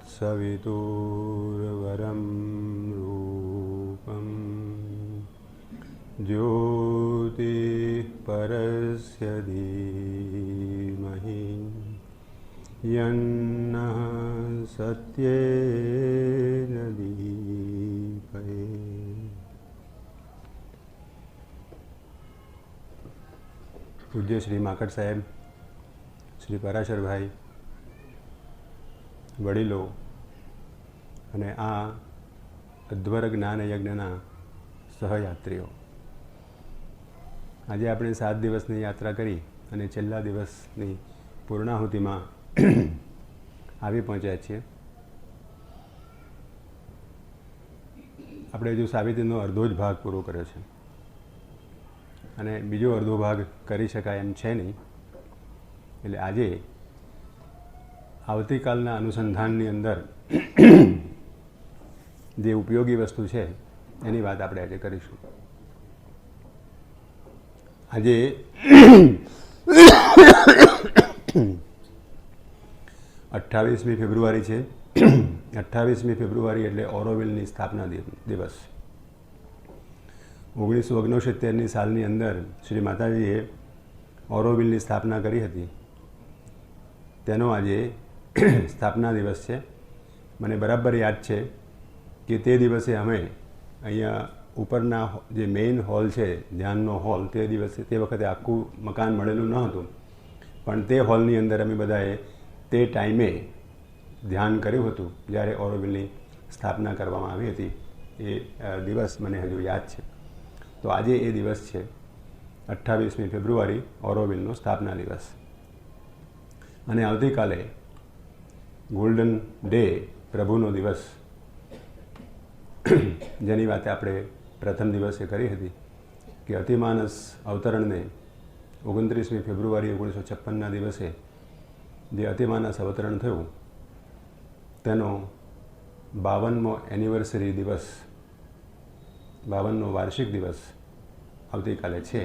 तत्सवितुर्वरं रूपं ज्योतिः परस्य धीमहि यन्नः सत्येन दीपयेत्। પૂજ્ય શ્રી માકડ સાહેબ, શ્રી પરાશરભાઈ, વડીલો અને આ અધ્વર જ્ઞાન યજ્ઞના સહયાત્રીઓ, આજે આપણે 7 દિવસની યાત્રા કરી અને છેલ્લા દિવસની પૂર્ણાહુતિમાં આવી પહોંચ્યા છીએ. આપણે હજુ સાવિત્રીનો અડધો જ ભાગ પૂરો કર્યો છે અને બીજો અડધો ભાગ કરી શકાય એમ છે નહીં. એટલે આજે આવતીકાલના અનુસંધાનની અંદર જે ઉપયોગી વસ્તુ છે એની વાત આપણે આજે કરીશું. આજે 28મી ફેબ્રુઆરી છે. 28મી ફેબ્રુઆરી એટલે ઓરોવિલની સ્થાપના દિવસ. 1969ની સાલની અંદર શ્રી માતાજીએ ઓરોવિલની સ્થાપના કરી હતી. તેનો આજે સ્થાપના દિવસ છે. મને બરાબર યાદ છે કે તે દિવસે અમે અહીંયા ઉપરના જે મેઇન હોલ છે, ધ્યાનનો હોલ, તે વખતે આખું મકાન મળેલું ન હતું, પણ તે હોલની અંદર અમે બધાએ તે ટાઈમે ધ્યાન કર્યું હતું જ્યારે ઓરોવિલની સ્થાપના કરવામાં આવી હતી. એ દિવસ મને હજુ યાદ છે. તો આજે એ દિવસ છે 28મી ફેબ્રુઆરી, ઓરોવિલનો સ્થાપના દિવસ. અને આવતીકાલે ગોલ્ડન ડે, પ્રભુનો દિવસ, જેની વાત આપણે પ્રથમ દિવસે કરી હતી કે અતિમાનસ અવતરણને 29મી ફેબ્રુઆરી 1956ના દિવસે જે અતિમાનસ અવતરણ થયું તેનો 52મો એનિવર્સરી દિવસ, 52મો વાર્ષિક દિવસ આવતીકાલે છે.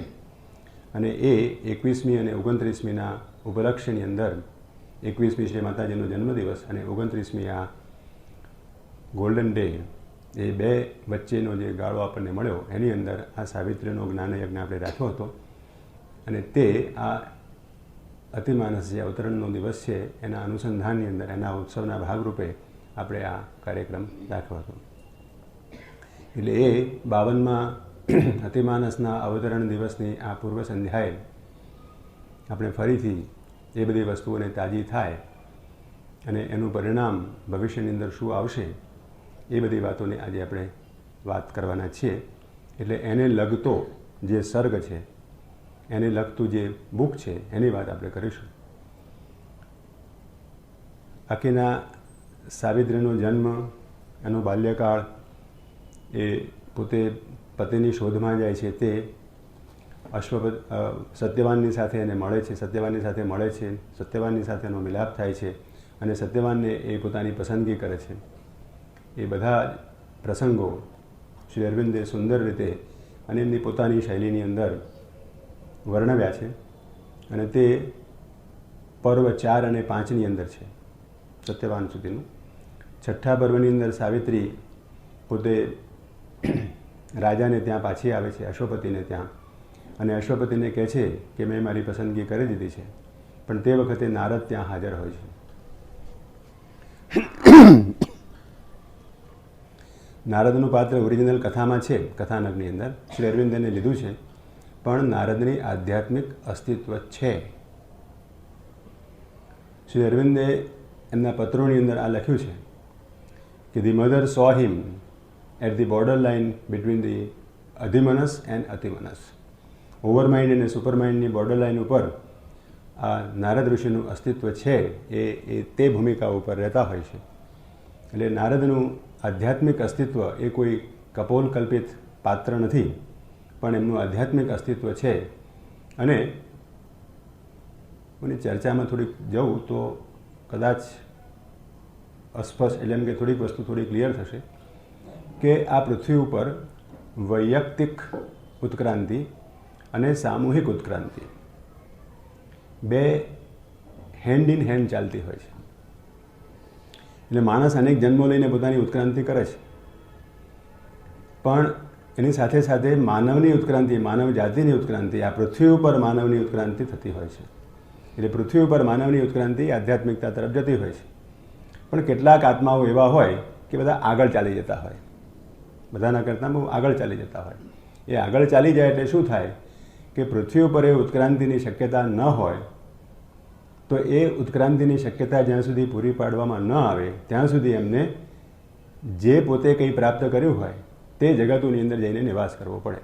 અને એ 21મી અને 29મીના ઉપલક્ષ્યની અંદર 21મી શ્રી માતાજીનો જન્મદિવસ અને 29મી આ ગોલ્ડન ડે, એ બે વચ્ચેનો જે ગાળો આપણને મળ્યો એની અંદર આ સાવિત્રીનો જ્ઞાનયજ્ઞ આપણે રાખ્યો હતો. અને તે આ અતિમાનસ જે અવતરણનો દિવસ છે એના અનુસંધાનની અંદર, એના ઉત્સવના ભાગરૂપે આપણે આ કાર્યક્રમ રાખ્યો હતો. એટલે એ 52મા અતિમાનસના અવતરણ દિવસની આ પૂર્વ સંધ્યાએ આપણે ફરીથી એ બધી વસ્તુઓને તાજી થાય અને એનું પરિણામ ભવિષ્યની અંદર શું આવશે એ બધી વાતોની આજે આપણે વાત કરવાના છીએ. એટલે એને લગતો જે સર્ગ છે, એને લગતું જે બુક છે એની વાત આપણે કરીશું. બાકીના સાવિત્રીનો જન્મ, એનો બાલ્યકાળ, એ પોતે પતિની શોધમાં જાય છે, તે સત્યવાનની સાથે એને મળે છે, સત્યવાનની સાથે મળે છે, સત્યવાનની સાથે એનો મિલાપ થાય છે અને સત્યવાનને એ પોતાની પસંદગી કરે છે. એ બધા પ્રસંગો શ્રી અરવિંદે સુંદર રીતે અને એમની પોતાની શૈલીની અંદર વર્ણવ્યા છે. અને તે પર્વ 4 અને 5ની અંદર છે, સત્યવાન સુધીનું. 6ઠ્ઠા પર્વની અંદર સાવિત્રી પોતે રાજાને ત્યાં પાછી આવે છે, અશ્વપતિને ત્યાં, અને અશ્વપતિને કહે છે કે મેં મારી પસંદગી કરી દીધી છે. પણ તે વખતે નારદ ત્યાં હાજર હોય છે. નારદનું પાત્ર ઓરિજિનલ કથામાં છે, કથાનકની અંદર શ્રી અરવિંદને લીધું છે, પણ નારદની આધ્યાત્મિક અસ્તિત્વ છે. શ્રી અરવિંદે એમના પત્રોની અંદર આ લખ્યું છે કે the mother saw him at the borderline between the અધિમનસ એન્ડ અતિમનસ. ઓવરમાઇન્ડ અને સુપરમાઇન્ડની બોર્ડર લાઇન ઉપર આ નારદ ઋષિનું અસ્તિત્વ છે. એ તે ભૂમિકા ઉપર રહેતા હોય છે. એટલે નારદનું આધ્યાત્મિક અસ્તિત્વ એ કોઈ કપોલકલ્પિત પાત્ર નથી, પણ એમનું આધ્યાત્મિક અસ્તિત્વ છે. અને મને ચર્ચામાં થોડીક જવું તો કદાચ અસ્પષ્ટ, એટલે એમ કે થોડીક વસ્તુ થોડી ક્લિયર થશે કે આ પૃથ્વી ઉપર વૈયક્તિક ઉત્ક્રાંતિ અને સામૂહિક ઉત્ક્રાંતિ બે હેન્ડ ઇન હેન્ડ ચાલતી હોય છે. એટલે માણસ અનેક જન્મો લઈને પોતાની ઉત્ક્રાંતિ કરે છે, પણ એની સાથે સાથે માનવની ઉત્ક્રાંતિ, માનવ જાતિની ઉત્ક્રાંતિ, આ પૃથ્વી ઉપર માનવની ઉત્ક્રાંતિ થતી હોય છે. એટલે પૃથ્વી ઉપર માનવની ઉત્ક્રાંતિ આધ્યાત્મિકતા તરફ જતી હોય છે. પણ કેટલાક આત્માઓ એવા હોય કે બધા આગળ ચાલી જતા હોય, બધાના કરતાં બહુ આગળ ચાલી જતા હોય. એ આગળ ચાલી જાય એટલે શું થાય કે પૃથ્વી ઉપર એ ઉત્ક્રાંતિની શક્યતા ન હોય તો એ ઉત્ક્રાંતિની શક્યતા જ્યાં સુધી પૂરી પાડવામાં ન આવે ત્યાં સુધી એમને જે પોતે કંઈ પ્રાપ્ત કર્યું હોય તે જગતોની અંદર જઈને નિવાસ કરવો પડે.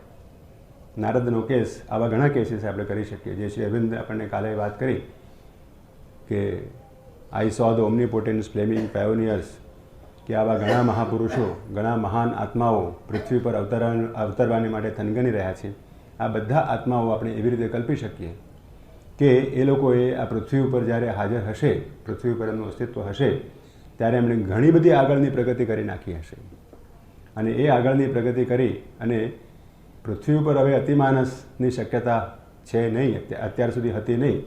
નારદનો કેસ, આવા ઘણા કેસીસ આપણે કરી શકીએ. જે શ્રી અરવિંદ આપણને કાલે વાત કરી કે આઈ સો ધ ઓમ્નિપોટેન્સ ફ્લેમિંગ પાયોનિયર્સ, કે આવા ઘણા મહાપુરુષો, ઘણા મહાન આત્માઓ પૃથ્વી પર અવતરવાની માટે થનગની રહ્યા છે. આ બધા આત્માઓ આપણે એવી રીતે કલ્પી શકીએ કે એ લોકોએ આ પૃથ્વી ઉપર જ્યારે હાજર હશે, પૃથ્વી ઉપર એમનું અસ્તિત્વ હશે, ત્યારે એમણે ઘણી બધી આગળની પ્રગતિ કરી નાખી હશે. અને એ આગળની પ્રગતિ કરી અને પૃથ્વી ઉપર હવે અતિમાનસની શક્યતા છે નહીં, અત્યાર સુધી હતી નહીં.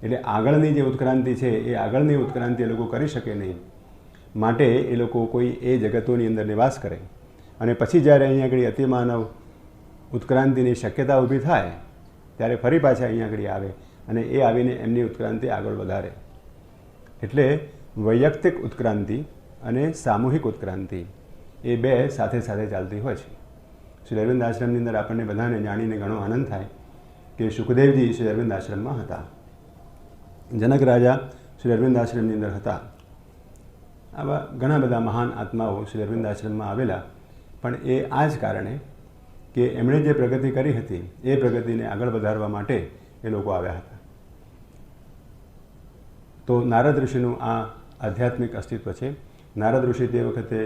એટલે આગળની જે ઉત્ક્રાંતિ છે એ આગળની ઉત્ક્રાંતિ એ લોકો કરી શકે નહીં. માટે એ લોકો કોઈ એ જગતોની અંદર નિવાસ કરે અને પછી જ્યારે અહીંયા આગળ અતિમાનવ ઉત્ક્રાંતિની શક્યતા ઊભી થાય ત્યારે ફરી પાછા અહીંયા આગળ આવે અને એ આવીને એમની ઉત્ક્રાંતિ આગળ વધારે. એટલે વૈયક્તિક ઉત્ક્રાંતિ અને સામૂહિક ઉત્ક્રાંતિ એ બે સાથે સાથે ચાલતી હોય છે. શ્રી અરવિંદ આશ્રમની અંદર આપણને બધાને જાણીને ઘણો આનંદ થાય કે સુખદેવજી શ્રી અરવિંદ આશ્રમમાં હતા, જનક રાજા શ્રી અરવિંદ આશ્રમની અંદર હતા. આવા ઘણા બધા મહાન આત્માઓ શ્રી અરવિંદ આશ્રમમાં આવેલા, પણ એ આ જ કારણે કે એમણે જે પ્રગતિ કરી હતી એ પ્રગતિને આગળ વધારવા માટે એ લોકો આવ્યા હતા. તો નારદ ઋષિનું આ આધ્યાત્મિક અસ્તિત્વ છે. નારદ ઋષિ તે વખતે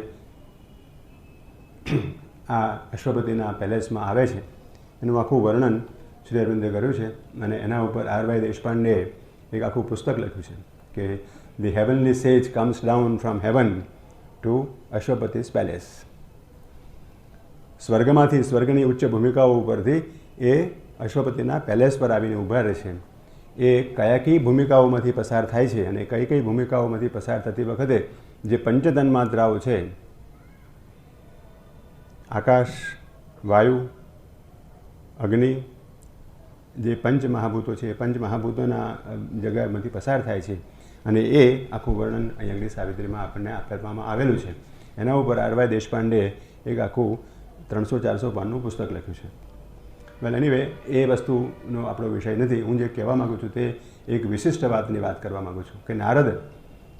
આ અશ્વપતિના પેલેસમાં આવે છે. એનું આખું વર્ણન શ્રી અરવિંદે કર્યું છે અને એના ઉપર R.Y. દેશપાંડેએ એક આખું પુસ્તક લખ્યું છે કે the heavenly sage comes down from heaven to Ashwapati's palace. સ્વર્ગમાંથી, સ્વર્ગની ઉચ્ચ ભૂમિકાઓ ઉપરથી એ અશ્વપતિના પેલેસ પર આવીને ઊભા રહે છે. એ કયા કઈ ભૂમિકાઓમાંથી પસાર થાય છે અને કઈ કઈ ભૂમિકાઓમાંથી પસાર થતી વખતે જે પંચતન્માત્રાઓ છે, આકાશ, વાયુ, અગ્નિ, જે પંચ મહાભૂતો છે એ પંચ મહાભૂતોના જગ્યામાંથી પસાર થાય છે અને એ આખું વર્ણન અહીં આગળ સાવિત્રીમાં આપણને આપવામાં આવેલું છે. એના ઉપર R.Y. દેશપાંડેએ એક આખું 300-400 પાનનું પુસ્તક લખ્યું છે. વેલ એનીવે, એ વસ્તુનો આપણો વિષય નથી. હું જે કહેવા માગું છું તે એક વિશિષ્ટ વાતની વાત કરવા માગું છું કે નારદ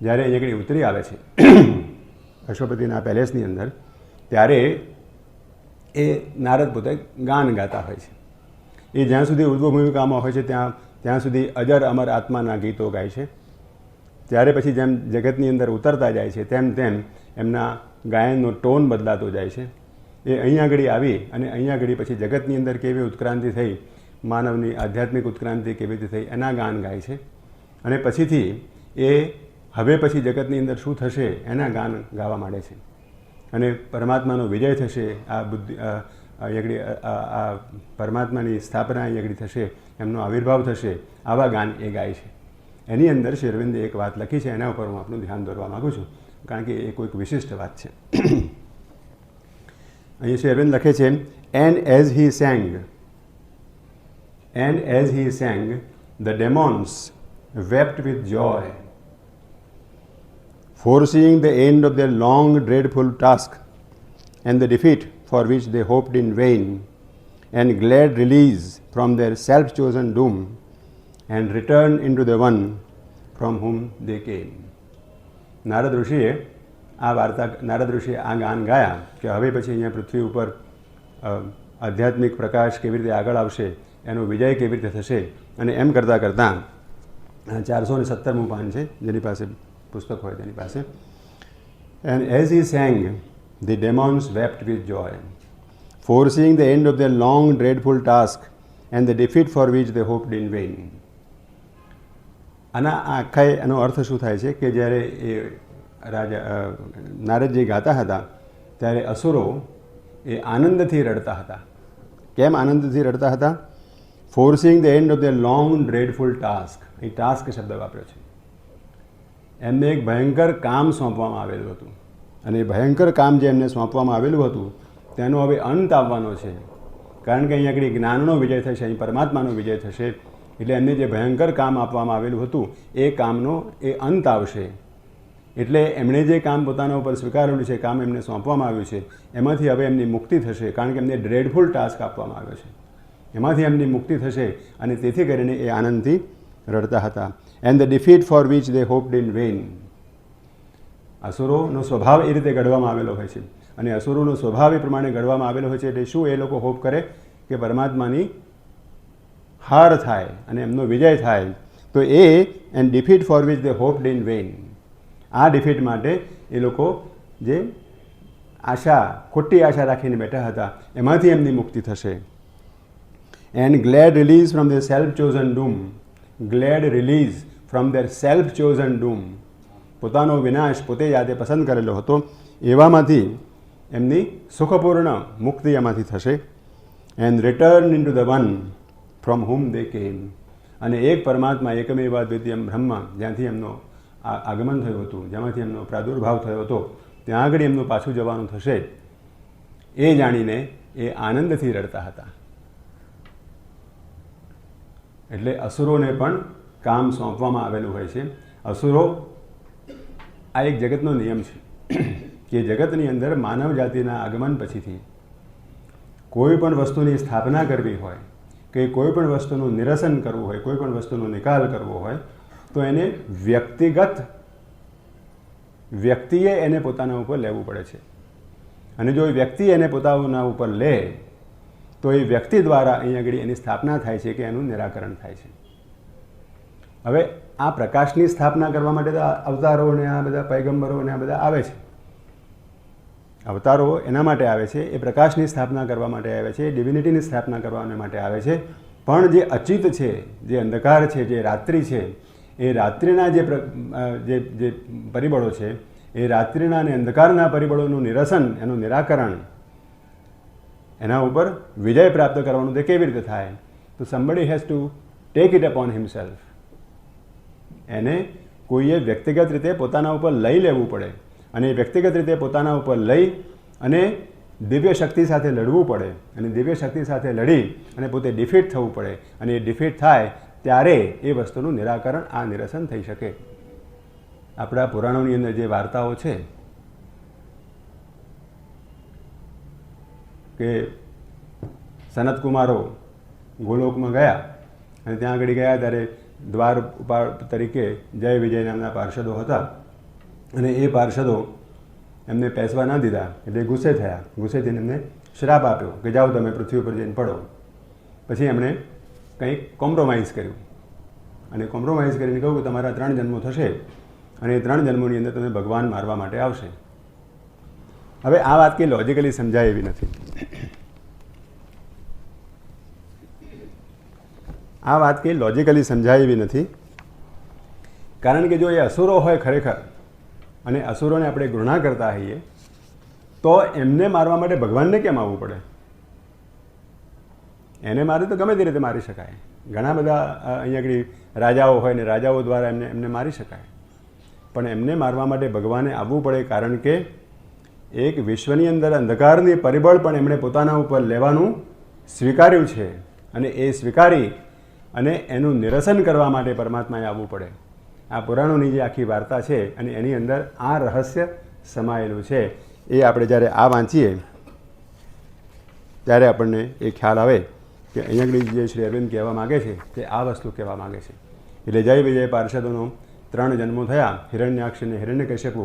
જ્યારે અહીં આગળ ઉતરી આવે છે અશ્વપતિના પેલેસની અંદર, ત્યારે એ નારદ પોતે ગાન ગાતા હોય છે. એ જ્યાં સુધી ઉદ્ભવ ભૂમિકામાં હોય છે ત્યાં સુધી અજર અમર આત્માના ગીતો ગાય છે. ત્યારે પછી જેમ જગતની અંદર ઉતરતા જાય છે તેમ તેમ એમના ગાયનનો ટોન બદલાતો જાય છે. એ અહીંયા આગળ આવી અને અહીંયા આગળ પછી જગતની અંદર કેવી ઉત્ક્રાંતિ થઈ, માનવની આધ્યાત્મિક ઉત્ક્રાંતિ કેવી રીતે થઈ, એના ગાન ગાય છે. અને પછીથી એ હવે પછી જગતની અંદર શું થશે એના ગાન ગાવા માંડે છે. અને પરમાત્માનો વિજય થશે, આ બુદ્ધિ આ પરમાત્માની સ્થાપના અહીં આગળ થશે, એમનો આવિર્ભાવ થશે, આવા ગાન એ ગાય છે. એની અંદર શ્રી અરવિંદે એક વાત લખી છે, એના ઉપર હું આપણું ધ્યાન દોરવા માગું છું કારણ કે એ કોઈક વિશિષ્ટ વાત છે. અહીં શ્રી અરવિંદ લખે છે, and as he sang the demons wept with joy, foreseeing the end of their long dreadful task and the defeat for which they hoped in vain, and glad release from their self-chosen doom, and return into the one from whom they came. Narad ઋષિએ આ ગાન ગાયા કે હવે પછી અહીંયા પૃથ્વી ઉપર આધ્યાત્મિક પ્રકાશ કેવી રીતે આગળ આવશે, એનો વિજય કેવી રીતે થશે, અને એમ કરતાં કરતાં 417મું પાન છે, જેની પાસે પુસ્તક હોય તેની પાસે. And as he sang the demons wept with joy, foreseeing the end of their long dreadful task and the defeat for which they hoped in vain. એનો અર્થ શું થાય છે કે જ્યારે એ નારદજી ગાતા હતા ત્યારે અસુરો એ આનંદથી રડતા હતા. કેમ આનંદથી રડતા હતા? foreseeing the end of their long dreadful task. A task શબ્દ વાપર્યો છે. એમને એક ભયંકર કામ સોંપવામાં આવેલું હતું અને એ ભયંકર કામ જે એમને સોંપવામાં આવેલું હતું તેનો હવે અંત આવવાનો છે. કારણ કે અહીંયા આગળ જ્ઞાનનો વિજય થશે, અહીં પરમાત્માનો વિજય થશે. એટલે એમને જે ભયંકર કામ આપવામાં આવેલું હતું એ કામનો એ અંત આવશે. એટલે એમણે જે કામ પોતાના ઉપર સ્વીકારેલું છે, કામ એમને સોંપવામાં આવ્યું છે, એમાંથી હવે એમની મુક્તિ થશે. કારણ કે એમને ડ્રેડફુલ ટાસ્ક આપવામાં આવ્યો છે, એમાંથી એમની મુક્તિ થશે અને તેથી કરીને એ આનંદથી રડતા હતા. And the defeat for which they hoped in vain. અસુરોનો સ્વભાવ એ રીતે ઘડવામાં આવેલો હોય છે અને અસુરોનો સ્વભાવ એ પ્રમાણે ઘડવામાં આવેલો હોય છે. એટલે શું એ લોકો હોપ કરે કે પરમાત્માની હાર થાય અને એમનો વિજય થાય. તો એ and defeat for which they hoped in vain, આ ડિફીટ માટે એ લોકો જે આશા, ખોટી આશા રાખીને બેઠા હતા, એમાંથી એમની મુક્તિ થશે. And glad release from there self chosen doom. Glad release from there self chosen doom, પોતાનો વિનાશ પોતે જાતે પસંદ કરેલો હતો એવામાંથી એમની સુખપૂર્ણ મુક્તિ એમાંથી થશે. And return into the one from whom they came. અને એક પરમાત્મા, એકમેવા દ્વિતીયમ બ્રહ્મ, જ્યાંથી એમનો આગમન થયું હતું, જેમાંથી એમનો પ્રાદુર્ભાવ થયો હતો, ત્યાં આગળ એમનું પાછું જવાનું થશે એ જાણીને એ આનંદથી રડતા હતા. એટલે અસુરોને પણ કામ સોંપવામાં આવેલું હોય છે. અસુરો આ એક જગતનો નિયમ છે કે જગતની અંદર માનવ જાતિના આગમન પછીથી કોઈ પણ વસ્તુની સ્થાપના કરવી હોય કે કોઈ પણ વસ્તુનું નિરસન કરવું હોય, કોઈ પણ વસ્તુનો નિકાલ કરવો હોય, તો એને વ્યક્તિએ એને પોતાના ઉપર લેવું પડે છે. અને જો એ વ્યક્તિ એને પોતાના ઉપર લે તો એ વ્યક્તિ દ્વારા અહીં આગળ એની સ્થાપના થાય છે કે એનું નિરાકરણ થાય છે. હવે આ પ્રકાશની સ્થાપના કરવા માટે તો અવતારો અને આ બધા પૈગંબરો અને આ બધા આવે છે. અવતારો એના માટે આવે છે, એ પ્રકાશની સ્થાપના કરવા માટે આવે છે, ડિવિનિટીની સ્થાપના કરવા માટે આવે છે. પણ જે અચિત છે, જે અંધકાર છે, જે રાત્રિ છે, એ રાત્રિના જે પરિબળો છે, એ રાત્રિના અને અંધકારના પરિબળોનું નિરસન, એનું નિરાકરણ, એના ઉપર વિજય પ્રાપ્ત કરવાનું તે કેવી રીતે થાય? તો somebody has to take it upon himself. એને કોઈએ વ્યક્તિગત રીતે પોતાના ઉપર લઈ લેવું પડે અને વ્યક્તિગત રીતે પોતાના ઉપર લઈ અને દિવ્ય શક્તિ સાથે લડવું પડે અને દિવ્ય શક્તિ સાથે લડી અને પોતે ડિફીટ થવું પડે અને એ ડિફીટ થાય ત્યારે એ વસ્તુનું નિરાકરણ, આ નિરસન થઈ શકે. આપણા પુરાણોની અંદર જે વાર્તાઓ છે કે સનતકુમારો ગોલોકમાં ગયા અને ત્યાં આગળ ગયા ત્યારે દ્વારપાળ તરીકે જય વિજય નામના પાર્ષદો હતા અને એ પાર્ષદો એમને પેસવા ના દીધા એટલે ગુસ્સે થયા. ગુસ્સે થઈને એમને શ્રાપ આપ્યો કે જાઓ તમે પૃથ્વી ઉપર જઈને પડો. પછી એમણે કંઈક કોમ્પ્રોમાઇઝ કર્યું અને કોમ્પ્રોમાઇઝ કરીને કહ્યું કે તમારા 3 જન્મો થશે અને એ 3 જન્મોની અંદર તમે ભગવાન મારવા માટે આવશે. હવે આ વાત કંઈ લોજિકલી સમજાય એવી નથી. આ વાત કંઈ લોજિકલી સમજાય એવી નથી. કારણ કે જો એ અસુરો હોય ખરેખર અને અસુરોને આપણે ઘૃણા કરતા હોઈએ તો એમને મારવા માટે ભગવાનને કેમ આવવું પડે? એને મારે તો ગમે તે રીતે મારી શકાય. ઘણા બધા અહીંયા આગળ રાજાઓ હોય ને રાજાઓ દ્વારા એમને મારી શકાય, પણ એમને મારવા માટે ભગવાને આવવું પડે. કારણ કે એક વિશ્વની અંદર અંધકારની પરિબળ પણ એમણે પોતાના ઉપર લેવાનું સ્વીકાર્યું છે અને એ સ્વીકારી અને એનું નિરસન કરવા માટે પરમાત્માએ આવવું પડે. આ પુરાણોની જે આખી વાર્તા છે અને એની અંદર આ રહસ્ય સમાયેલું છે. એ આપણે જ્યારે આ વાંચીએ ત્યારે આપણને એ ખ્યાલ આવે કે અહીંયા જે શ્રી અરવિંદ કહેવા માગે છે તે આ વસ્તુ કહેવા માગે છે. એટલે જય વિજય પાર્ષદોનો 3 જન્મો થયા, હિરણ્યાક્ષ અને હિરણ્યકશ્યપુ,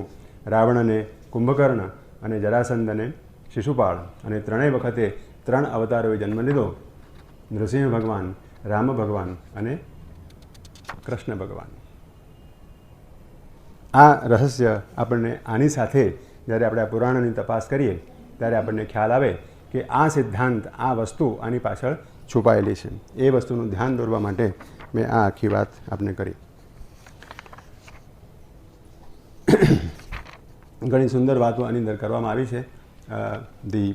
રાવણ અને કુંભકર્ણ અને જરાસંધ અને શિશુપાળ, અને 3 વખતે 3 અવતારોએ જન્મ લીધો. નૃસિંહ ભગવાન, રામ ભગવાન અને કૃષ્ણ ભગવાન. આ રહસ્ય આપણને આની સાથે જ્યારે આપણે આ પુરાણની તપાસ કરીએ ત્યારે આપણને ખ્યાલ આવે કે આ સિદ્ધાંત, આ વસ્તુ આની પાછળ છુપાયેલી છે. એ વસ્તુનું ધ્યાન દોરવા માટે મેં આ આખી વાત આપને કરી. ઘણી સુંદર વાતો આની અંદર કરવામાં આવી છે. The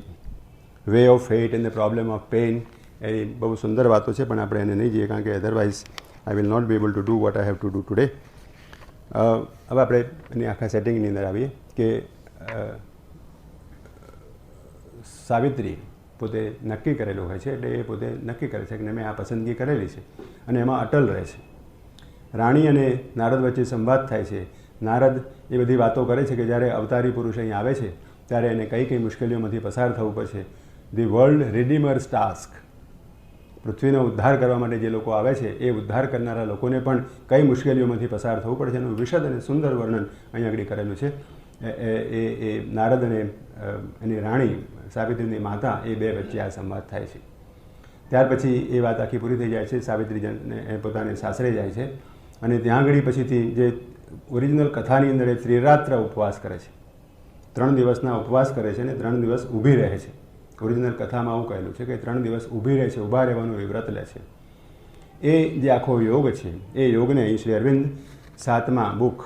way of fate and the problem of pain, એ બહુ સુંદર વાતો છે, પણ આપણે એને નહીં જઈએ કારણ કે otherwise I will not be able to do what I have to do today. હવે આપણે એની આખા સેટિંગની અંદર આવીએ કે સાવિત્રી પોતે નક્કી કરેલું હોય છે, એટલે એ પોતે નક્કી કરે છે કે મેં આ પસંદગી કરેલી છે અને એમાં અટલ રહે છે. રાણી અને નારદ વચ્ચે સંવાદ થાય છે. નારદ એ બધી વાતો કરે છે કે જ્યારે અવતારી પુરુષ અહીં આવે છે ત્યારે એને કઈ કઈ મુશ્કેલીઓમાંથી પસાર થવું પડશે. ધી વર્લ્ડ રિડીમર્સ ટાસ્ક, પૃથ્વીનો ઉદ્ધાર કરવા માટે જે લોકો આવે છે એ ઉદ્ધાર કરનારા લોકોને પણ કઈ મુશ્કેલીઓમાંથી પસાર થવું પડશે એનું વિશદ અને સુંદર વર્ણન અહીં આગળ કરેલું છે. એ નારદ અને એની રાણી સાવિત્રીની માતા એ બે વચ્ચે આ સંવાદ થાય છે. ત્યાર પછી એ વાત આખી પૂરી થઈ જાય છે. સાવિત્રીને પોતાને સાસરે જાય છે અને ત્યાં આગળ પછીથી જે ઓરિજિનલ કથાની અંદર એ ત્રિરાત્ર ઉપવાસ કરે છે. 3 દિવસના ઉપવાસ કરે છે અને 3 દિવસ ઊભી રહે છે. ઓરિજિનલ કથામાં આવું કહેલું છે કે 3 દિવસ ઊભી રહે છે, ઊભા રહેવાનું એ વ્રત લે છે. એ જે આખો યોગ છે એ યોગને અહીં શ્રી અરવિંદ 7મા book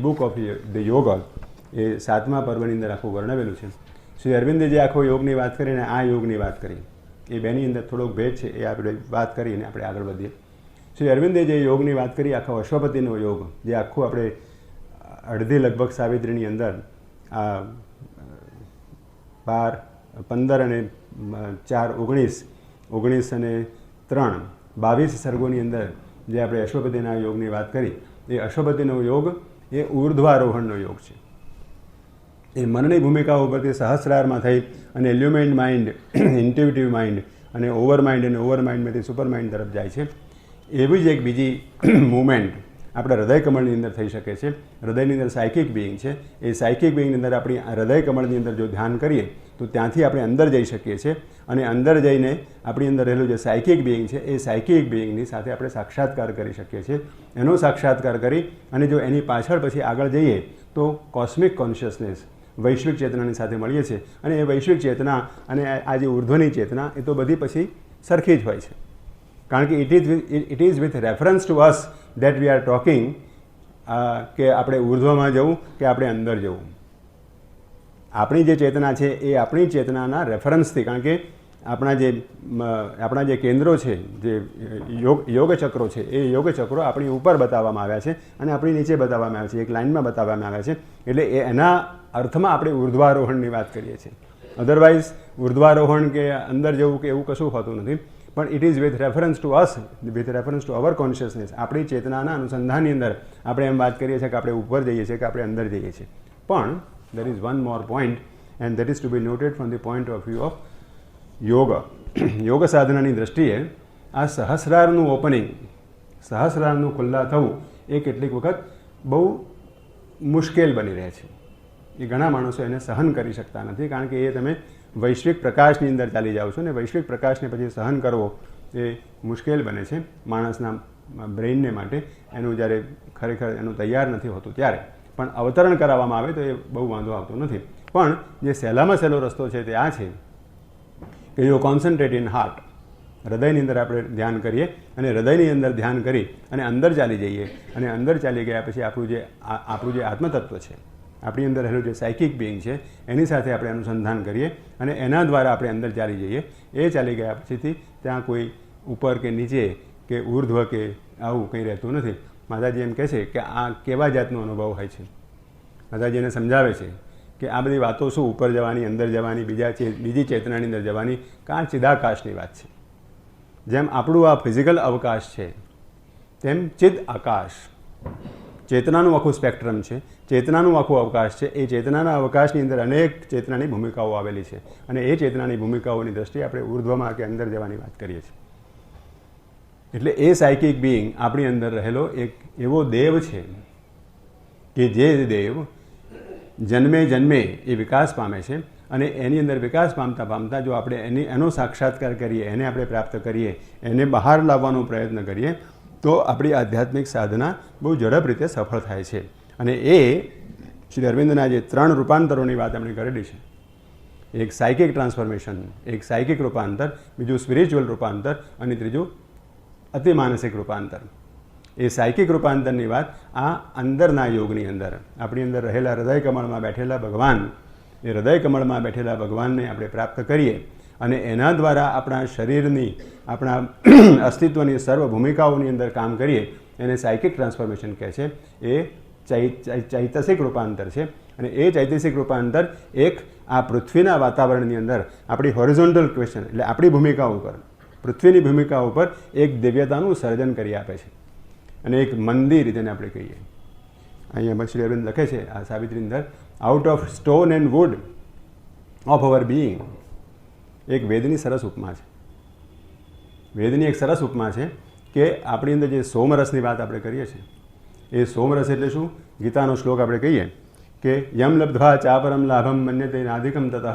book of the yoga એ 7મા પર્વની અંદર આખું વર્ણવેલું છે. શ્રી અરવિંદે જે આખો યોગની વાત કરી અને આ યોગની વાત કરી એ બેની અંદર થોડોક ભેદ છે, એ આપણે વાત કરીને આપણે આગળ વધીએ. શ્રી અરવિંદે જે યોગની વાત કરી આખો અશ્વપતિનો યોગ, જે આખું આપણે અડધી લગભગ સાવિત્રીની અંદર આ 12, 15 અને 4, 19, 19 અને 3, 22 સર્ગોની અંદર જે આપણે અશ્વપતિના યોગની વાત કરી એ અશ્વપતિનો યોગ એ ઉર્ધ્વારોહણનો યોગ છે. એ મનની ભૂમિકાઓ ઉપરથી સહસ્રારમાં થઈ અને એલ્યુમેન્ટ માઇન્ડ, ઇન્ટ્યુટિવ માઇન્ડ અને ઓવર માઇન્ડમાંથી સુપર માઇન્ડ તરફ જાય છે. એવી જ એક બીજી મૂવમેન્ટ આપણા હૃદય કમળની અંદર થઈ શકે છે. હૃદયની અંદર સાયકિક બિઈંગ છે. એ સાયકિક બિઈંગની અંદર આપણી હૃદય કમળની અંદર જો ધ્યાન કરીએ તો ત્યાંથી આપણે અંદર જઈ શકીએ છીએ અને અંદર જઈને આપણી અંદર રહેલું જે સાયકિક બિઈંગ છે એ સાયકિક બિઈંગની સાથે આપણે સાક્ષાત્કાર કરી શકીએ છીએ. એનો સાક્ષાત્કાર કરી અને જો એની પાછળ પછી આગળ જઈએ તો કોસ્મિક કોન્શિયસનેસ, વૈશ્વિક ચેતનાની સાથે મળીએ છીએ અને એ વૈશ્વિક ચેતના અને આ જે ઉર્ધ્વની ચેતના એ તો બધી પછી સરખી જ હોય છે. કારણ કે it is with reference to us that we are talking કે આપણે ઉર્ધ્વમાં જવું કે આપણે અંદર જવું. આપણી જે ચેતના છે એ આપણી ચેતનાના રેફરન્સથી, કારણ કે આપણા જે કેન્દ્રો છે, જે યોગ ચક્રો છે એ યોગ ચક્રો આપણી ઉપર બતાવવામાં આવ્યા છે અને આપણી નીચે બતાવવામાં આવ્યા છે, એક લાઇનમાં બતાવવામાં આવ્યા છે. એટલે એના અર્થમાં આપણે ઉર્ધ્વારોહણની વાત કરીએ છીએ. અધરવાઇઝ ઉર્ધ્વારોહણ કે અંદર જવું કે એવું કશું હોતું નથી. પણ it is with reference to us, with reference to our consciousness. આપણી ચેતનાના અનુસંધાનની અંદર આપણે એમ વાત કરીએ છીએ કે આપણે ઉપર જઈએ છીએ કે આપણે અંદર જઈએ છીએ. પણ there is one more point and that is to be noted from the point of view of yoga. યોગ સાધનાની દ્રષ્ટિએ આ સહસ્રારનું ઓપનિંગ, સહસ્રારનું ખુલ્લા થવું એ કેટલીક વખત બહુ મુશ્કેલ બની રહે છે. એ ઘણા માણસો એને સહન કરી શકતા નથી, કારણ કે એ તમે વૈશ્વિક પ્રકાશની અંદર ચાલી જાઓ છો ને વૈશ્વિક પ્રકાશને પછી સહન કરવો એ મુશ્કેલ બને છે માણસના બ્રેઇનને માટે. એનું જ્યારે ખરેખર એનું તૈયાર નથી હોતું ત્યારે પણ અવતરણ કરાવવામાં આવે તો એ બહુ વાંધો આવતો નથી. પણ જે સહેલામાં સહેલો રસ્તો છે તે આ છે કે જો કોન્સન્ટ્રેટ ઇન હાર્ટ, હૃદયની અંદર આપણે ધ્યાન કરીએ અને હૃદયની અંદર ધ્યાન કરી અને અંદર ચાલી જઈએ અને અંદર ચાલી ગયા પછી આપણું જે આત્મતત્વ છે, આપણી અંદર રહેલું જે સાયકિક બિઈંગ છે એની સાથે આપણે અનુસંધાન કરીએ અને એના દ્વારા આપણે અંદર ચાલી જઈએ. એ ચાલી ગયા પછીથી ત્યાં કોઈ ઉપર કે નીચે કે ઉર્ધ્વ કે આવું કંઈ રહેતું નથી. માતાજી એમ કહે છે કે આ કેવા જાતનો અનુભવ હોય છે. માતાજી એને સમજાવે છે કે આ બધી વાતો શું ઉપર જવાની, અંદર જવાની, બીજી ચેતનાની અંદર જવાની, કાં ચિદાકાશની વાત છે. જેમ આપણું આ ફિઝિકલ અવકાશ છે તેમ ચિદ આકાશ, ચેતનાનું આખું સ્પેક્ટ્રમ છે, ચેતનાનું આખું અવકાશ છે. એ ચેતનાના અવકાશની અંદર અનેક ચેતનાની ભૂમિકાઓ આવેલી છે અને એ ચેતનાની ભૂમિકાઓની દ્રષ્ટિએ આપણે ઉર્ધ્વમાં કે અંદર જવાની વાત કરીએ છીએ. એટલે એ સાયકિક બિઈંગ આપણી અંદર રહેલો એક એવો દેવ છે કે જે દેવ જન્મે જન્મે એ વિકાસ પામે છે અને એની અંદર વિકાસ પામતા પામતા જો આપણે એનો સાક્ષાત્કાર કરીએ, એને આપણે પ્રાપ્ત કરીએ, એને બહાર લાવવાનો પ્રયત્ન કરીએ તો આપણી આધ્યાત્મિક સાધના બહુ ઝડપ રીતે સફળ થાય છે. અને એ શ્રી અરવિંદના જે 3 રૂપાંતરોની વાત એમણે કરેલી છે, એક સાયકિક ટ્રાન્સફોર્મેશન, એક સાયકિક રૂપાંતર, બીજું સ્પિરિચ્યુઅલ રૂપાંતર અને ત્રીજું અતિમાનસિક રૂપાંતર. એ સાયકિક રૂપાંતરની વાત આ અંદરના યોગની અંદર આપણી અંદર રહેલા હૃદય કમળમાં બેઠેલા ભગવાન, એ હૃદય કમળમાં બેઠેલા ભગવાનને આપણે પ્રાપ્ત કરીએ અને એના દ્વારા આપણા શરીરની, આપણા અસ્તિત્વની સર્વ ભૂમિકાઓની અંદર કામ કરીએ એને સાયકિક ટ્રાન્સફોર્મેશન કહે છે. એ ચૈતસિક રૂપાંતર છે. અને એ ચૈતસિક રૂપાંતર એક આ પૃથ્વીના વાતાવરણની અંદર આપણી હોરિઝોન્ટલ ક્વેશ્ચન એટલે આપણી ભૂમિકા ઉપર, પૃથ્વીની ભૂમિકા ઉપર એક દિવ્યતાનું સર્જન કરી આપે છે. અને એક મંદિર જેને આપણે કહીએ, અહીંયા શ્રી અરવિંદ લખે છે આ સાવિત્રીની અંદર, out of stone and wood of our being. એક વેદની સરસ ઉપમા છે. વેદની એક સરસ ઉપમા છે કે આપણી અંદર જે સોમરસની વાત આપણે કરીએ છીએ, એ સોમરસ એટલે શું? ગીતાનો શ્લોક આપણે કહીએ કે યમ લબ્ધ્વા ચાપરમ લાભમ મન્યતે નાધિકમ તતઃ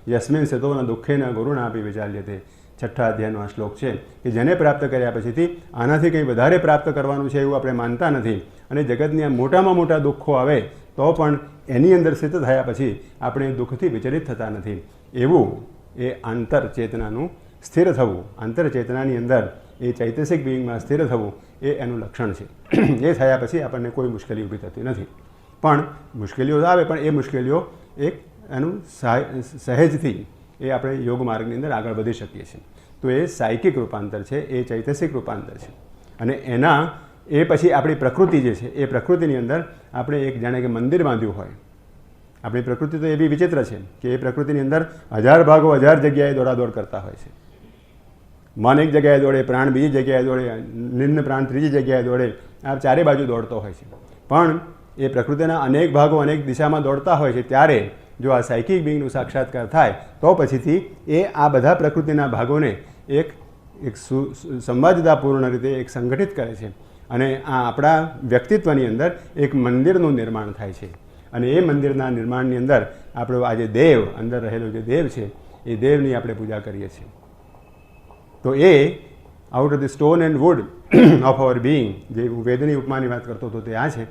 યસ્મિન સતો ન દુઃખે ન ગુરુણાપી વિચાલ્યતે. 6ઠ્ઠા અધ્યાયનો આ શ્લોક છે કે જેને પ્રાપ્ત કર્યા પછીથી આનાથી કંઈ વધારે પ્રાપ્ત કરવાનું છે એવું આપણે માનતા નથી. અને જગતની આ મોટામાં મોટા દુઃખો આવે તો પણ એની અંદર સ્થિત થયા પછી આપણે દુઃખથી વિચલિત થતા નથી. એવું એ આંતરચેતનાનું સ્થિર થવું, આંતરચેતનાની અંદર એ ચૈતસિક બિંગમાં સ્થિર થવું એ એનું લક્ષણ છે. એ થયા પછી આપણને કોઈ મુશ્કેલી ઊભી થતી નથી. પણ મુશ્કેલીઓ આવે, પણ એ મુશ્કેલીઓ એક એનું સહેજથી એ આપણે યોગ માર્ગની અંદર આગળ વધી શકીએ છીએ. તો એ સાયકિક રૂપાંતર છે, એ ચૈતસિક રૂપાંતર છે. અને એના એ પછી આપણી પ્રકૃતિ જે છે, એ પ્રકૃતિની અંદર આપણે એક જાણે કે મંદિર બાંધ્યું હોય. આપણી પ્રકૃતિ તો એવી વિચિત્ર છે કે એ પ્રકૃતિની અંદર 1000 ભાગો 1000 જગ્યાએ દોડાદોડ કરતા હોય છે. મન એક જગ્યાએ દોડે, પ્રાણ બીજી જગ્યાએ દોડે, નિમ્ન પ્રાણ ત્રીજી જગ્યાએ દોડે, આ ચારે બાજુ દોડતો હોય છે. પણ એ પ્રકૃતિના અનેક ભાગો અનેક દિશામાં દોડતા હોય છે. ત્યારે જો આ સાયકિક બિંગનું સાક્ષાત્કાર થાય તો પછીથી એ આ બધા પ્રકૃતિના ભાગોને એક સંવાદિતાપૂર્ણ રીતે એક સંગઠિત કરે છે. અને આ આપણા વ્યક્તિત્વની અંદર એક મંદિરનું નિર્માણ થાય છે. અને એ મંદિરના નિર્માણની અંદર આપણો આ જે દેવ, અંદર રહેલો જે દેવ છે, એ દેવની આપણે પૂજા કરીએ છીએ. તો એ out of the stone and wood of our being, જે હું વેદની ઉપમાની વાત કરતો હતો તે આ છે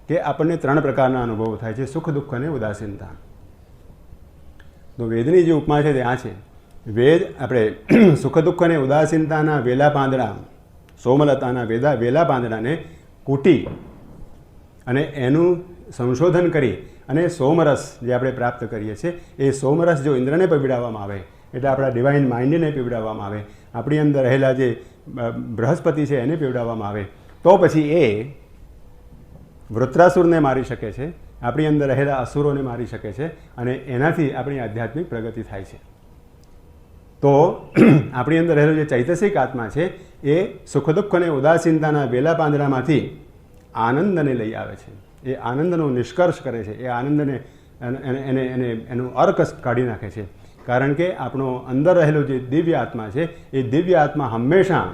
કે આપણને 3 પ્રકારના અનુભવો થાય છે: સુખ, દુઃખ અને ઉદાસીનતા. તો વેદની જે ઉપમા છે તે આ છે. વેદ આપણે સુખ દુઃખ અને ઉદાસીનતાના વેલા પાંદડા, સોમલતાના વેલા પાંદડાને કૂટી અને એનું સંશોધન કરી અને સોમરસ જે આપણે પ્રાપ્ત કરીએ છીએ, એ સોમરસ જો ઇન્દ્રને પીવડાવવામાં આવે, એટલે આપણા ડિવાઇન માઇન્ડને પીવડાવવામાં આવે, આપણી અંદર રહેલા જે બૃહસ્પતિ છે એને પીવડાવવામાં આવે, તો પછી એ વૃત્રાસુરને મારી શકે છે, આપણી અંદર રહેલા અસુરોને મારી શકે છે. અને એનાથી આપણી આધ્યાત્મિક પ્રગતિ થાય છે. તો આપણી અંદર રહેલો જે ચૈતસિક આત્મા છે એ સુખ દુઃખ અને ઉદાસીનતાના વેલા પાંદડામાંથી આનંદને લઈ આવે છે. એ આનંદનો નિષ્કર્ષ કરે છે. એ આનંદને એનું અર્ક કાઢી નાખે છે. કારણ કે આપણો અંદર રહેલો જે દિવ્ય આત્મા છે, એ દિવ્ય આત્મા હંમેશા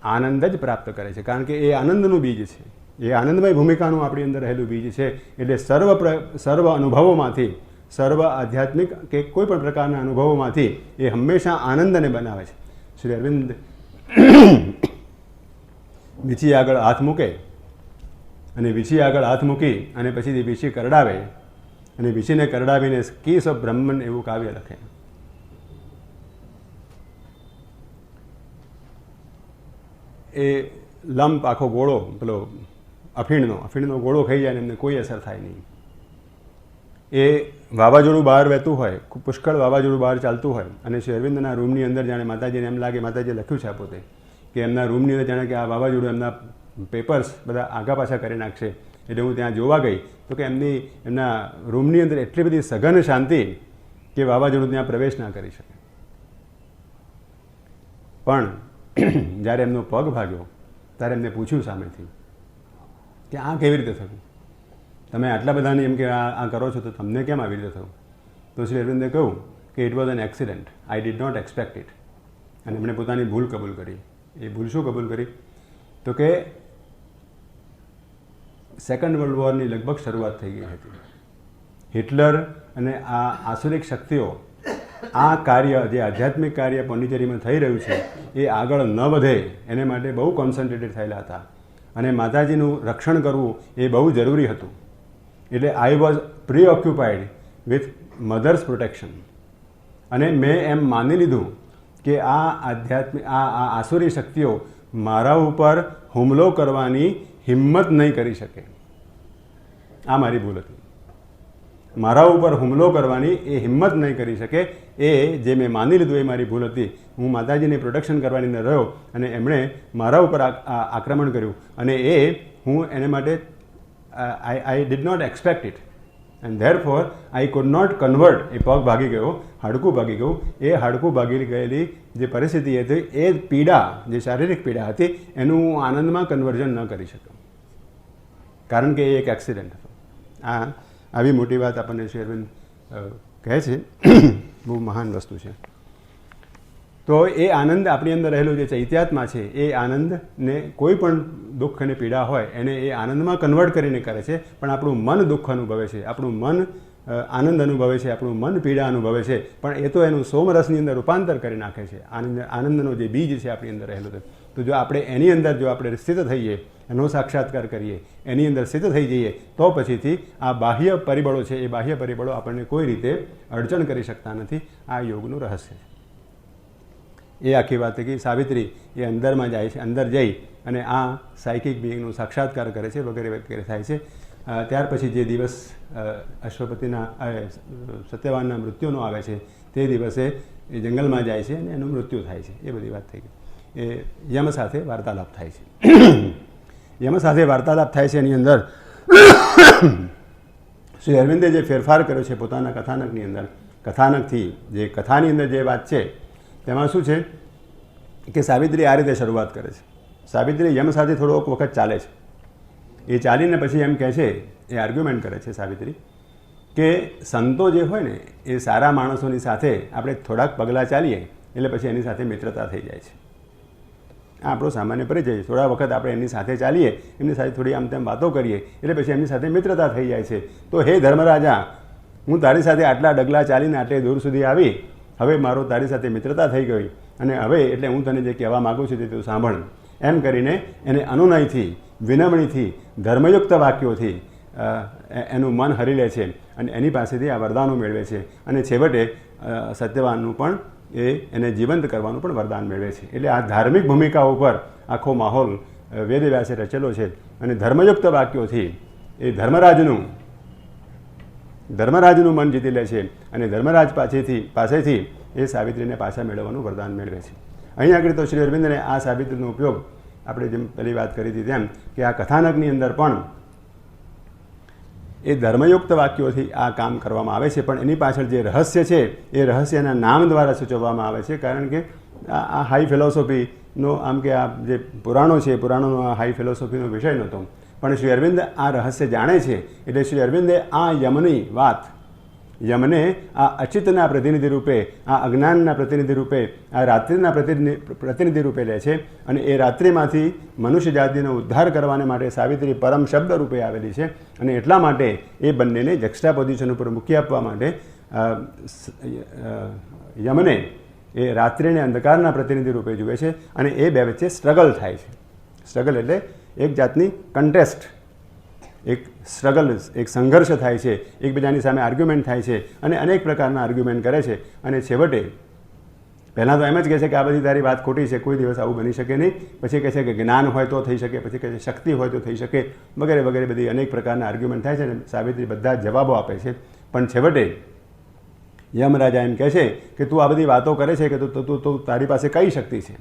આનંદ જ પ્રાપ્ત કરે છે. કારણ કે એ આનંદનું બીજ છે, એ આનંદમય ભૂમિકાનું આપણી અંદર રહેલું બીજ છે. એટલે સર્વ અનુભવોમાંથી, સર્વ આધ્યાત્મિક કે કોઈ પણ પ્રકારના અનુભવોમાંથી એ હંમેશા આનંદને બનાવે છે. શ્રી અરવિંદ વીછી આગળ હાથ મૂકે અને વીછી આગળ હાથ મૂકી અને પછી વીછી કરડાવે અને વીછીને કરડાવીને કીસ ઓફ બ્રહ્મન એવું કાવ્ય લખે. એ લંપ આખો ગોળો, પેલો અફીણનો ગોળો ખાઈ જાય ને એમને કોઈ અસર થાય નહીં. એ વાવાઝોડું બહાર વહેતું હોય, પુષ્કળ વાવાઝોડું બહાર ચાલતું હોય અને શ્રી અરવિંદના રૂમની અંદર જાણે માતાજીને એમ લાગે, માતાજીએ લખ્યું છે આ પોતે, કે એમના રૂમની અંદર જાણે કે આ વાવાઝોડું એમના પેપર્સ બધા આગા પાછા કરી નાખશે. એટલે હું ત્યાં જોવા ગઈ તો કે એમના રૂમની અંદર એટલી બધી સઘન શાંતિ કે વાવાઝોડું ત્યાં પ્રવેશ ના કરી શકે. પણ જ્યારે એમનો પગ ભાગ્યો ત્યારે એમને પૂછ્યું સામેથી કે આ કેવી રીતે થયું? તમે આટલા બધાને એમ કે આ કરો છો તો તમને કેમ આવી રીતે થયું? તો શ્રી અરવિંદે કહ્યું કે it was an accident, I did not expect it. અને એમણે પોતાની ભૂલ કબૂલ કરી. એ ભૂલ શું કબૂલ કરી? તો કે સેકન્ડ વર્લ્ડ વોરની લગભગ શરૂઆત થઈ ગઈ હતી. હિટલર અને આ આસુરિક શક્તિઓ આ કાર્ય, જે આધ્યાત્મિક કાર્ય પોંડિચેરીમાં થઈ રહ્યું છે, એ આગળ ન વધે એને માટે બહુ કોન્સન્ટ્રેટેડ થયેલા હતા. અને માતાજીનું રક્ષણ કરવું એ બહુ જરૂરી હતું. એટલે I was preoccupied with mother's protection. અને મેં એમ માની લીધું કે આ આધ્યાત્મિક આ આસુરી શક્તિઓ મારા ઉપર હુમલો કરવાની હિંમત નહીં કરી શકે. આ મારી ભૂલ હતી. મારા ઉપર હુમલો કરવાની એ હિંમત નહીં કરી શકે. એ જે મેં માની લીધું એ મારી ભૂલ હતી. હું માતાજીની પ્રોટેક્શન કરવાની અંદર રહ્યો અને એમણે મારા ઉપર આક્રમણ કર્યું. અને એ હું એને માટે I did not expect it and therefore I could not convert. એ પગ ભાગી ગયો, હાડકું ભાગી ગયું. એ હાડકું ભાગી ગયેલી જે પરિસ્થિતિ હતી એ પીડા, જે શારીરિક પીડા હતી, એનું હું આનંદમાં કન્વર્ઝન ન કરી શક્યો, કારણ કે એ એક એક્સિડન્ટ હતો. આવી મોટી વાત આપણને શ્રી અરવિંદ કહે છે, બહુ મહાન વસ્તુ છે. તો એ આનંદ આપણી અંદર રહેલો જે ચૈત્યાત્મા છે, એ આનંદને કોઈ પણ દુઃખ અને પીડા હોય એને એ આનંદમાં કન્વર્ટ કરીને કરે છે. પણ આપણું મન દુઃખ અનુભવે છે, આપણું મન આનંદ અનુભવે છે, આપણું મન પીડા અનુભવે છે, પણ એ તો એનું સોમરસની અંદર રૂપાંતર કરી નાખે છે. આનંદનો જે બીજ છે આપણી અંદર રહેલો છે, તો જો આપણે એની અંદર જો આપણે સ્થિત થઈએ, એનો સાક્ષાત્કાર કરીએ, એની અંદર સ્થિત થઈ જઈએ, તો પછીથી આ બાહ્ય પરિબળો છે, એ બાહ્ય પરિબળો આપણને કોઈ રીતે અડચણ કરી શકતા નથી. આ યોગનું રહસ્ય છે. એ આખી વાત કે સાવિત્રી એ અંદરમાં જાય છે, અંદર જઈ અને આ સાયકિક બિંગનો સાક્ષાત્કાર કરે છે, વગેરે વગેરે થાય છે. ત્યાર પછી જે દિવસ અશ્વપતિના સત્યવાનના મૃત્યુનો આવે છે, તે દિવસે એ જંગલમાં જાય છે અને એનું મૃત્યુ થાય છે. એ બધી વાત થઈ ગઈ. એ યમ સાથે વાર્તાલાપ થાય છે. યમ સાથે વાર્તાલાપ થાય છે. એની અંદર શ્રી અરવિંદે જે ફેરફાર કર્યો છે પોતાના કથાનકની અંદર, કથાનકથી જે કથાની અંદર જે વાત છે તેમાં શું છે કે સાવિત્રી આ રીતે શરૂઆત કરે છે. સાવિત્રી યમ સાથે થોડોક વખત ચાલે છે. એ ચાલીને પછી એમ કહે છે, એ આર્ગ્યુમેન્ટ કરે છે સાવિત્રી, કે સંતો જે હોય ને એ સારા માણસોની સાથે આપણે થોડાક પગલાં ચાલીએ એટલે પછી એની સાથે મિત્રતા થઈ જાય છે. આ આપણો સામાન્ય પરિચય છે. થોડા વખત આપણે એની સાથે ચાલીએ, એમની સાથે થોડી આમ તેમ વાતો કરીએ એટલે પછી એમની સાથે મિત્રતા થઈ જાય છે. તો હે ધર્મરાજા, હું તારી સાથે આટલા ડગલા ચાલીને આટલે દૂર સુધી આવી, હવે મારો તારી સાથે મિત્રતા થઈ ગઈ, અને હવે એટલે હું તને જે કહેવા માગું છું તે તું સાંભળ. એમ કરીને એને અનુનયથી, વિનમ્રણીથી, ધર્મયુક્ત વાક્યોથી એનું મન હરી લે છે અને એની પાસેથી આ વરદાનો મેળવે છે. અને છેવટે સત્યવાનનું પણ એને જીવંત કરવાનું પણ વરદાન મેળવે છે. એટલે આ ધાર્મિક ભૂમિકા ઉપર આખો માહોલ વેદવ્યાસે રચેલો છે. અને ધર્મયુક્ત વાક્યોથી એ ધર્મરાજનું મન જીતી લે છે અને ધર્મરાજ પાસેથી એ સાવિત્રીને પાછા મેળવવાનું વરદાન મેળવે છે. અહીં આગળ તો શ્રી અરવિંદને આ સાવિત્રીનો ઉપયોગ આપણે જેમ પહેલી વાત કરી હતી તેમ કે આ કથાનકની અંદર પણ એ ધર્મયુક્ત વાક્યોથી આ કામ કરવામાં આવે છે. પણ એની પાછળ જે રહસ્ય છે એ રહસ્યના નામ દ્વારા સૂચવવામાં આવે છે. કારણ કે આ હાઈ ફિલોસોફીનો, આમ કે આ જે પુરાણો છે, પુરાણોનો આ હાઈ ફિલોસોફીનો વિષય નહોતો. પણ શ્રી અરવિંદ આ રહસ્ય જાણે છે એટલે શ્રી અરવિંદે આ યમની વાત, યમને આ અચિતના પ્રતિનિધિ રૂપે, આ અજ્ઞાનના પ્રતિનિધિ રૂપે, આ રાત્રિના પ્રતિનિધિ રૂપે લે છે. અને એ રાત્રિમાંથી મનુષ્ય જાતિનો ઉદ્ધાર કરવાને માટે સાવિત્રી પરમ શબ્દ રૂપે આવેલી છે. અને એટલા માટે એ બંનેને જક્સ્ટા પોઝિશન ઉપર મૂકી આપવા માટે યમને એ રાત્રિને અંધકારના પ્રતિનિધિ રૂપે જુએ છે. અને એ બે વચ્ચે સ્ટ્રગલ થાય છે. સ્ટ્રગલ એટલે એક જાતની કન્ટેસ્ટ, એક સ્ટ્રગલ, એક સંઘર્ષ થાય છે, એકબીજાની સામે આર્ગ્યુમેન્ટ થાય છે અને અનેક પ્રકારના આર્ગ્યુમેન્ટ કરે છે. અને છેવટે પહેલાં તો એમ જ કહે છે કે આ બધી તારી વાત ખોટી છે, કોઈ દિવસ આવું બની શકે નહીં. પછી કહે છે કે જ્ઞાન હોય તો થઈ શકે, પછી કહે છે શક્તિ હોય તો થઈ શકે, વગેરે વગેરે બધી અનેક પ્રકારના આર્ગ્યુમેન્ટ થાય છે. અને સાવિત્રી બધા જવાબો આપે છે. પણ છેવટે યમરાજા એમ કહે છે કે તું આ બધી વાતો કરે છે કે તું તારી પાસે કઈ શક્તિ છે?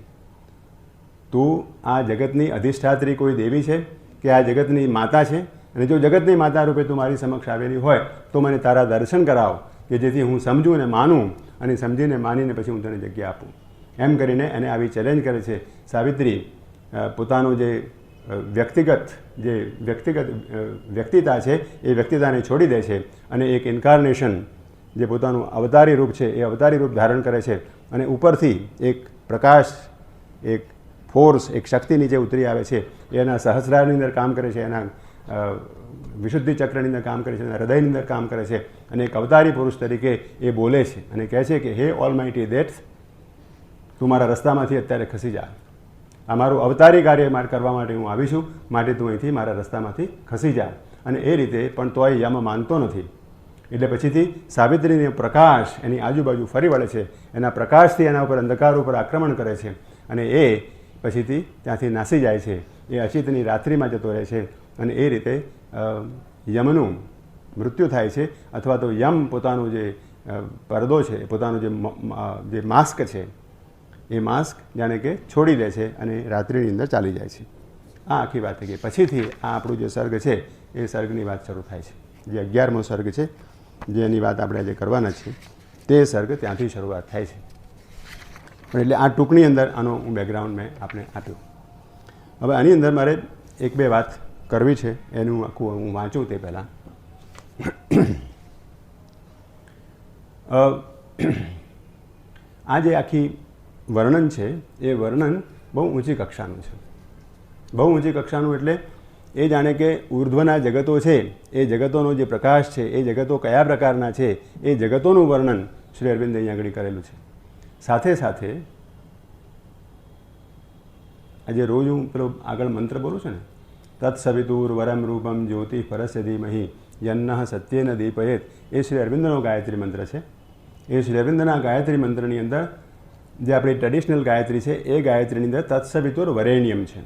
તું આ જગતની અધિષ્ઠાત્રી કોઈ દેવી છે કે આ જગતની માતા છે? અને જો જગતની માતા રૂપે તું મારી સમક્ષ આવેલી હોય તો મને તારા દર્શન કરાવ, કે જેથી હું સમજું અને માનું, અને સમજીને માનીને પછી હું તને જગ્યા આપું. એમ કરીને એને આવી ચેલેન્જ કરે છે. સાવિત્રી પોતાનું જે વ્યક્તિતા છે એ વ્યક્તિતાને છોડી દે છે અને એક ઇન્કાર્નેશન, જે પોતાનું અવતારી રૂપ છે એ અવતારી રૂપ ધારણ કરે છે. અને ઉપરથી એક પ્રકાશ, એક ફોર્સ, એક શક્તિ નીચે ઉતરી આવે છે. એના સહસ્રારની અંદર કામ કરે છે, એના વિશુદ્ધિ ચક્રની અંદર કામ કરે છે, એના હૃદયની અંદર કામ કરે છે. અને એક અવતારી પુરુષ તરીકે એ બોલે છે અને કહે છે કે હે ઓલમાઇટી દેટ્સ, તું મારા રસ્તામાંથી અત્યારે ખસી જા. આ મારું અવતારી કાર્ય કરવા માટે હું આવી છું, માટે તું અહીંથી મારા રસ્તામાંથી ખસી જા. અને એ રીતે પણ તોય યમ માનતો નથી. એટલે પછીથી સાવિત્રીનો પ્રકાશ એની આજુબાજુ ફરી વળે છે. એના પ્રકાશથી એના ઉપર અંધકાર ઉપર આક્રમણ કરે છે અને એ પછીથી ત્યાંથી નાસી જાય છે. એ અચિતની રાત્રિમાં જતો રહે છે. અને એ રીતે યમનું મૃત્યુ થાય છે. અથવા તો યમ પોતાનું જે પડદો છે, પોતાનું જે માસ્ક છે, એ માસ્ક જાણે કે છોડી દે છે અને રાત્રિની અંદર ચાલી જાય છે. આ આખી વાત થઈ ગઈ. પછીથી આ આપણું જે સર્ગ છે એ સર્ગની વાત શરૂ થાય છે. જે 11મો સર્ગ છે, જેની વાત આપણે આજે કરવાના છીએ, તે સર્ગ ત્યાંથી શરૂઆત થાય છે. પણ એટલે આ ટૂંકની અંદર આનો હું બેકગ્રાઉન્ડ મેં આપણે આપ્યું. હવે આની અંદર મારે એક બે વાત કરવી છે, એનું આખું હું વાંચું તે પહેલાં. આ જે આખી વર્ણન છે એ વર્ણન બહુ ઊંચી કક્ષાનું છે. બહુ ઊંચી કક્ષાનું એટલે એ જાણે કે ઉર્ધ્વના જગતો છે, એ જગતોનો જે પ્રકાશ છે, એ જગતો કયા પ્રકારના છે, એ જગતોનું વર્ણન શ્રી અરવિંદે અહીંયા આગળ કરેલું છે. સાથે સાથે આજે રોજ હું પેલો આગળ મંત્ર બોલું છું ને, તત્સવિતુર વરમ રૂપમ જ્યોતિ પરસ્ય ધીમહિ યન્નઃ સત્યેન દીપયેત, એ શ્રી અરવિંદનો ગાયત્રી મંત્ર છે. એ શ્રી અરવિંદના ગાયત્રી મંત્રની અંદર જે આપણી ટ્રેડિશનલ ગાયત્રી છે એ ગાયત્રીની અંદર તત્સવિતુર વરેણ્યમ છે.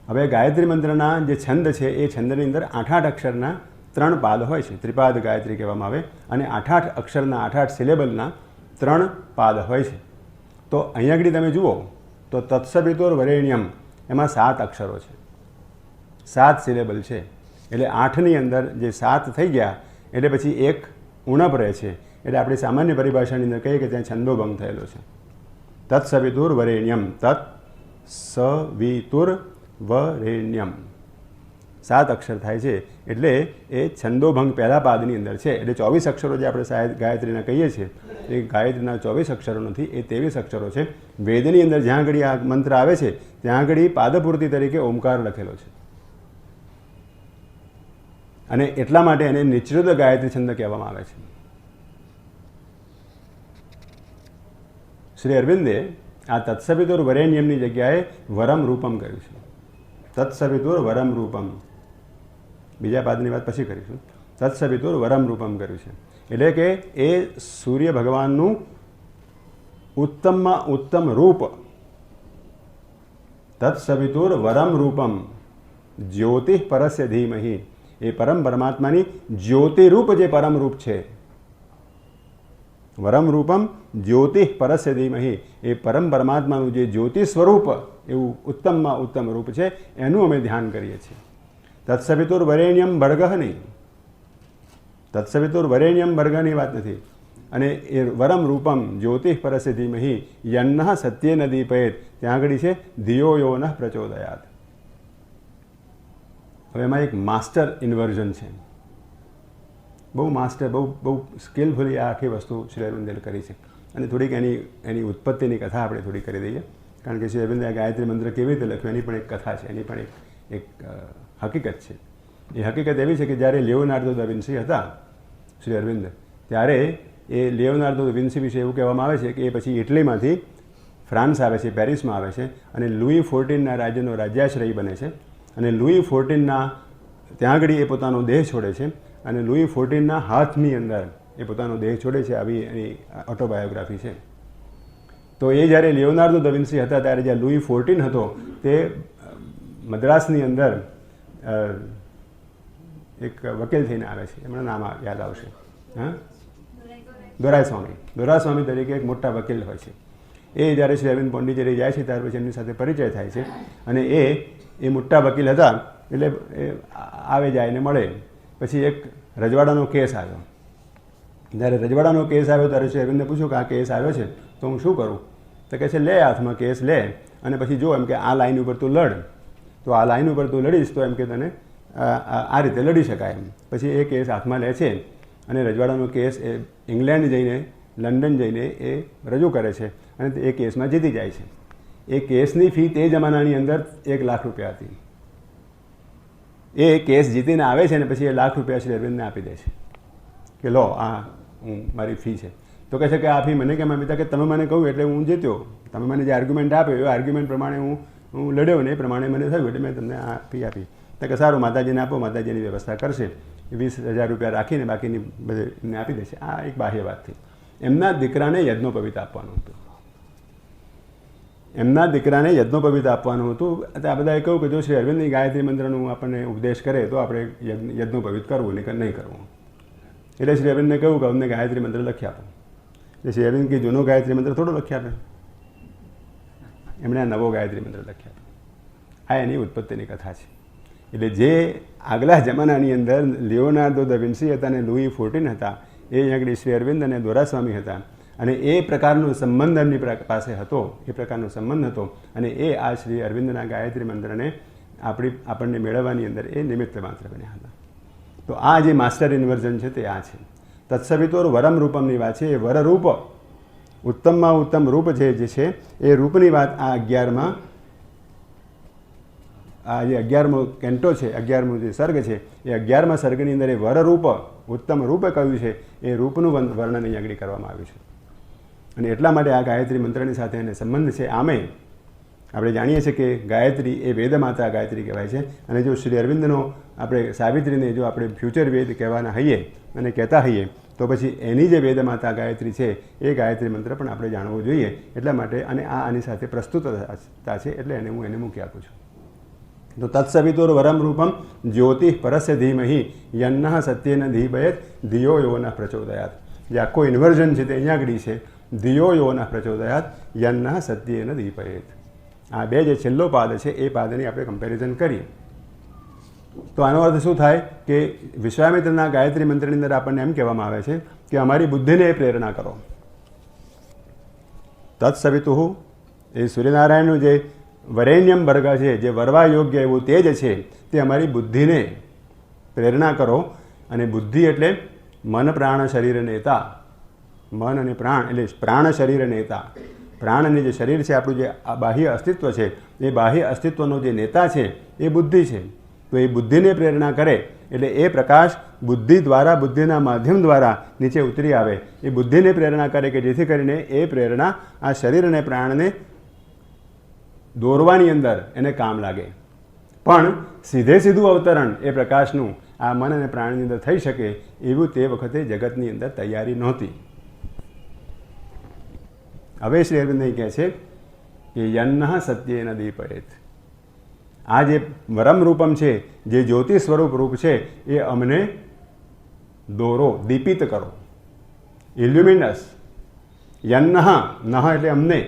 હવે ગાયત્રી મંત્રના જે છંદ છે એ છંદની અંદર 8-8 અક્ષરના 3 પાદ હોય છે, ત્રિપાદ ગાયત્રી કહેવામાં આવે. અને 8-8 અક્ષરના 8-8 સિલેબલના 3 પાદ હોય છે. તો અહીંયા આગળ તમે જુઓ તો તત્સવિતુર વરેણ્યમ એમાં 7 અક્ષરો છે, 7 સિલેબલ છે. એટલે 8ની અંદર જે 7 થઈ ગયા એટલે પછી એક ઉણપ રહે છે. એટલે આપણી સામાન્ય પરિભાષાની અંદર કહીએ કે ત્યાં છંદોભંગ થયેલો છે. તત્સવિતુર વરેણ્યમ, તત્ સવિતુર વરેણ્યમ 7 અક્ષર થાય છે. એટલે એ છંદોભંગ પહેલા પાદની અંદર છે. એટલે 24 અક્ષરો જે આપણે ગાયત્રીના કહીએ છીએ એ ગાયત્રીના 24 અક્ષરો નથી, એ 23 અક્ષરો છે. વેદની અંદર જ્યાં આગળ આ મંત્ર આવે છે ત્યાં આગળ પાદપૂર્તિ તરીકે ઓમકાર લખેલો છે. અને એટલા માટે એને નિશ્ચિત ગાયત્રી છંદ કહેવામાં આવે છે. શ્રી અરવિંદે આ તત્સવિતુર વરેણ્યમની જગ્યાએ વરમ રૂપમ કર્યું છે. તત્સવિતુર વરમ રૂપમ, બીજા પાદની વાત પછી કરીશું. તત્સવિતુર વરમ રૂપમ કર્યું છે. એટલે કે એ સૂર્ય ભગવાનનું ઉત્તમમાં ઉત્તમ રૂપ, તત્સવિતુર વરમ રૂપમ જ્યોતિ પરસ્ય ધીમહિ, એ પરમ પરમાત્માની જ્યોતિરૂપ જે પરમ રૂપ છે, વરમ રૂપમ જ્યોતિ પરસ્ય ધીમહિ, એ પરમ પરમાત્માનું જે જ્યોતિ સ્વરૂપ એવું ઉત્તમમાં ઉત્તમ રૂપ છે એનું અમે ધ્યાન કરીએ છીએ. તત્સવિતુર વરેણ્યમ ભર્ગઃ નહીં, તત્સવિતુર વરેણ્યમ ભર્ગની વાત નથી. અને એ વરમ રૂપમ જ્યોતિ પરસ્ય ધીમહિ યન્નઃ સત્યેન દીપયેત, ત્યાં આગળ છે ધિયો યો નઃ પ્રચોદયાત. હવે એમાં એક માસ્ટર ઇન્વર્ઝન છે, બહુ માસ્ટર, બહુ સ્કિલફુલી આ આખી વસ્તુ શ્રી અરવિંદે કરી છે. અને થોડીક એની ઉત્પત્તિની કથા આપણે થોડી કરી દઈએ. કારણ કે શ્રી અરવિંદે આ ગાયત્રી મંત્ર કેવી રીતે લખ્યું એની પણ એક કથા છે, એની પણ એક હકીકત છે. એ હકીકત એવી છે કે જ્યારે લિયોનાર્દો દ વિન્સી હતા શ્રી અરવિંદ, ત્યારે એ લિયોનાર્દો દ વિન્સી વિશે એવું કહેવામાં આવે છે કે એ પછી ઇટલીમાંથી ફ્રાન્સ આવે છે, પેરિસમાં આવે છે અને લુઈ XIV રાજ્યનો રાજ્યાશ્રયી બને છે. અને લુઈ XIV ત્યાં આગળ એ પોતાનો દેહ છોડે છે અને લુઈ XIV હાથની અંદર એ પોતાનો દેહ છોડે છે. આવી એની ઓટોબાયોગ્રાફી છે. તો એ જ્યારે લિયોનાર્દો દ વિન્સી હતા ત્યારે જ્યાં લુઈ XIV હતો તે મદ્રાસની અંદર એક વકીલ થઈને આવે છે, એમનું નામ યાદ આવશે, હા, દોરાસ્વામી તરીકે એક મોટા વકીલ હોય છે. એ જ્યારે શ્રી અરવિંદ પોંડિચેરી જાય છે ત્યાર પછી એમની સાથે પરિચય થાય છે. અને એ મોટા વકીલ હતા એટલે એ આવે જાય ને મળે. પછી એક રજવાડાનો કેસ આવ્યો. જ્યારે રજવાડાનો કેસ આવ્યો ત્યારે શ્રી અરવિંદને પૂછ્યું કે આ કેસ આવ્યો છે તો હું શું કરું? તો કહે છે લે હાથમાં કેસ લે અને પછી જો એમ કે આ લાઈન ઉપર તું લડ, તો આ લાઈન ઉપર તું લડીશ તો એમ કે તને આ રીતે લડી શકાય એમ. પછી એ કેસ હાથમાં લે છે અને રજવાડાનો કેસ એ ઇંગ્લેન્ડ જઈને, લંડન જઈને એ રજૂ કરે છે અને એ કેસમાં જીતી જાય છે. એ કેસની ફી તે જમાનાની અંદર 1 લાખ રૂપિયા હતી. એ કેસ જીતીને આવે છે અને પછી એ લાખ રૂપિયા શ્રી અરવિંદને આપી દે છે કે લો આ મારી ફી છે. તો કહે છે કે આ ફી મને કેમ આપી? કે તમે મને કહ્યું એટલે હું જીત્યો, તમે મને જે આર્ગ્યુમેન્ટ આપ્યો એ આર્ગ્યુમેન્ટ પ્રમાણે હું લડ્યો ને એ પ્રમાણે મને થયું એટલે મેં તમને આ ફી આપી. તો કે સારું, માતાજીને આપો, માતાજીની વ્યવસ્થા કરશે. 20,000 રૂપિયા રાખીને બાકીની બધે એમને આપી દેશે. આ એક બાહ્ય વાત થઈ. એમના દીકરાને યજ્ઞોપવિત આપવાનું હતું. એમના દીકરાને યજ્ઞોપવિત આપવાનું હતું. આ બધાએ કહ્યું કે જો શ્રી અરવિંદની ગાયત્રી મંત્રનું આપણને ઉપદેશ કરે તો આપણે યજ્ઞોપવિત કરવું, નહીં કરવું. એટલે શ્રી અરવિંદને કહ્યું કે અમને ગાયત્રી મંત્ર લખી આપો. એટલે શ્રી અરવિંદ કે જૂનો ગાયત્રી મંત્ર થોડો લખી આપે. એમણે આ નવો ગાયત્રી મંત્ર લખી આપ્યો. આ એની ઉત્પત્તિની કથા છે. એટલે જે આગલા જમાનાની અંદર લિયોનાર્ડો દ વિન્સી હતા અને લુઈ XIV હતા, એ અહીં આગળ શ્રી અરવિંદ અને દોરાસ્વામી હતા, અને એ પ્રકારનો સંબંધ એમની પાસે હતો, એ પ્રકારનો સંબંધ હતો, અને એ આ શ્રી અરવિંદના ગાયત્રી મંત્રને આપણને મેળવવાની અંદર એ નિમિત્ત માત્ર બન્યા હતા. તો આ જે માસ્ટર ઇન્વર્ઝન છે તે આ છે. તત્સવિતોર વરમ રૂપમની વાત છે. એ વરરૂપ, ઉત્તમમાં ઉત્તમ રૂપ જે છે એ રૂપની વાત આ 11માં, આ જે 11મો કેન્ટો છે, 11મો જે સર્ગ છે, એ 11મા સર્ગની અંદર એ વરરૂપ, ઉત્તમ રૂપ કહ્યું છે, એ રૂપનું વર્ણન અહીં આગળ કરવામાં આવ્યું છે. અને એટલા માટે આ ગાયત્રી મંત્રની સાથે એને સંબંધ છે. આમે આપણે જાણીએ છીએ કે ગાયત્રી એ વેદ માતા ગાયત્રી કહેવાય છે. અને જો શ્રી અરવિંદનો આપણે સાવિત્રીને જો આપણે ફ્યુચર વેદ કહેવાના હઈએ અને કહેતા હઈએ, તો પછી એની જે વેદ માતા ગાયત્રી છે એ ગાયત્રી મંત્ર પણ આપણે જાણવો જોઈએ. એટલા માટે અને આ આની સાથે પ્રસ્તુતતા છે, એટલે એને હું એને મૂકી આપું છું. તો તત્સવિતોર વરમ રૂપમ જ્યોતિ પરસ્ય ધીમહિ યન્નઃ સત્યેન ધીપયેત ધિયો યોનઃ પ્રચોદયાત. જે આખો ઇન્વર્ઝન છે તે અહીંયા આગળ છે. ધિયો યોનઃ પ્રચોદયાત યન્નઃ સત્યેન ધીપયેત. આ બે જે છેલ્લો પાદ છે એ પાદની આપણે કમ્પેરિઝન કરીએ તો આનો અર્થ શું થાય કે વિશ્વામિત્રના ગાયત્રી મંત્રની અંદર આપણને એમ કહેવામાં આવે છે કે અમારી બુદ્ધિને પ્રેરણા કરો. તત્સવિતુઃ એ સૂર્યનારાયણનું જે વરેણ્યમ વર્ગ છે, જે વરવા યોગ્ય એવું તેજ છે, તે અમારી બુદ્ધિને પ્રેરણા કરો. અને બુદ્ધિ એટલે મન પ્રાણ શરીર નેતા. મન અને પ્રાણ એટલે પ્રાણ શરીર નેતા. પ્રાણ અને જે શરીર છે, આપણું જે બાહ્ય અસ્તિત્વ છે, એ બાહ્ય અસ્તિત્વનો જે નેતા છે એ બુદ્ધિ છે. તો એ બુદ્ધિને પ્રેરણા કરે એટલે એ પ્રકાશ બુદ્ધિ દ્વારા, બુદ્ધિના માધ્યમ દ્વારા નીચે ઉતરી આવે. એ બુદ્ધિને પ્રેરણા કરે કે જેથી કરીને એ પ્રેરણા આ શરીર અને પ્રાણને દોરવાની અંદર એને કામ લાગે. પણ સીધે સીધું અવતરણ એ પ્રકાશનું આ મન અને પ્રાણની અંદર થઈ શકે એવું તે વખતે જગતની અંદર તૈયારી નહોતી. હવે શ્રી અરવિંદ કહે છે કે યન્નઃ સત્યેન દીપયેત. આ જે વરમ રૂપમ છે, જે જ્યોતિ સ્વરૂપ રૂપ છે, એ અમને દોરો, દીપિત કરો. ઇલ્યુમિનસ. યન્નઃ, નહ એટલે અમને.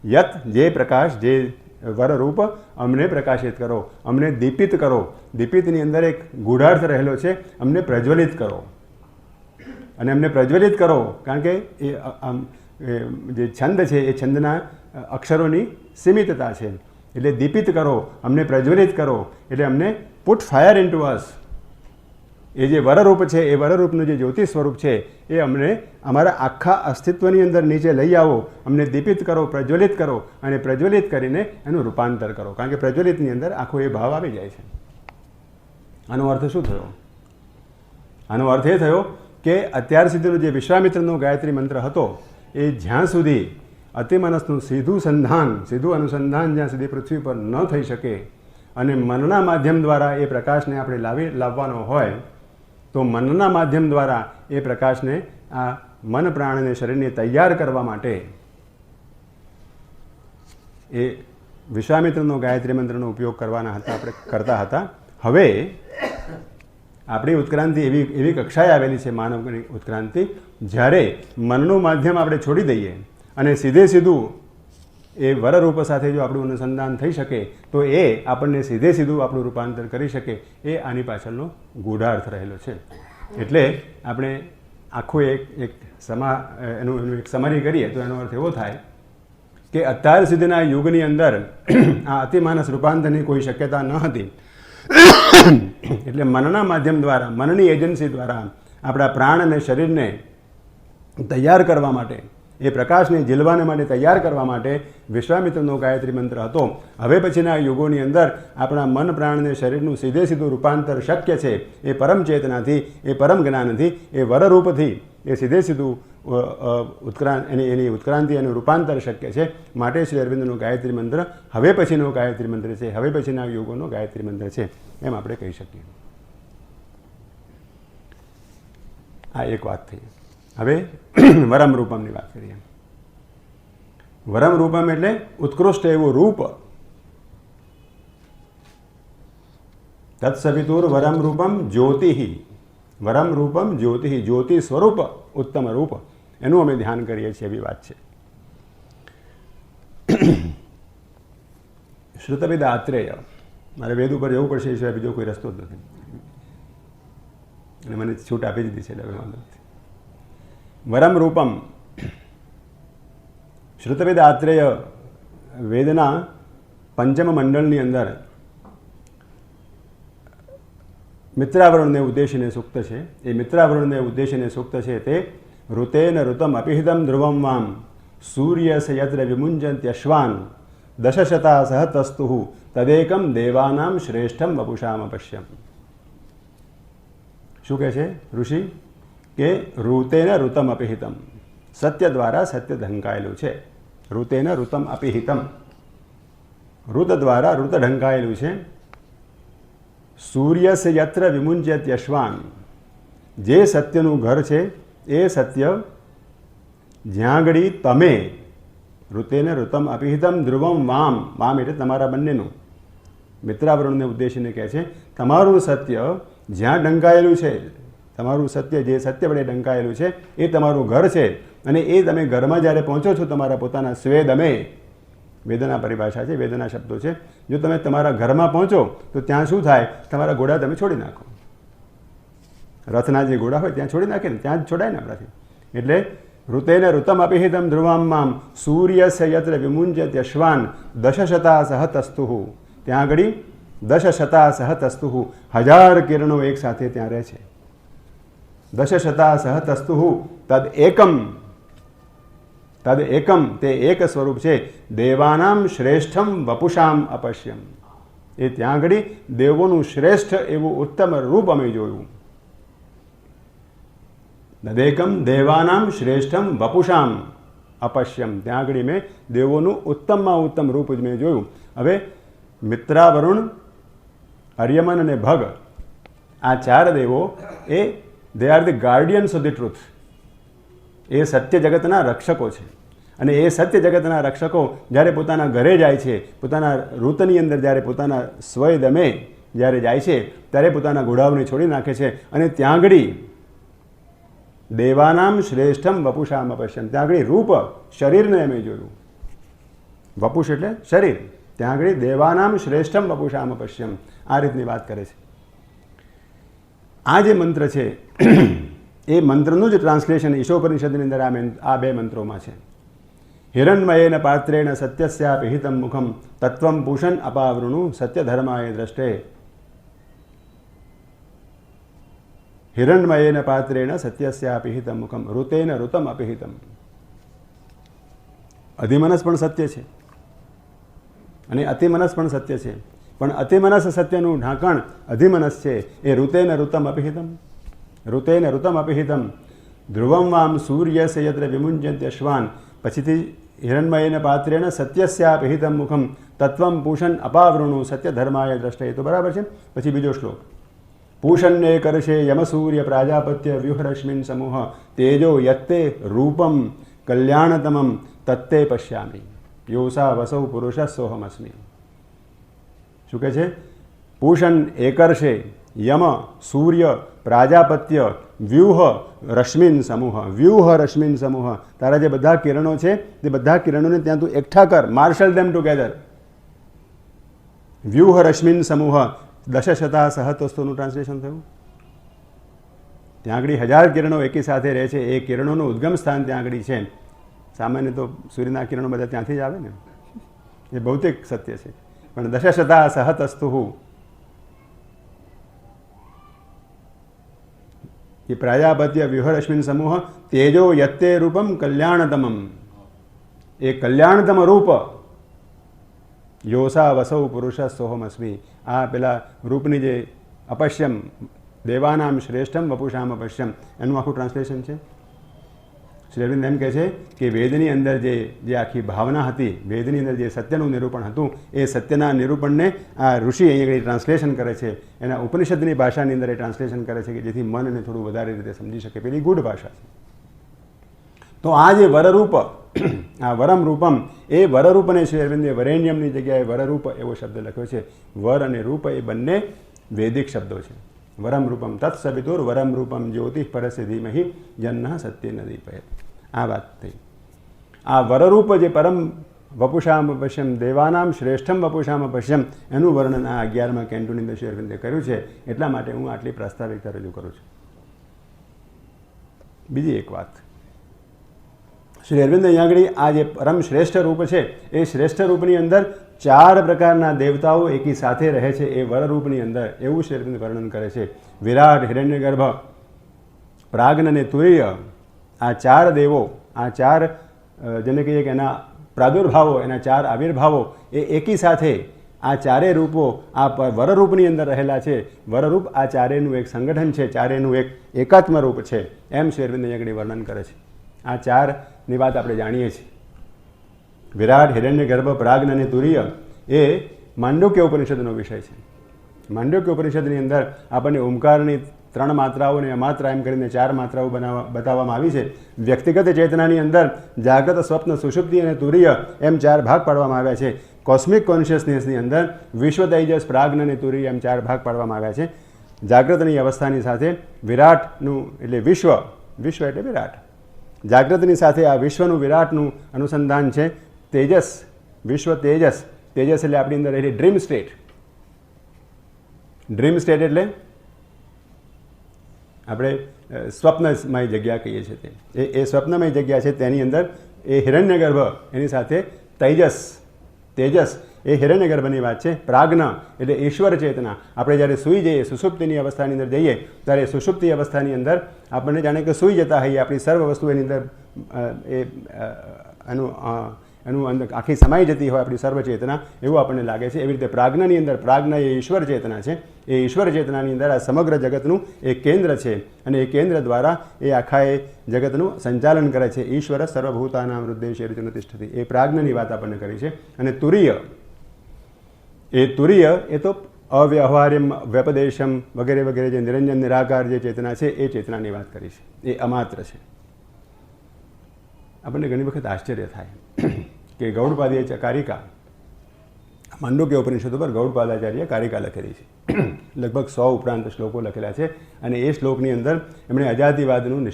યત જે પ્રકાશ, જે વરરૂપ, અમને પ્રકાશિત કરો, અમને દીપિત કરો. દીપિતની અંદર એક ગૂઢાર્થ રહેલો છે, અમને પ્રજ્વલિત કરો. અને અમને પ્રજ્વલિત કરો કારણ કે એ જે છંદ છે એ છંદના અક્ષરોની સીમિતતા છે. એટલે દીપિત કરો, અમને પ્રજ્વલિત કરો, એટલે અમને put fire into us. એ જે વરરૂપ છે, એ વરરૂપનું જે જ્યોતિ સ્વરૂપ છે, એ અમને અમારા આખા અસ્તિત્વની અંદર નીચે લઈ આવો. અમને દીપિત કરો, પ્રજ્વલિત કરો, અને પ્રજ્વલિત કરીને એનું રૂપાંતર કરો. કારણ કે પ્રજ્વલિતની અંદર આખો એ ભાવ આવી જાય છે. આનો અર્થ શું થયો? આનો અર્થ એ થયો કે અત્યાર સુધીનો જે વિશ્વામિત્રનો ગાયત્રી મંત્ર હતો, એ જ્યાં સુધી અતિમનસનું સીધું અનુસંધાન જ્યાં સુધી પૃથ્વી પર ન થઈ શકે અને મનના માધ્યમ દ્વારા એ પ્રકાશને આપણે લાવવાનો હોય, તો મનના માધ્યમ દ્વારા એ પ્રકાશને આ મન પ્રાણ અને શરીરને તૈયાર કરવા માટે એ વિશ્વામિત્રનો ગાયત્રી મંત્રનો ઉપયોગ કરવાના હતા, આપણે કરતા હતા. હવે આપણી ઉત્ક્રાંતિ એવી કક્ષાએ આવેલી છે, માનવની ઉત્ક્રાંતિ, જ્યારે મનનું માધ્યમ આપણે છોડી દઈએ અને સીધું એ વરરૂપ સાથે જો આપણું અનુસંધાન થઈ શકે તો એ આપણને સીધું આપણું રૂપાંતર કરી શકે. એ આની પાછળનો ગૂઢાર્થ રહેલો છે. એટલે આપણે આખું એનું એક સમરી કરીએ તો એનો અર્થ એવો થાય કે અત્યાર સુધીના યુગની અંદર આ અતિમાનસ રૂપાંતરની કોઈ શક્યતા ન હતી. એટલે મનના માધ્યમ દ્વારા, મનની એજન્સી દ્વારા આપણા પ્રાણ અને શરીરને તૈયાર કરવા માટે, એ પ્રકાશને ઝીલવાને માટે તૈયાર કરવા માટે વિશ્વામિત્રનો ગાયત્રી મંત્ર હતો. હવે પછીના યુગોની અંદર આપણા મન પ્રાણ અને શરીરનું સીધું રૂપાંતર શક્ય છે. એ પરમ ચેતનાથી, એ પરમ જ્ઞાનથી, એ વરરૂપથી એ સીધું એની ઉત્ક્રાંતિ અને રૂપાંતર શક્ય છે. માટે શ્રી અરવિંદનો ગાયત્રી મંત્ર હવે પછીનો ગાયત્રી મંત્ર છે, હવે પછીના યુગોનો ગાયત્રી મંત્ર છે, એમ આપણે કહી શકીએ. આ એક વાત થઈ. હવે વરમ રૂપમની વાત કરીએ. વરમ રૂપમ એટલે ઉત્કૃષ્ટ એવું રૂપ. તત્સવિતુર વરમ રૂપમ જ્યોતિઃ. વરમ રૂપમ જ્યોતિઃ, જ્યોતિ સ્વરૂપ ઉત્તમ રૂપ, એનું અમે ધ્યાન કરીએ છીએ એવી વાત છે. શ્રુતવિદ આત્રેય, મારે વેદ ઉપર જવું પડશે એ સિવાય બીજો કોઈ રસ્તો જ નથી, અને મને છૂટ આપી દીધી છે એટલે વાંધો નથી. વરમ રૂપમ, શ્રુતવિદ આત્રેય વેદના પંચમ મંડળની અંદર મિત્રાવરણને ઉદ્દેશીને સૂક્ત છે. એ મિત્રાવરણને ઉદ્દેશીને સૂક્ત છે તે ઋતેન ઋતમ અપિહિતમ ધ્રુવમ વામ સૂર્યસ યત્ર વિમુંજન્ત્યશ્વાન દશશતા સહતસ્તુ તદેકમ દેવાનામ શ્રેષ્ઠમ વપુષામ પશ્યમ. શું કહે છે ઋષિ? કે ઋતેન ઋતમ અપિહિતમ, સત્ય દ્વારા સત્ય ઢંકાયેલું છે. ઋતેન ઋતમ અપિહિતમ, ઋત દ્વારા ઋત ઢંકાયેલું છે. સૂર્યસ યત્ર વિમુંજ્યત્યશ્વાન, જે સત્યનું ઘર છે એ સત્ય જ્યાં ઘડી તમે ઋતેને ઋતમ અપિહિતમ ધ્રુવમ વામ, વામ એટલે તમારા બંનેનું, મિત્રાવરણને ઉદ્દેશીને કહે છે તમારું સત્ય જ્યાં ઢંકાયેલું છે, તમારું સત્ય જે સત્ય વડે ઢંકાયેલું છે એ તમારું ઘર છે. અને એ તમે ઘરમાં જ્યારે પહોંચો છો તમારા પોતાના સ્વેદમે, વેદના પરિભાષા છે, વેદના શબ્દો છે, જો તમે તમારા ઘરમાં પહોંચો તો ત્યાં શું થાય? તમારા ઘોડા તમે છોડી નાખો. રથના જે ઘોડા હોય ત્યાં છોડી નાખે ને, ત્યાં જ છોડાય ને આપણાથી. એટલે ઋતેને ઋતમ અપિહિતમ ધ્રુવામ મામ સૂર્યસ્ય યત્ર વિમુંજ્યત્યશ્વાન દશશતા સહતસ્તુ, ત્યાં આગળ દશશતા સહતસ્તુ, 1000 કિરણો એક સાથે ત્યાં રહે છે. દશશતા સહતસ્તુ તદ એકમ, તે એક સ્વરૂપ છે. દેવાનામ શ્રેષ્ઠમ વપુષામ અપશ્યમ, એ ત્યાં આગળ દેવોનું શ્રેષ્ઠ એવું ઉત્તમ રૂપ અમે જોયું. તદેકમ દેવાનામ શ્રેષ્ઠમ વપુષામ અપશ્યમ, ત્યાં આગળ મેં દેવોનું ઉત્તમમાં ઉત્તમ રૂપ જ મેં જોયું. હવે મિત્રા, વરુણ, અર્યમન અને ભગ, આ 4 દેવો એ they are the guardians of the truth. એ સત્ય જગતના રક્ષકો છે. અને એ સત્ય જગતના રક્ષકો જ્યારે પોતાના ઘરે જાય છે, પોતાના ઋતની અંદર જ્યારે પોતાના સ્વયદમે જ્યારે જાય છે ત્યારે પોતાના ઘોડાઓને છોડી નાખે છે. અને ત્યાં આગળ દેવાનામ શ્રેષ્ઠમ વપુષામ અપશ્યમ, ત્યાં આગળ રૂપ શરીરને અમે જોયું. વપુષ એટલે શરીર, ત્યાં આગળ દેવાનામ શ્રેષ્ઠમ વપુષામ અપશ્યમ, આ રીતની વાત કરે છે. આ જે મંત્ર છે એ મંત્રનું જ ટ્રાન્સલેશન ઈશોપનિષદની અંદર આ 2 મંત્રોમાં છે. હિરણમયેન પાત્રેણ સત્યસ્યાપి હિતમ મુખમ તત્વમ પૂષણ અપાવૃણુ સત્યધર્માય દ્રષ્ટે. હિરણમયેન પાત્રેણ સત્યસ્યાપि હિતમ મુખમ ઋતેન ઋતમ અપિહિતમ. અધિમનસ પણ સત્ય છે અને અતિમનસ પણ સત્ય છે, પણ અતિમનસ સત્યનું ઢાંકણ અધિમનસ છે. એ ઋતેન ઋતમ અપિહિતમ, ઋતેન ઋતમ અપિહિતમ ધ્રુવમ વામ સૂર્યસ્ય યત્ર વિમુંજન્ત્યશ્વાન. પછીથી હિરણમયેન પાત્રેણ સત્યસ્યાપि હિતમ મુખમ તત્વમ પૂષણ અપાવૃણુ સત્યધર્માય દ્રષ્ટે. તો બરાબર છે. પછી બીજો શ્લોક, પૂષણ્ય કરશે યમસૂર્ય પ્રાજાપત્ય વ્યુહરશ્મિન સમૂહ તેજો યત્તે રૂપમ કલ્યાણતમમ તત્તે પશ્યામિ યોસા વસૌ પુરુષ સોહમસ્મિ. શું કહે છે? પૂષણ એકર્ષે યમ સૂર્ય પ્રાજાપત્ય વ્યુહ રશ્મિન સમૂહ, વ્યુહ રશ્મિન સમૂહ, તારા જે બધા કિરણો છે તે બધા કિરણોને ત્યાં તું એકઠા કર, માર્શલ ધેમ ટુગેધર. વ્યુહ રશ્મિન સમૂહ, દશશતા સહતસ્તુનું ટ્રાન્સલેશન થયું. ત્યાં આગળ 1000 કિરણો એકી સાથે રહે છે. એ કિરણોનું ઉદ્ગમ સ્થાન ત્યાં આગળ છે. સામાન્ય તો સૂર્યના કિરણો બધા ત્યાંથી જ આવે ને, એ ભૌતિક સત્ય છે. પણ દશશતા સહતસ્તુ એ પ્રાજાપત્ય વ્યુહરશ્મિન સમૂહ તેજો યત્તે રૂપમ કલ્યાણતમમ, એ કલ્યાણતમ રૂપ યોસા વસૌ પુરુષ સોહમસ્મિ. આ પેલા રૂપની જે અપશ્યમ દેવાનામ શ્રેષ્ઠમ વપુષામ અપશ્યમ, એનું આખું ટ્રાન્સલેશન છે. શ્રી અરવિંદ એમ કહે છે કે વેદની અંદર જે આખી ભાવના હતી, વેદની અંદર જે સત્યનું નિરૂપણ હતું, એ સત્યના નિરૂપણને આ ઋષિ અહીં ટ્રાન્સલેશન કરે છે. એના ઉપનિષદની ભાષાની અંદર એ ટ્રાન્સલેશન કરે છે કે જેથી મનને થોડું વધારે રીતે સમજી શકે. પેલી ગૂઢ ભાષા છે. તો આ જે વરરૂપ, આ વરમ રૂપમ, એ વરરૂપને શ્રી અરવિંદે વરેણ્યમની જગ્યાએ વરરૂપ એવો શબ્દ લખ્યો છે. વર અને રૂપ એ બંને વૈદિક શબ્દો છે. વરમ રૂપમ તત્સવિતુર વરમ રૂપમ જ્યોતિ પરસ્ય ધીમહિ જન્ન સત્ય નદી પહે. આ વાત થઈ. આ વરરૂપ જે પરમ વપુષામ પશ્યમ દેવાનામ શ્રેષ્ઠમ વપુષામ પશ્યમ એનું વર્ણન આ 11મા કેન્ટોની અંદર શ્રી અરવિંદે કર્યું છે. એટલા માટે હું આટલી પ્રાસ્તાવિકતા રજૂ કરું છું. બીજી એક વાત, શ્રી અરવિંદ અહીંયા આગળ આ જે પરમ શ્રેષ્ઠ રૂપ છે એ શ્રેષ્ઠ રૂપની અંદર 4 પ્રકારના દેવતાઓ એકી સાથે રહે છે એ વરરૂપની અંદર, એવું શ્રી અરવિંદ વર્ણન કરે છે. વિરાટ, હિરણ્યગર્ભ, પ્રાગ્ન અને તુર્ય, આ 4 દેવો, આ 4 જેને કહીએ કે એના પ્રાદુર્ભાવો, એના 4 આવિર્ભાવો એ એકી સાથે આ 4 રૂપો આ વરરૂપની અંદર રહેલા છે. વરરૂપ આ 4નું એક સંગઠન છે, 4નું એક એકાત્મ રૂપ છે, એમ શ્રી અરવિંદ અહીંયા આગળ વર્ણન કરે છે. આ 4ની વાત આપણે જાણીએ છીએ. વિરાટ, હિરણ્યગર્ભ, પ્રાગ્ન અને તુર્ય એ માંડુક્ય ઉપનિષદનો વિષય છે. માંડુક્ય ઉપનિષદની અંદર આપણને ઓમકારની 3 માત્રાઓ અને અમાત્રા એમ કરીને 4 માત્રાઓ બતાવવામાં આવી છે. વ્યક્તિગત ચેતનાની અંદર જાગ્રત, સ્વપ્ન, સુષુપ્તિ અને તુર્ય એમ 4 ભાગ પાડવામાં આવ્યા છે. કોસ્મિક કોન્શિયસનેસની અંદર વિશ્વ, તેજસ, પ્રાગ્ન અને તુર્ય એમ 4 ભાગ પાડવામાં આવ્યા છે. જાગ્રતની અવસ્થાની સાથે વિરાટનું એટલે વિશ્વ એટલે વિરાટ, જાગ્રતની સાથે આ વિશ્વનું વિરાટનું અનુસંધાન છે. તેજસ, વિશ્વ તેજસ, તેજસ એટલે આપણી અંદર રહેલી ડ્રીમ સ્ટેટ. ડ્રીમ સ્ટેટ એટલે આપણે સ્વપ્નમય જગ્યા કહીએ છીએ. એ સ્વપ્નમય જગ્યા છે. તેની અંદર એ હિરણ્યગર્ભ, એની સાથે તેજસ, તેજસ એ હિરણ્યગર્ભની વાત છે. પ્રાગ્ન એટલે ઈશ્વર ચેતના. આપણે જ્યારે સૂઈ જઈએ, સુષુપ્તિની અવસ્થાની અંદર જઈએ, ત્યારે સુષુપ્તિ અવસ્થાની અંદર આપણને જાણે કે સૂઈ જતા હોઈએ, આપણી સર્વ વસ્તુ એની અંદર એનું અંદર આખી સમાઈ જતી હોય આપણી સર્વ ચેતના, એવું આપણને લાગે છે. એવી રીતે પ્રાજ્ઞની અંદર, પ્રાજ્ઞા એ ઈશ્વર ચેતના છે. એ ઈશ્વર ચેતનાની અંદર આ સમગ્ર જગતનું એક કેન્દ્ર છે અને એ કેન્દ્ર દ્વારા એ આખા એ જગતનું સંચાલન કરે છે. ઈશ્વર સર્વભૂતાનામ હૃદય શરીરનું તિષ્ઠતિ, એ પ્રાજ્ઞની વાત આપણને કરી છે. અને તુર્ય, એ તુર્ય એ તો અવ્યવહાર્યમ, વ્યપદેશમ વગેરે વગેરે જે નિરંજન નિરાકાર જે ચેતના છે એ ચેતનાની વાત કરી છે. એ અમાત્ર છે. આપણને ઘણી વખત આશ્ચર્ય થાય કે ગૌડપાદીય કારિકા, માંડુક્ય ઉપનિષદ ઉપર ગૌડપાદાચાર્ય કારિકા લખેલી છે. લગભગ 100 ઉપરાંત શ્લોકો લખેલા છે અને એ શ્લોકની અંદર એમણે અજાતિવાદનું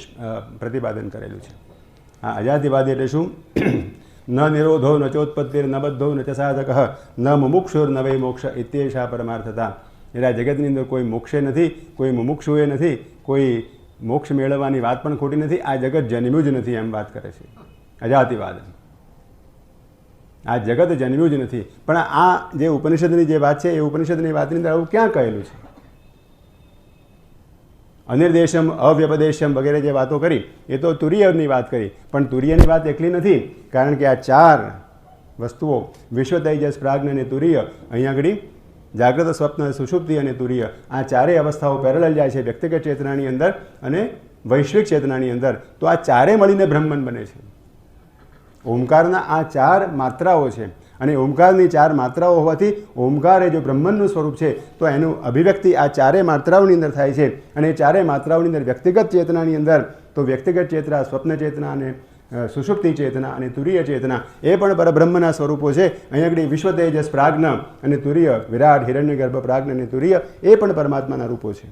પ્રતિપાદન કરેલું છે. આ અજાતિવાદ એટલે શું? ન નિરોધો ન ચોત્પત્તિર ન બધ્ધો ન ચ સાધક ન મુમુક્ષુર ન વૈ મોક્ષ ઇત્યેષા પરમાર્થતા. એટલે આ જગતની અંદર કોઈ મોક્ષે નથી, કોઈ મુમુક્ષુએ નથી, કોઈ મોક્ષ મેળવવાની વાત પણ ખોટી નથી. આ જગત જન્મ્યું જ નથી એમ વાત કરે છે અજાતિવાદ. આ જગત જન્મ્યું જ નથી. પણ આ જે ઉપનિષદની જે વાત છે એ ઉપનિષદની વાતની અંદર આવું ક્યાં કહેલું છે? અનિર્દેશમ, અવ્યપદેશમ વગેરે જે વાતો કરી એ તો તુર્યની વાત કરી, પણ તુર્યની વાત એકલી નથી. કારણ કે આ 4 વસ્તુઓ વિશ્વ, તેજસ, પ્રાજ્ઞ અને તુર્ય, અહીંયા આગળ જાગ્રત, સ્વપ્ન, સુષુપ્તિ અને તુર્ય, આ 4 અવસ્થાઓ પેરેલલ જાય છે વ્યક્તિગત ચેતનાની અંદર અને વૈશ્વિક ચેતનાની અંદર. તો આ 4 મળીને બ્રહ્મન બને છે. ઓમકારના આ 4 માત્રાઓ છે અને ઓમકારની 4 માત્રાઓ હોવાથી ઓમકાર એ જો બ્રહ્મનનું સ્વરૂપ છે તો એનું અભિવ્યક્તિ આ 4 માત્રાઓની અંદર થાય છે. અને એ 4 માત્રાઓની અંદર વ્યક્તિગત ચેતનાની અંદર તો વ્યક્તિગત ચેતના, સ્વપ્ન ચેતના અને સુષુપ્તિ ચેતના અને તુર્ય ચેતના એ પણ પરબ્રહ્મના સ્વરૂપો છે. અહીંયા આગળ વિશ્વ, તેજસ, પ્રાજ્ઞ અને તુર્ય, વિરાટ, હિરણ્યગર્ભ, પ્રાજ્ઞ અને તુર્ય એ પણ પરમાત્માના રૂપો છે.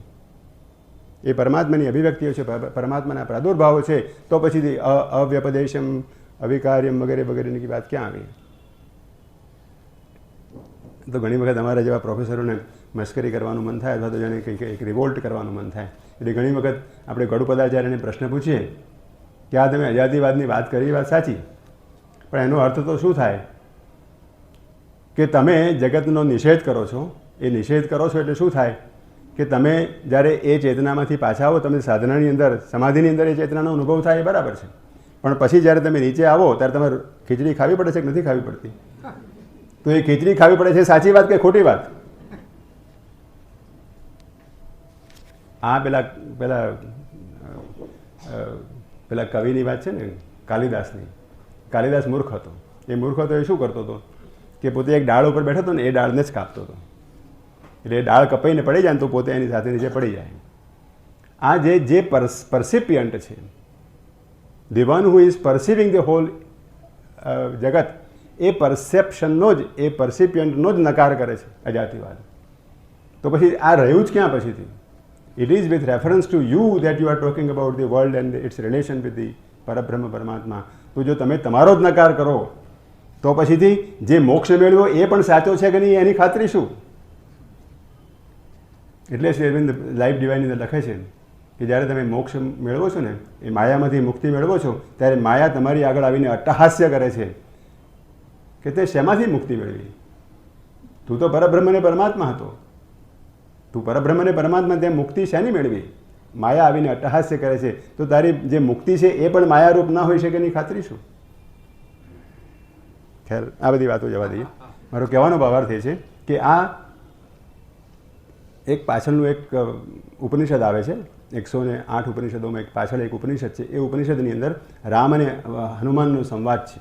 એ પરમાત્માની અભિવ્યક્તિઓ છે, પરમાત્માના પ્રાદુર્ભાવો છે. તો પછી અવ્યપદેશમ, અવિકાર્યમ વગેરે વગેરેની વાત ક્યાં આવી? તો ઘણી વખત અમારા જેવા પ્રોફેસરોને મશ્કરી કરવાનું મન થાય અથવા તો જાણે કંઈક એક રિવોલ્ટ કરવાનું મન થાય. એટલે ઘણી વખત આપણે ગૌડપાદાચાર્યને પ્રશ્ન પૂછીએ કે આ તમે અજાતિવાદની વાત કરી, વાત સાચી, પણ એનો અર્થ તો શું થાય કે તમે જગતનો નિષેધ કરો છો. એ નિષેધ કરો છો એટલે શું થાય કે તમે જ્યારે એ ચેતનામાંથી પાછા આવો, તમે સાધનાની અંદર, સમાધિની અંદર એ ચેતનાનો અનુભવ થાય એ બરાબર છે, પણ પછી જ્યારે તમે નીચે આવો ત્યારે તમારે ખીચડી ખાવી પડે છે કે નથી ખાવી પડતી? તો એ ખીચડી ખાવી પડે છે સાચી વાત કે ખોટી વાત? આ પેલા કવિની વાત છે ને, કાલિદાસની. કાલિદાસ મૂર્ખ હતો. એ મૂર્ખ હતો એ શું કરતો હતો કે પોતે એક ડાળ ઉપર બેઠો હતો ને એ ડાળને જ કાપતો હતો. એટલે એ ડાળ કપાઈને પડી જાય ને તો પોતે એની સાથે નીચે પડી જાય. આ જે પરસિપિયન્ટ છે, the one who is perceiving the whole જગત, એ પરસેપ્શનનો જ, એ પરસિપિયન્ટનો જ નકાર કરે છે અજાતિવાદ. તો પછી આ રહ્યું જ ક્યાં પછીથી? It is with reference to you that you are talking about the world and its relation with the પરબ્રહ્મ પરમાત્મા. તો જો તમે તમારો જ નકાર કરો તો પછીથી જે મોક્ષ મેળવ્યો એ પણ સાચો છે કે નહીં એની ખાતરી શું? એટલે શ્રી અરવિંદ લાઈફ ડિવાઇનની અંદર લખે છે કે જ્યારે તમે મોક્ષ મેળવો છો ને, એ માયામાંથી મુક્તિ મેળવો છો, ત્યારે માયા તમારી આગળ આવીને અટ્ટહાસ્ય કરે છે કે તે શેમાંથી મુક્તિ મેળવી? તું તો પરબ્રહ્મ અને પરમાત્મા હતો, તું પરબ્રહ્મ અને પરમાત્મા ત્યાં મુક્તિ શેની મેળવી? માયા આવીને અટ્ટહાસ્ય કરે છે, તો તારી જે મુક્તિ છે એ પણ માયારૂપ ના હોઈ શકે એની ખાતરી શું? ખેર, આ બધી વાતો જવા દઈએ. મારો કહેવાનો ભાવાર્થ એ છે કે આ એક પાછળનું એક ઉપનિષદ આવે છે, 108 ઉપનિષદોમાં એક પાછળ એક ઉપનિષદ છે. એ ઉપનિષદની અંદર રામ અને હનુમાનનો સંવાદ છે.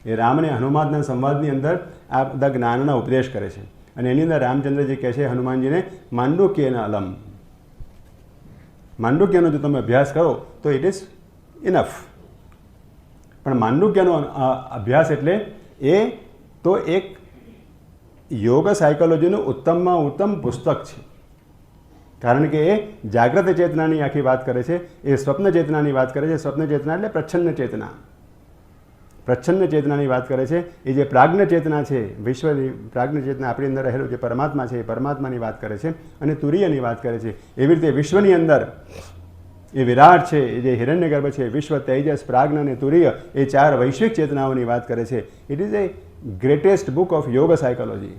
એ રામ અને હનુમાનના સંવાદની અંદર આ બધા જ્ઞાનના ઉપદેશ કરે છે. અને એની અંદર રામચંદ્રજી કહે છે હનુમાનજીને, માંડુક્યના અલમ, માંડુક્યનો જો તમે અભ્યાસ કરો તો ઇટ ઇઝ ઇનફ. પણ માંડુક્યનો અભ્યાસ એટલે એ તો એક યોગ સાયકોલોજીનું ઉત્તમમાં ઉત્તમ પુસ્તક છે. કારણ કે એ જાગ્રત ચેતનાની આખી વાત કરે છે, એ સ્વપ્ન ચેતનાની વાત કરે છે. સ્વપ્ન ચેતના એટલે પ્રચ્છન્ન ચેતના, પ્રચ્છન્ન ચેતનાની વાત કરે છે. એ જે પ્રાજ્ઞ ચેતના છે, વિશ્વની પ્રાજ્ઞ ચેતના આપણી અંદર રહેલો જે પરમાત્મા છે, એ પરમાત્માની વાત કરે છે અને તુરીયની વાત કરે છે. એવી રીતે વિશ્વની અંદર એ વિરાટ છે, એ જે હિરણ્યગર્ભ છે, વિશ્વ, તેજસ, પ્રાજ્ઞ અને તુરીય, એ 4 વૈશ્વિક ચેતનાઓની વાત કરે છે. It is A greatest book of યોગ સાયકોલોજી,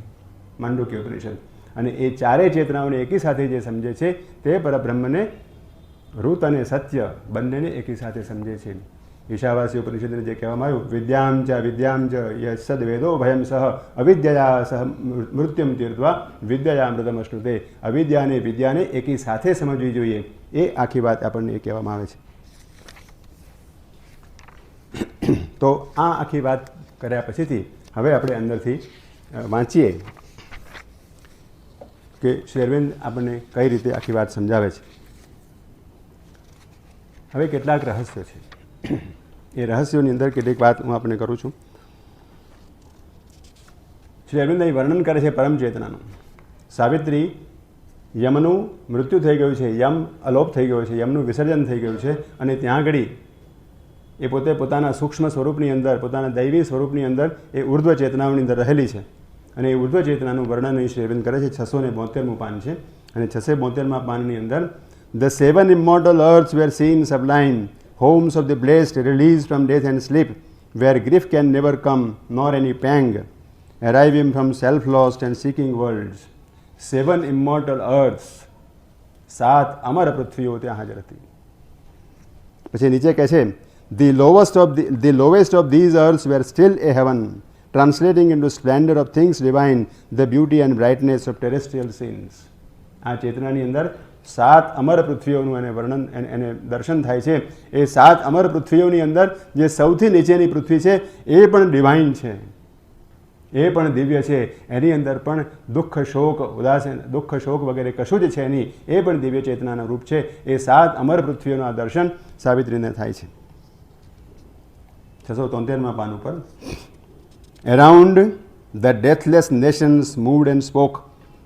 માંડુક્ય ઉપનિષદ. અને એ 4 ચેતનાઓને એકી સાથે જે સમજે છે તે પરબ્રહ્મને ઋત અને સત્ય બંનેને એકી સાથે સમજે છે. ઈશાવાસી ઉપનિષદને જે કહેવામાં આવ્યું, વિદ્યામ ચ યસદ વેદો ભયમ સહ અવિદ્યા સહ મૃત્યુમ તીર્થવા વિદ્યામૃતમ અશ્નુતે. અવિદ્યા અને વિદ્યાને એકી સાથે સમજવી જોઈએ, એ આખી વાત આપણને એ કહેવામાં આવે છે. તો આ આખી વાત કર્યા પછીથી હવે આપણે અંદરથી વાંચીએ કે શ્રી અરવિંદ આપણને કઈ રીતે આખી વાત સમજાવે છે. હવે કેટલાક રહસ્યો છે, એ રહસ્યોની અંદર કેટલીક વાત હું આપણે કરું છું. શ્રી અરવિંદ અહીં વર્ણન કરે છે પરમ ચેતનાનું. સાવિત્રી, યમનું મૃત્યુ થઈ ગયું છે, યમ અલોપ થઈ ગયો છે, યમનું વિસર્જન થઈ ગયું છે, અને ત્યાં આગળ એ પોતે પોતાના સૂક્ષ્મ સ્વરૂપની અંદર, પોતાના દૈવી સ્વરૂપની અંદર એ ઉર્ધ્વ ચેતનાઓની અંદર રહેલી છે. અને એ ઉર્ધ્વ ચેતનાનું વર્ણન અહીં શ્રી અરવિંદ કરે છે. 672મું પાન છે. અને 672મા પાનની અંદર the 7 immortal earths were seen sublime, homes of the blessed, released from death and sleep, where grief can never come, nor any pang, arriving from self-lost and seeking worlds. 7 immortal earths, 7 અમર પૃથ્વીઓ ત્યાં હાજર હતી. પછી નીચે કહે છે, the lowest of these earths were still a heaven, translating into splendor of things divine the beauty and brightness of terrestrial scenes. આ ચેતનાની અંદર 7 અમર પૃથ્વીઓનું એને વર્ણન, એને દર્શન થાય છે. એ 7 અમર પૃથ્વીઓની અંદર જે સૌથી નીચેની પૃથ્વી છે એ પણ ડિવાઇન છે, એ પણ દિવ્ય છે. એની અંદર પણ દુઃખ, શોક, ઉદાસીન, દુઃખ, શોક વગેરે કશું જ છે નહીં, એ પણ દિવ્ય ચેતનાનું રૂપ છે. એ 7 અમર પૃથ્વીઓના દર્શન સાવિત્રીને થાય છે. 673મા પાન ઉપર, around the deathless nations moved and spoke,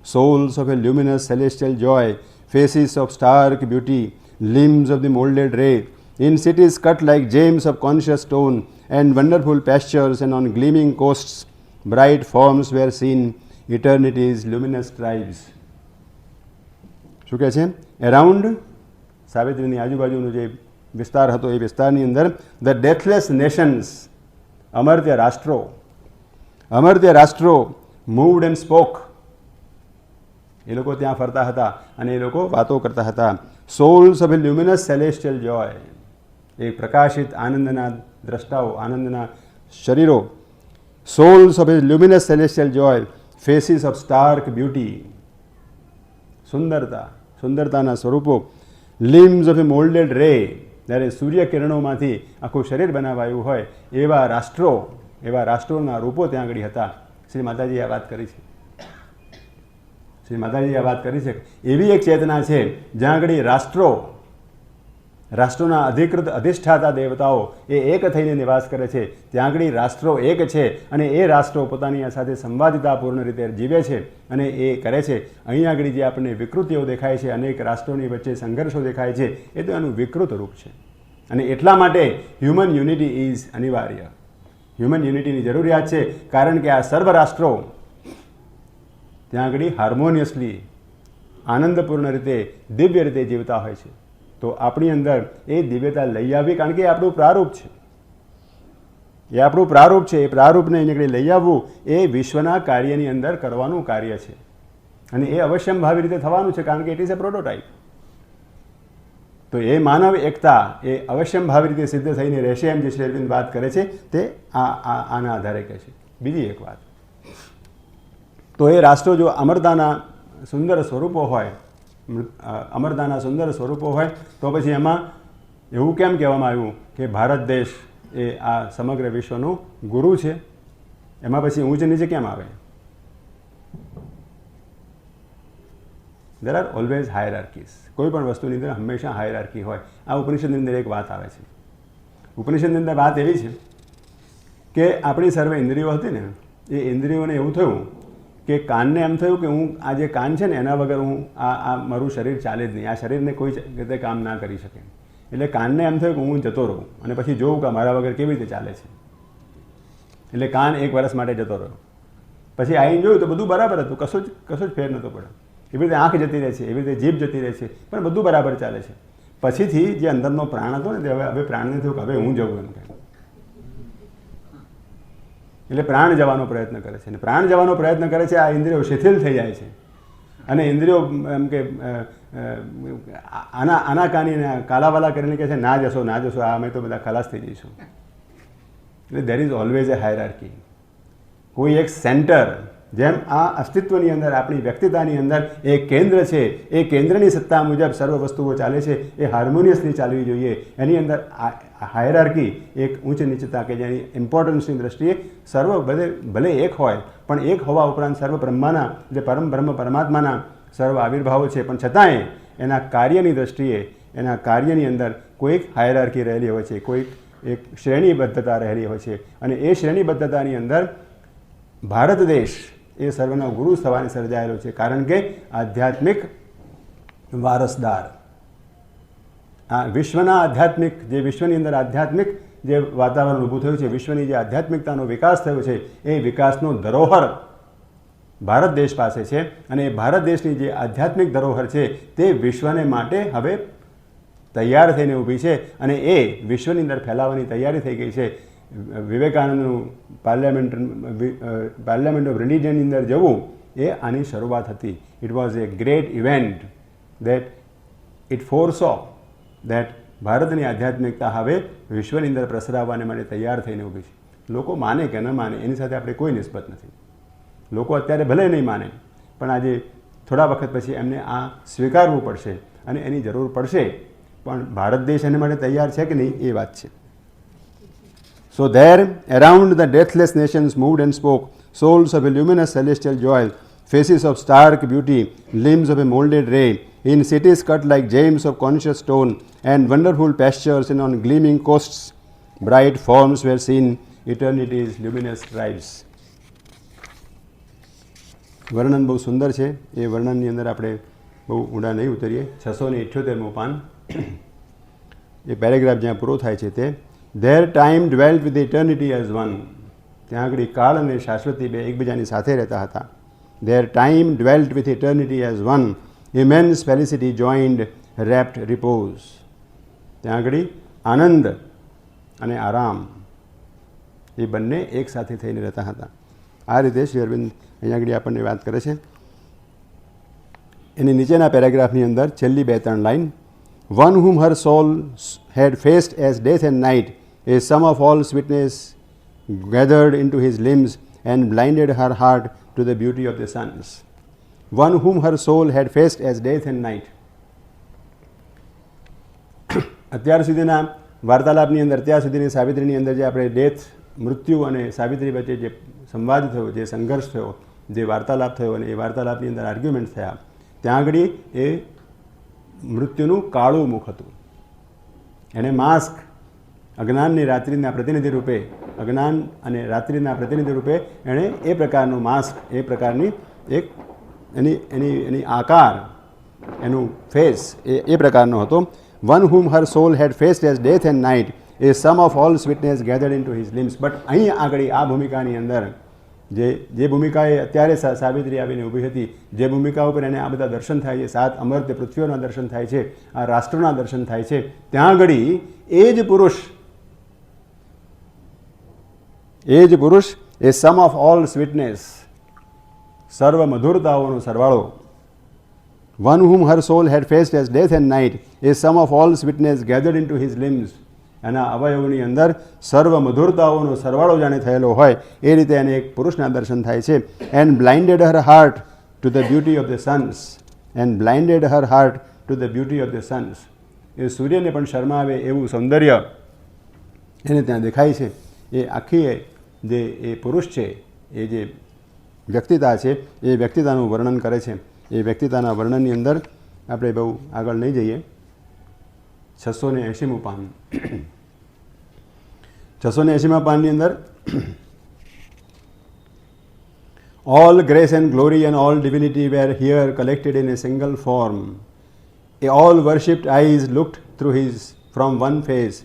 souls of a luminous celestial joy, faces of stark beauty, limbs of the molded ray, in cities cut like gems of conscious stone, and wonderful pastures, and on gleaming coasts bright forms were seen, eternity's luminous tribes. શું કહે છે? Around, સાવિત્રીની આજુબાજુનો જે વિસ્તાર હતો એ વિસ્તારની અંદર the ડેથલેસ Nations, Amartya રાષ્ટ્રો, અમર્ત્ય રાષ્ટ્રો, મૂવડ એન્ડ સ્પોક, એ લોકો ત્યાં ફરતા હતા અને એ લોકો વાતો કરતા હતા. Souls of a luminous celestial joy, એ પ્રકાશિત આનંદના દ્રષ્ટાઓ, આનંદના શરીરો. Souls of a luminous celestial joy, faces of stark beauty, સુંદરતા, સુંદરતાના સ્વરૂપો. લિમ્સ ઓફ એ મોલ્ડેડ રે, જ્યારે સૂર્યકિરણોમાંથી આખું શરીર બનાવાયું હોય એવા રાષ્ટ્રો, એવા રાષ્ટ્રોના રૂપો ત્યાં આગળ હતા. શ્રી માતાજીએ આ વાત કરી છે. શ્રી માતાજીએ આ વાત કરી છે. એવી એક ચેતના છે જ્યાં આગળ રાષ્ટ્રો, રાષ્ટ્રોના અધિકૃત અધિષ્ઠાતા દેવતાઓ એ એક થઈને નિવાસ કરે છે. ત્યાં આગળ રાષ્ટ્રો એક છે અને એ રાષ્ટ્રો પોતાની સાથે સંવાદિતાપૂર્ણ રીતે જીવે છે અને એ કરે છે. અહીં આગળ જે આપણને વિકૃતિઓ દેખાય છે, અનેક રાષ્ટ્રોની વચ્ચે સંઘર્ષો દેખાય છે, એ તો એનું વિકૃત રૂપ છે. અને એટલા માટે હ્યુમન યુનિટી ઇઝ અનિવાર્ય. હ્યુમન યુનિટીની જરૂરિયાત છે, કારણ કે આ સર્વ રાષ્ટ્રો ત્યાં આગળ હાર્મોનિયસલી આનંદપૂર્ણ રીતે દિવ્ય રીતે જીવતા હોય છે. તો આપણી અંદર એ દિવ્યતા લઈ આવવી, કારણ કે એ આપણું પ્રારૂપ છે, એ આપણું પ્રારૂપ છે. એ પ્રારૂપને અહીં લઈ આવવું એ વિશ્વના કાર્યની અંદર કરવાનું કાર્ય છે, અને એ અવશ્યંભાવી રીતે થવાનું છે, કારણ કે ઇટ ઇઝ અ પ્રોટોટાઇપ. તો એ માનવ એકતા એ અવશ્યંભાવી રીતે સિદ્ધ થઈને રહેશે, એમ જે શ્રી અરવિંદ વાત કરે છે તે આના આધારે કહે છે. બીજી એક વાત, તો એ રાષ્ટ્રો જો અમરતાના સુંદર સ્વરૂપો હોય, અમરતાના સુંદર સ્વરૂપો હોય, તો પછી એમાં એવું કેમ કહેવામાં આવ્યું કે ભારત દેશ એ આ સમગ્ર વિશ્વનો ગુરુ છે? એમાં પછી ઊંચ નીચે કેમ આવે? There are always hierarchies. કોઈ પણ વસ્તુની અંદર હંમેશા હાયરાર્કી હોય. આ ઉપનિષદની અંદર એક વાત આવે છે. ઉપનિષદની અંદર વાત એવી છે કે આપણી સર્વે ઇન્દ્રિયો હતી ને, એ ઇન્દ્રિયોને એવું થયું કે કાનને એમ થયું કે હું આ જે કાન છે ને એના વગર હું આ મારું શરીર ચાલે જ નહીં, આ શરીરને કોઈ રીતે કામ ના કરી શકે. એટલે કાનને એમ થયું કે હું જતો રહું અને પછી જોઉં કે મારા વગર કેવી રીતે ચાલે છે. એટલે કાન 1 વર્ષ માટે જતો રહ્યો. પછી આવીને જોયું તો બધું બરાબર હતું, કશું જ ફેર નહોતો પડ્યો. એવી રીતે આંખ જતી રહે છે, એવી રીતે જીભ જતી રહે છે, પણ બધું બરાબર ચાલે છે. પછીથી જે અંદરનો પ્રાણ હતો ને તે હવે પ્રાણને થયું કે હવે હું જવું એમ કહે. એટલે પ્રાણ જવાનો પ્રયત્ન કરે છે, અને પ્રાણ જવાનો પ્રયત્ન કરે છે. આ ઇન્દ્રિયો શિથિલ થઈ જાય છે, અને ઇન્દ્રિયો એમ કે આના કાનીને કાલાવાલા કરીને કહે છે ના જશો, આ અમે તો બધા ખલાસ થઈ જઈશું. એટલે there is always A hierarchy. કોઈ એક સેન્ટર, જેમ આ અસ્તિત્વની અંદર આપણી વ્યક્તિતાની અંદર એક કેન્દ્ર છે, એ કેન્દ્રની સત્તા મુજબ સર્વ વસ્તુઓ ચાલે છે. એ હાર્મોનિયસલી ચાલવી જોઈએ. એની અંદર હાયરાર્કી એક ઊંચ નીચતા કે જેની ઇમ્પોર્ટન્સની દ્રષ્ટિએ સર્વ ભલે એક હોય, પણ એક હોવા ઉપરાંત સર્વ બ્રહ્માના, જે પરમ બ્રહ્મ પરમાત્માના સર્વ આવિર્ભાવો છે, પણ છતાંય એના કાર્યની દ્રષ્ટિએ, એના કાર્યની અંદર કોઈક હાયરાર્કી રહેલી હોય છે, કોઈક એક શ્રેણીબદ્ધતા રહેલી હોય છે. અને એ શ્રેણીબદ્ધતાની અંદર ભારત દેશ એ સર્વના ગુરુ થવાની સર્જાયેલો છે, કારણ કે આધ્યાત્મિક વારસદાર, આ વિશ્વના આધ્યાત્મિક, જે વિશ્વની અંદર આધ્યાત્મિક જે વાતાવરણ ઊભું થયું છે, વિશ્વની જે આધ્યાત્મિકતાનો વિકાસ થયો છે, એ વિકાસનો ધરોહર ભારત દેશ પાસે છે. અને એ ભારત દેશની જે આધ્યાત્મિક ધરોહર છે તે વિશ્વને માટે હવે તૈયાર થઈને ઊભી છે, અને એ વિશ્વની અંદર ફેલાવવાની તૈયારી થઈ ગઈ છે. વિવેકાનંદનું પાર્લામેન્ટ ઓફ રિલિજનની અંદર જવું એ આની શરૂઆત હતી. It was a great event that it foresaw that ભારતની આધ્યાત્મિકતા હવે વિશ્વની અંદર પ્રસરાવવાને માટે તૈયાર થઈને ઊભી છે. લોકો માને કે ન માને એની સાથે આપણે કોઈ નિસ્બત નથી. લોકો અત્યારે ભલે નહીં માને, પણ આજે થોડા વખત પછી એમને આ સ્વીકારવું પડશે અને એની જરૂર પડશે. પણ ભારત દેશ એને માટે તૈયાર છે કે નહીં એ વાત છે. So there, around the deathless nations moved and spoke, souls of a luminous celestial joy, faces of stark beauty, limbs of a molded ray, in cities cut like gems of conscious stone, and wonderful pastures and on gleaming coasts, bright forms were seen, eternity's luminous tribes. વર્ણન બહુ સુંદર છે. એ વર્ણનની અંદર આપણે બહુ ઊંડા નહીં ઉતરીએ. 678મું પાન, એ paragraph જ્યાં પૂરો થાય છે તે Their time dwelt with eternity as one. ત્યાં આગળ કાળ અને શાશ્વતી બે એકબીજાની સાથે રહેતા હતા. Their time dwelt with eternity as one. Immense felicity joined rapt repose. ત્યાં આગળ આનંદ અને આરામ એ બંને એક સાથે થઈને રહેતા હતા. આ રીતે શ્રી અરવિંદ અહીંયા આગળ આપણને વાત કરે છે. એની નીચેના પેરેગ્રાફની અંદર છેલ્લી 2-3 line, one whom her soul had faced as death and night, a sum of all sweetness gathered into his limbs and blinded her heart to the beauty of the suns. One whom her soul had faced as death and night. અત્યાર સુધીના વાર્તાલાપની અંદર, અત્યાર સુધીની સાવિત્રીની અંદર જે આપણે death, મૃત્યુ અને સાવિત્રી વચ્ચે જે સંવાદ થયો, જે સંઘર્ષ થયો, જે વાર્તાલાપ થયો, અને એ વાર્તાલાપની અંદર આર્ગ્યુમેન્ટ થયા, ત્યાં આગળ એ મૃત્યુનું કાળું મુખ હતું. એને માસ્ક, અજ્ઞાનની રાત્રિના પ્રતિનિધિ રૂપે, અજ્ઞાન અને રાત્રિના પ્રતિનિધિ રૂપે એણે એ પ્રકારનું માસ્ક, એ પ્રકારની એક એની આકાર, એનું ફેસ એ પ્રકારનો હતો. One whom her soul had faced as death and night, a sum of all sweetness gathered into his limbs. But અહીં આગળ આ ભૂમિકાની અંદર જે ભૂમિકાએ અત્યારે સાવિત્રી આવીને ઊભી હતી, જે ભૂમિકા ઉપર એને આ બધા દર્શન થાય છે, 7 અમર્ત્ય પૃથ્વીઓના દર્શન થાય છે, આ રાષ્ટ્રોના દર્શન થાય છે, ત્યાં આગળ એ જ પુરુષ એ સમ ઓફ ઓલ સ્વીટનેસ, સર્વ મધુરતાઓનો સરવાળો, one whom her soul had faced as death and night, a sum of all sweetness gathered into his limbs. એના અવયવની અંદર સર્વ મધુરતાઓનો સરવાળો જાણે થયેલો હોય એ રીતે એને એક પુરુષના દર્શન થાય છે. And blinded her heart to the beauty of the suns, and blinded her heart to the beauty of the suns. એ સૂર્યને પણ શરમાવે એવું સૌંદર્ય એને ત્યાં દેખાય છે. એ આખી જે એ પુરુષ છે, એ જે વ્યક્તિતા છે, એ વ્યક્તિતાનું વર્ણન કરે છે. એ વ્યક્તિતાના વર્ણનની અંદર આપણે બહુ આગળ નહીં જઈએ. 680મું પાન. 680મા પાનની અંદર all grace and glory and all divinity were here collected in a single form. All worshipped eyes looked through his from one face.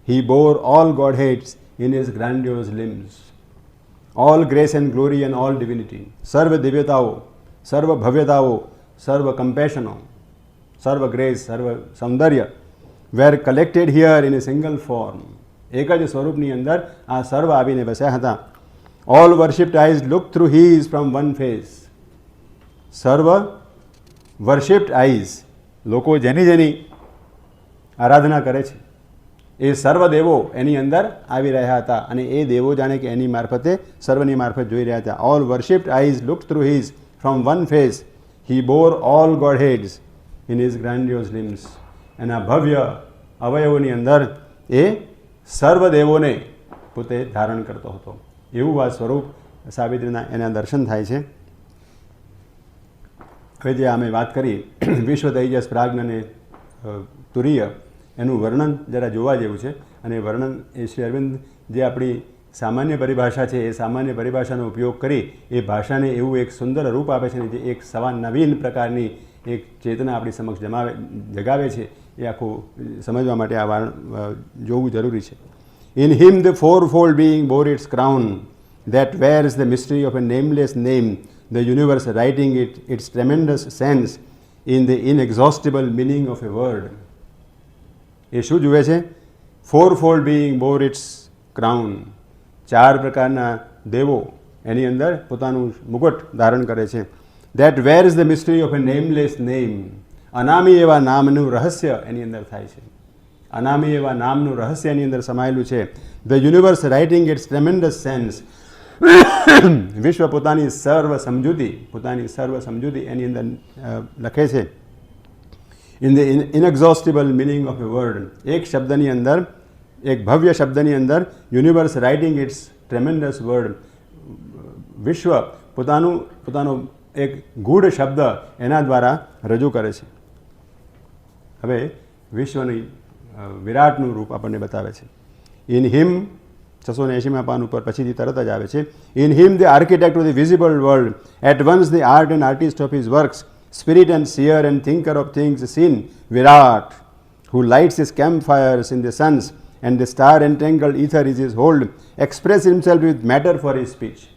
He bore all godheads in his grandiose limbs. All grace and glory and all divinity. સર્વ દિવ્યતાઓ, સર્વ ભવ્યતાઓ, સર્વ કમ્પેશનો, સર્વ grace, સર્વ સૌંદર્ય were collected here in a single form. એક જ સ્વરૂપની અંદર આ સર્વ આવીને વસ્યા હતા. All worshipped eyes looked through his from one face. સર્વ worshipped eyes, લોકો જેની આરાધના કરે છે એ સર્વ દેવો એની અંદર આવી રહ્યા હતા અને એ દેવો જાણે કે એની મારફતે સર્વની મારફત જોઈ રહ્યા હતા. All worshipped eyes looked through his from one face. He bore all godheads in his grandiose limbs. એના ભવ્ય અવયવોની અંદર એ સર્વ દેવોને પોતે ધારણ કરતો હતો. એવું આ સ્વરૂપ સાવિત્રીના એના દર્શન થાય છે. હવે જે અમે વાત કરી વિશ્વ તૈજસ પ્રાજ્ઞ અને તુરીય, એનું વર્ણન જરા જોવા જેવું છે. અને વર્ણન એ શ્રી અરવિંદ જે આપણી સામાન્ય પરિભાષા છે એ સામાન્ય પરિભાષાનો ઉપયોગ કરી એ ભાષાને એવું એક સુંદર રૂપ આપે છે ને જે એક સવા નવીન પ્રકારની એક ચેતના આપણી સમક્ષ જગાવે છે. એ આખું સમજવા માટે આ જોવું જરૂરી છે. In him the fourfold being bore its crown, that wears the mystery of a nameless name, the universe writing its tremendous sense in the inexhaustible meaning of a word. એ શું જુએ છે? fourfold being bore its crown. 4 પ્રકારના દેવો એની અંદર પોતાનું મુકુટ ધારણ કરે છે. That wears the mystery of a nameless name. અનામી એવા નામનું રહસ્ય એની અંદર થાય છે. અનામી એવા નામનું રહસ્ય એની અંદર સમાયેલું છે. The universe writing its tremendous sense. વિશ્વ પોતાની સર્વ સમજૂતી એની અંદર લખે છે. In the inexhaustible meaning of a word. એક શબ્દની અંદર, એક ભવ્ય શબ્દની અંદર universe writing it's tremendous word. વિશ્વ પોતાનો એક ગૂઢ શબ્દ એના દ્વારા રજૂ કરે છે. હવે વિશ્વની વિરાટનું રૂપ આપણને બતાવે છે. ઇન હિમ 680મા પાન ઉપર પછીથી તરત જ આવે છે. In him the architect of the visible world, at once the art and artist of his works, spirit and seer and thinker of things seen, Virat, who lights his campfires in the suns and the star entangled ether is his hold, expressed himself with matter for his speech.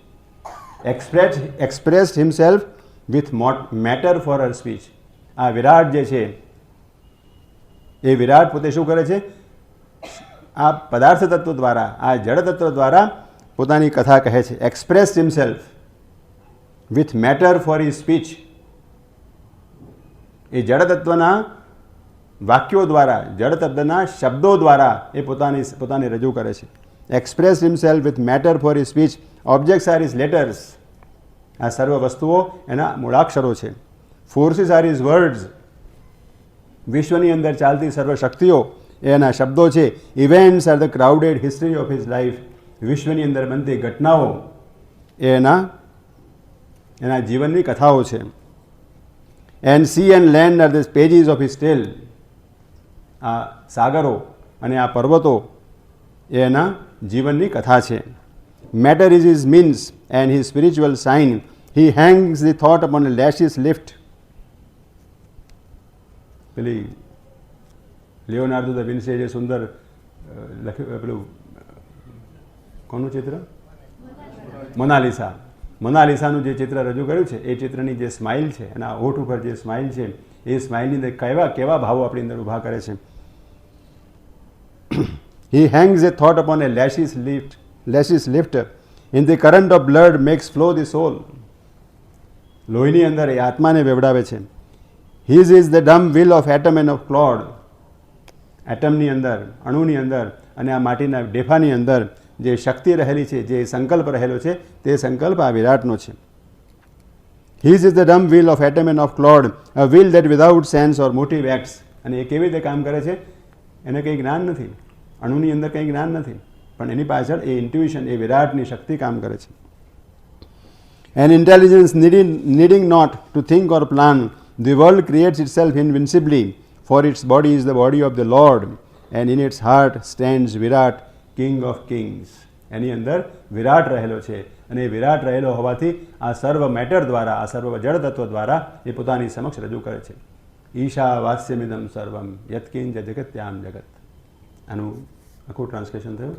Expressed himself with matter for her speech. આ વિરાટ જે છે એ વિરાટ પોતે શું કરે છે? આ પદાર્થ તત્વ દ્વારા, આ જળ તત્વ દ્વારા પોતાની કથા કહે છે. Expressed himself with matter for his speech. એ જળતત્વના વાક્યો દ્વારા, જળતત્વના શબ્દો દ્વારા એ પોતાને રજૂ કરે છે. Express himself with matter for his speech. Objects are his letters. આ સર્વ વસ્તુઓ એના મૂળાક્ષરો છે. Forces are his words. વિશ્વની અંદર ચાલતી સર્વ શક્તિઓ એના શબ્દો છે. Events are the crowded history of his life. વિશ્વની અંદર બનતી ઘટનાઓ એના જીવનની કથાઓ છે. And sea and land are the pages of his tale. આ સાગરો અને આ પર્વતો એના જીવનની કથા છે. Matter is his means and his spiritual sign. He hangs the thought upon a lashes lift. પેલી લિયોનાર્ડો દ વિન્સી જે સુંદર લખ્યું પેલું કોનું ચિત્ર? મોનાલિસા. મોનાલિસાનું જે ચિત્ર રજૂ કર્યું છે એ ચિત્રની જે સ્માઇલ છે એના હોઠ ઉપર જે સ્માઇલ છે એ સ્માઇલની અંદર કેવા ભાવો આપણી અંદર ઊભા કરે છે. He hangs a thought upon a lashes lift in the current of blood makes flow the soul. લોહીની અંદર એ આત્માને વેવડાવે છે. His is the dumb will of atom and of clod. એટમની અંદર, અણુની અંદર અને આ માટીના ડેફાની અંદર જે શક્તિ રહેલી છે, જે સંકલ્પ રહેલો છે, તે સંકલ્પ આ વિરાટનો છે. His is the dumb will of atom and of clod, a will that without sense or motive acts. અને એ કેવી રીતે કામ કરે છે? એને કંઈ જ્ઞાન નથી, અણુની અંદર કંઈ જ્ઞાન નથી, પણ એની પાછળ એ ઇન્ટ્યુઇશન, એ વિરાટની શક્તિ કામ કરે છે. An intelligence needing not to think or plan, the world creates itself invincibly, for its body is the body of the Lord, and in its heart stands Virat, King of Kings. એની અંદર વિરાટ રહેલો છે અને એ વિરાટ રહેલો હોવાથી આ સર્વ matter દ્વારા, આ સર્વ જળ તત્વ દ્વારા એ પોતાની સમક્ષ રજૂ કરે છે. ઈશા વાસ્યમિદમ સર્વમ યત્કિંચ જગત્યામ જગત. આનું આખું ટ્રાન્સલેશન થયું.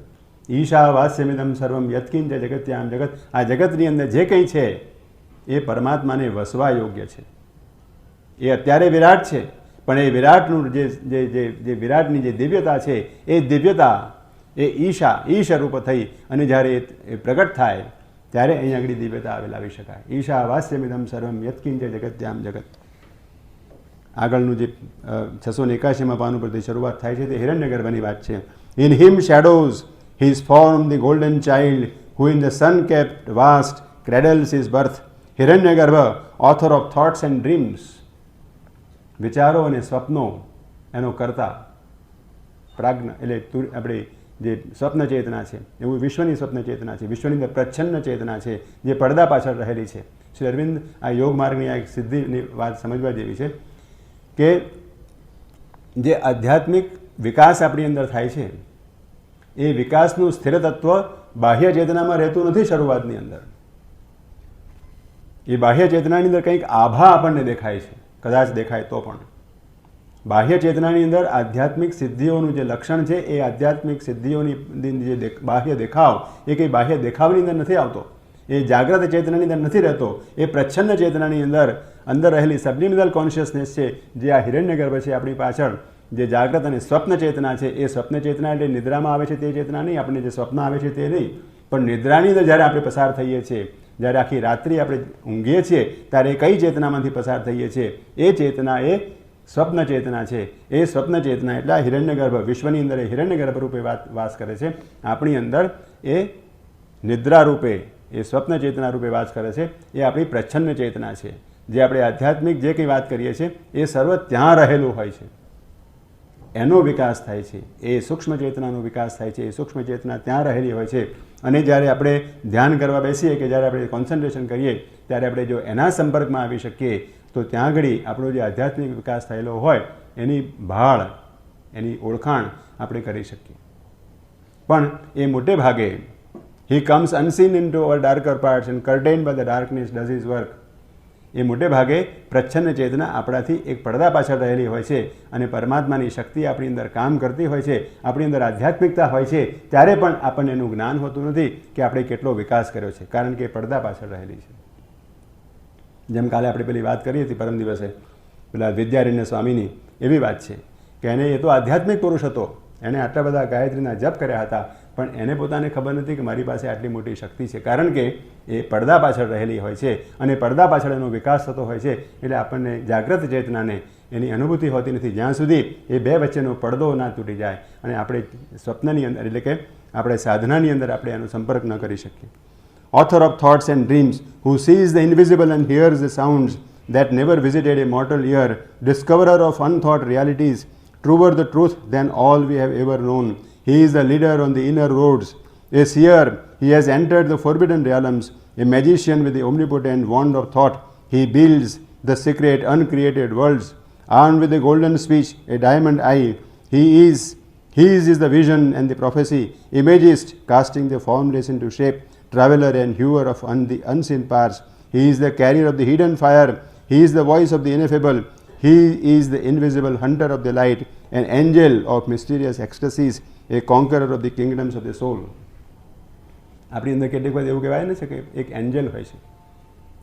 ઈશા વાસ્યમિદમ સર્વમ યત્કિંચ જગત્યામ જગત. આ જગતની અંદર જે કંઈ છે એ પરમાત્માને વસવા યોગ્ય છે. એ અત્યારે વિરાટ છે, પણ એ વિરાટનું જે વિરાટની જે દિવ્યતા છે એ દિવ્યતા એ ઈશ રૂપ થઈ અને જ્યારે એ પ્રગટ થાય ત્યારે અહીં આગળ દિવ્યતા લાવી શકાય. ઈશા વાસ્યમિદમ સર્વમ યત્કિંચ જગત્યામ જગત. આગળનું જે 681 પાનું પરથી શરૂઆત થાય છે તે હિરણ્યગર્ભની વાત છે. In him shadows his form the golden child who in the sun kept vast cradles his birth. Hiranyagarbha, author of thoughts and dreams. વિચારો અને સ્વપ્નો એનો કરતા. પ્રાજ્ઞ એટલે આપણે જે સ્વપ્ન ચેતના છે એવું વિશ્વની સ્વપ્ન ચેતના છે, વિશ્વની અંદર પ્રચ્છન્ન ચેતના છે જે પડદા પાછળ રહેલી છે. શ્રી અરવિંદ આ યોગ માર્ગની આ એક સિદ્ધિની વાત સમજવા જેવી છે કે જે આધ્યાત્મિક વિકાસ આપણી અંદર થાય છે એ વિકાસનું સ્થિર તત્વ બાહ્ય ચેતનામાં રહેતું નથી. શરૂઆતની અંદર એ બાહ્ય ચેતનાની અંદર કંઈક આભા આપણને દેખાય છે, કદાચ દેખાય તો પણ બાહ્ય ચેતનાની અંદર આધ્યાત્મિક સિદ્ધિઓનું જે લક્ષણ છે એ આધ્યાત્મિક સિદ્ધિઓની જે બાહ્ય દેખાવ એ કંઈ બાહ્ય દેખાવની અંદર નથી આવતો, એ જાગ્રત ચેતનાની અંદર નથી રહેતો. એ પ્રચ્છન્ન ચેતનાની અંદર રહેલી સબલિમિનલ કોન્શિયસનેસ છે જે આ હિરણ્યગર્ભ છે આપણી પાછળ, જે જાગ્રત અને સ્વપ્ન ચેતના છે. એ સ્વપ્ન ચેતના એટલે નિદ્રામાં આવે છે તે ચેતના નહીં, આપણને જે સ્વપ્ન આવે છે તે નહીં, પણ નિદ્રાની અંદર જ્યારે આપણે પસાર થઈએ છીએ, જ્યારે આખી રાત્રિ આપણે ઊંઘીએ છીએ ત્યારે કઈ ચેતનામાંથી પસાર થઈએ છીએ એ ચેતના એ સ્વપ્ન ચેતના છે. એ સ્વપ્ન ચેતના એટલે આ હિરણ્યગર્ભ વિશ્વની અંદર એ હિરણ્યગર્ભ રૂપે વાસ કરે છે. આપણી અંદર એ નિદ્રા રૂપે, એ સ્વપ્ન ચેતના રૂપે વાસ કરે છે. એ આપણી પ્રચ્છન્ન ચેતના છે. જે આપણે આધ્યાત્મિક જે કંઈ વાત કરીએ છીએ એ સર્વ ત્યાં રહેલું હોય છે, એનો વિકાસ થાય છે. એ સૂક્ષ્મ ચેતનાનો વિકાસ થાય છે. એ સૂક્ષ્મ ચેતના ત્યાં રહેલી હોય છે. અને જ્યારે આપણે ધ્યાન કરવા બેસીએ કે જ્યારે આપણે કોન્સન્ટ્રેશન કરીએ ત્યારે આપણે જો એના સંપર્કમાં આવી શકીએ તો ત્યાં આગળ આપણો જે આધ્યાત્મિક વિકાસ થયેલો હોય એની ભાળ, એની ઓળખાણ આપણે કરી શકીએ. પણ એ મોટે ભાગે he comes unseen into our darker parts and curtained by the darkness does his work. એ મોટે ભાગે પ્રચ્છન્ન ચેતના આપણાથી એક પડદા પાછળ રહેલી હોય છે અને પરમાત્માની શક્તિ આપણી અંદર કામ કરતી હોય છે, આપણી અંદર આધ્યાત્મિકતા હોય છે, ત્યારે પણ આપણને એનું જ્ઞાન હોતું નથી કે આપણે કેટલો વિકાસ કર્યો છે, કારણ કે પડદા પાછળ રહેલી છે. જેમ કાલે આપણે પેલી વાત કરી હતી પરમ દિવસે પેલા વિદ્યારણ્ય સ્વામીની, એવી વાત છે કે એને એ તો આધ્યાત્મિક પુરુષ હતો, એણે આટલા બધા ગાયત્રીના જપ કર્યા હતા, પણ એને પોતાને ખબર નથી કે મારી પાસે આટલી મોટી શક્તિ છે, કારણ કે એ પડદા પાછળ રહેલી હોય છે અને પડદા પાછળ એનો વિકાસ થતો હોય છે. એટલે આપણને જાગ્રત ચેતનાને એની અનુભૂતિ હોતી નથી જ્યાં સુધી એ બે વચ્ચેનો પડદો ના તૂટી જાય અને આપણે સ્વપ્નની અંદર એટલે કે આપણે સાધનાની અંદર આપણે એનો સંપર્ક ન કરી શકીએ. Author of thoughts and dreams, who sees the invisible and hears the sounds that never visited a mortal ear, discoverer of unthought realities, truer the truth than all we have ever known. He is the leader on the inner roads. A seer, he has entered the forbidden realms. A magician with the omnipotent wand of thought, he builds the secret uncreated worlds. Armed with a golden speech, a diamond eye, his is the vision and the prophecy. Imagist, casting the formless into shape. Traveler and hewer of the unseen paths. He is the carrier of the hidden fire. He is the voice of the ineffable. He is the invisible hunter of the light, an angel of mysterious ecstasies, a conqueror of the kingdoms of the soul. આપણી અંદર કેટલીક વાર એવું કહેવાય ને છે કે એક એન્જલ હોય છે,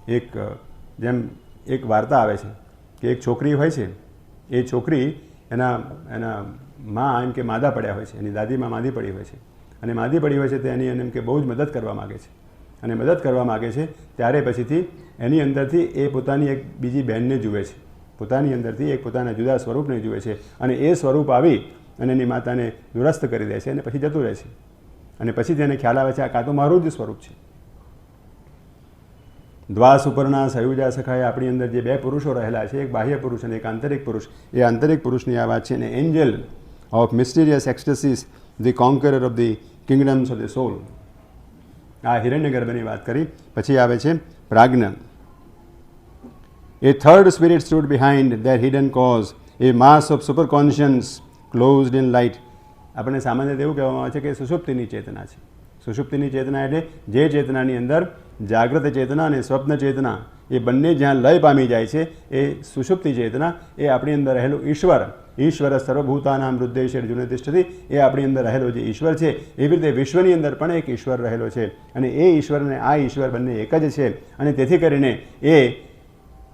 એક જેમ એક વાર્તા આવે છે કે એક છોકરી હોય છે, એ છોકરી એના માં એમ કે માદા પડ્યા હોય છે, એની દાદીમાં માદી પડી હોય છે, અને માદી પડી હોય છે તો એની એમ કે બહુ જ મદદ કરવા માગે છે, અને મદદ કરવા માગે છે ત્યારે પછીથી એની અંદરથી એ પોતાની એક બીજી બહેનને જુએ છે, પોતાની અંદરથી એક પોતાના જુદા સ્વરૂપને જુએ છે, અને એ સ્વરૂપ આવી અને એની માતાને દુરસ્ત કરી દે છે અને પછી જતું રહે છે, અને પછી તેને ખ્યાલ આવે છે આ કાં તો મારું જ સ્વરૂપ છે. દ્વાસ ઉપરના સયુજા સખાએ આપણી અંદર જે બે પુરુષો રહેલા છે, એક બાહ્ય પુરુષ અને એક આંતરિક પુરુષ, એ આંતરિક પુરુષની આ વાત છે. અને angel of mysterious ecstasies, the conqueror of the kingdoms of the soul. આ હિરણ્યગર્ભની વાત કરી. પછી આવે છે પ્રાજ્ઞ. A third spirit stood behind their hidden cause, a mass of superconscience closed in light. આપણને સામાન્ય રીતે એવું કહેવામાં આવે છે કે સુષુપ્તિની ચેતના છે. સુષુપ્તિની ચેતના એટલે જે ચેતનાની અંદર જાગ્રત ચેતના અને સ્વપ્ન ચેતના એ બંને જ્યાં લય પામી જાય છે, એ સુષુપ્તિ ચેતના, એ આપણી અંદર રહેલું ઈશ્વર, ઈશ્વર સર્વભૂતાનામ હૃદય જુનેતિષ્ઠતિ, એ આપણી અંદર રહેલો જે ઈશ્વર છે, એવી રીતે વિશ્વની અંદર પણ એક ઈશ્વર રહેલો છે, અને એ ઈશ્વર અને આ ઈશ્વર બંને એક જ છે. અને તેથી કરીને એ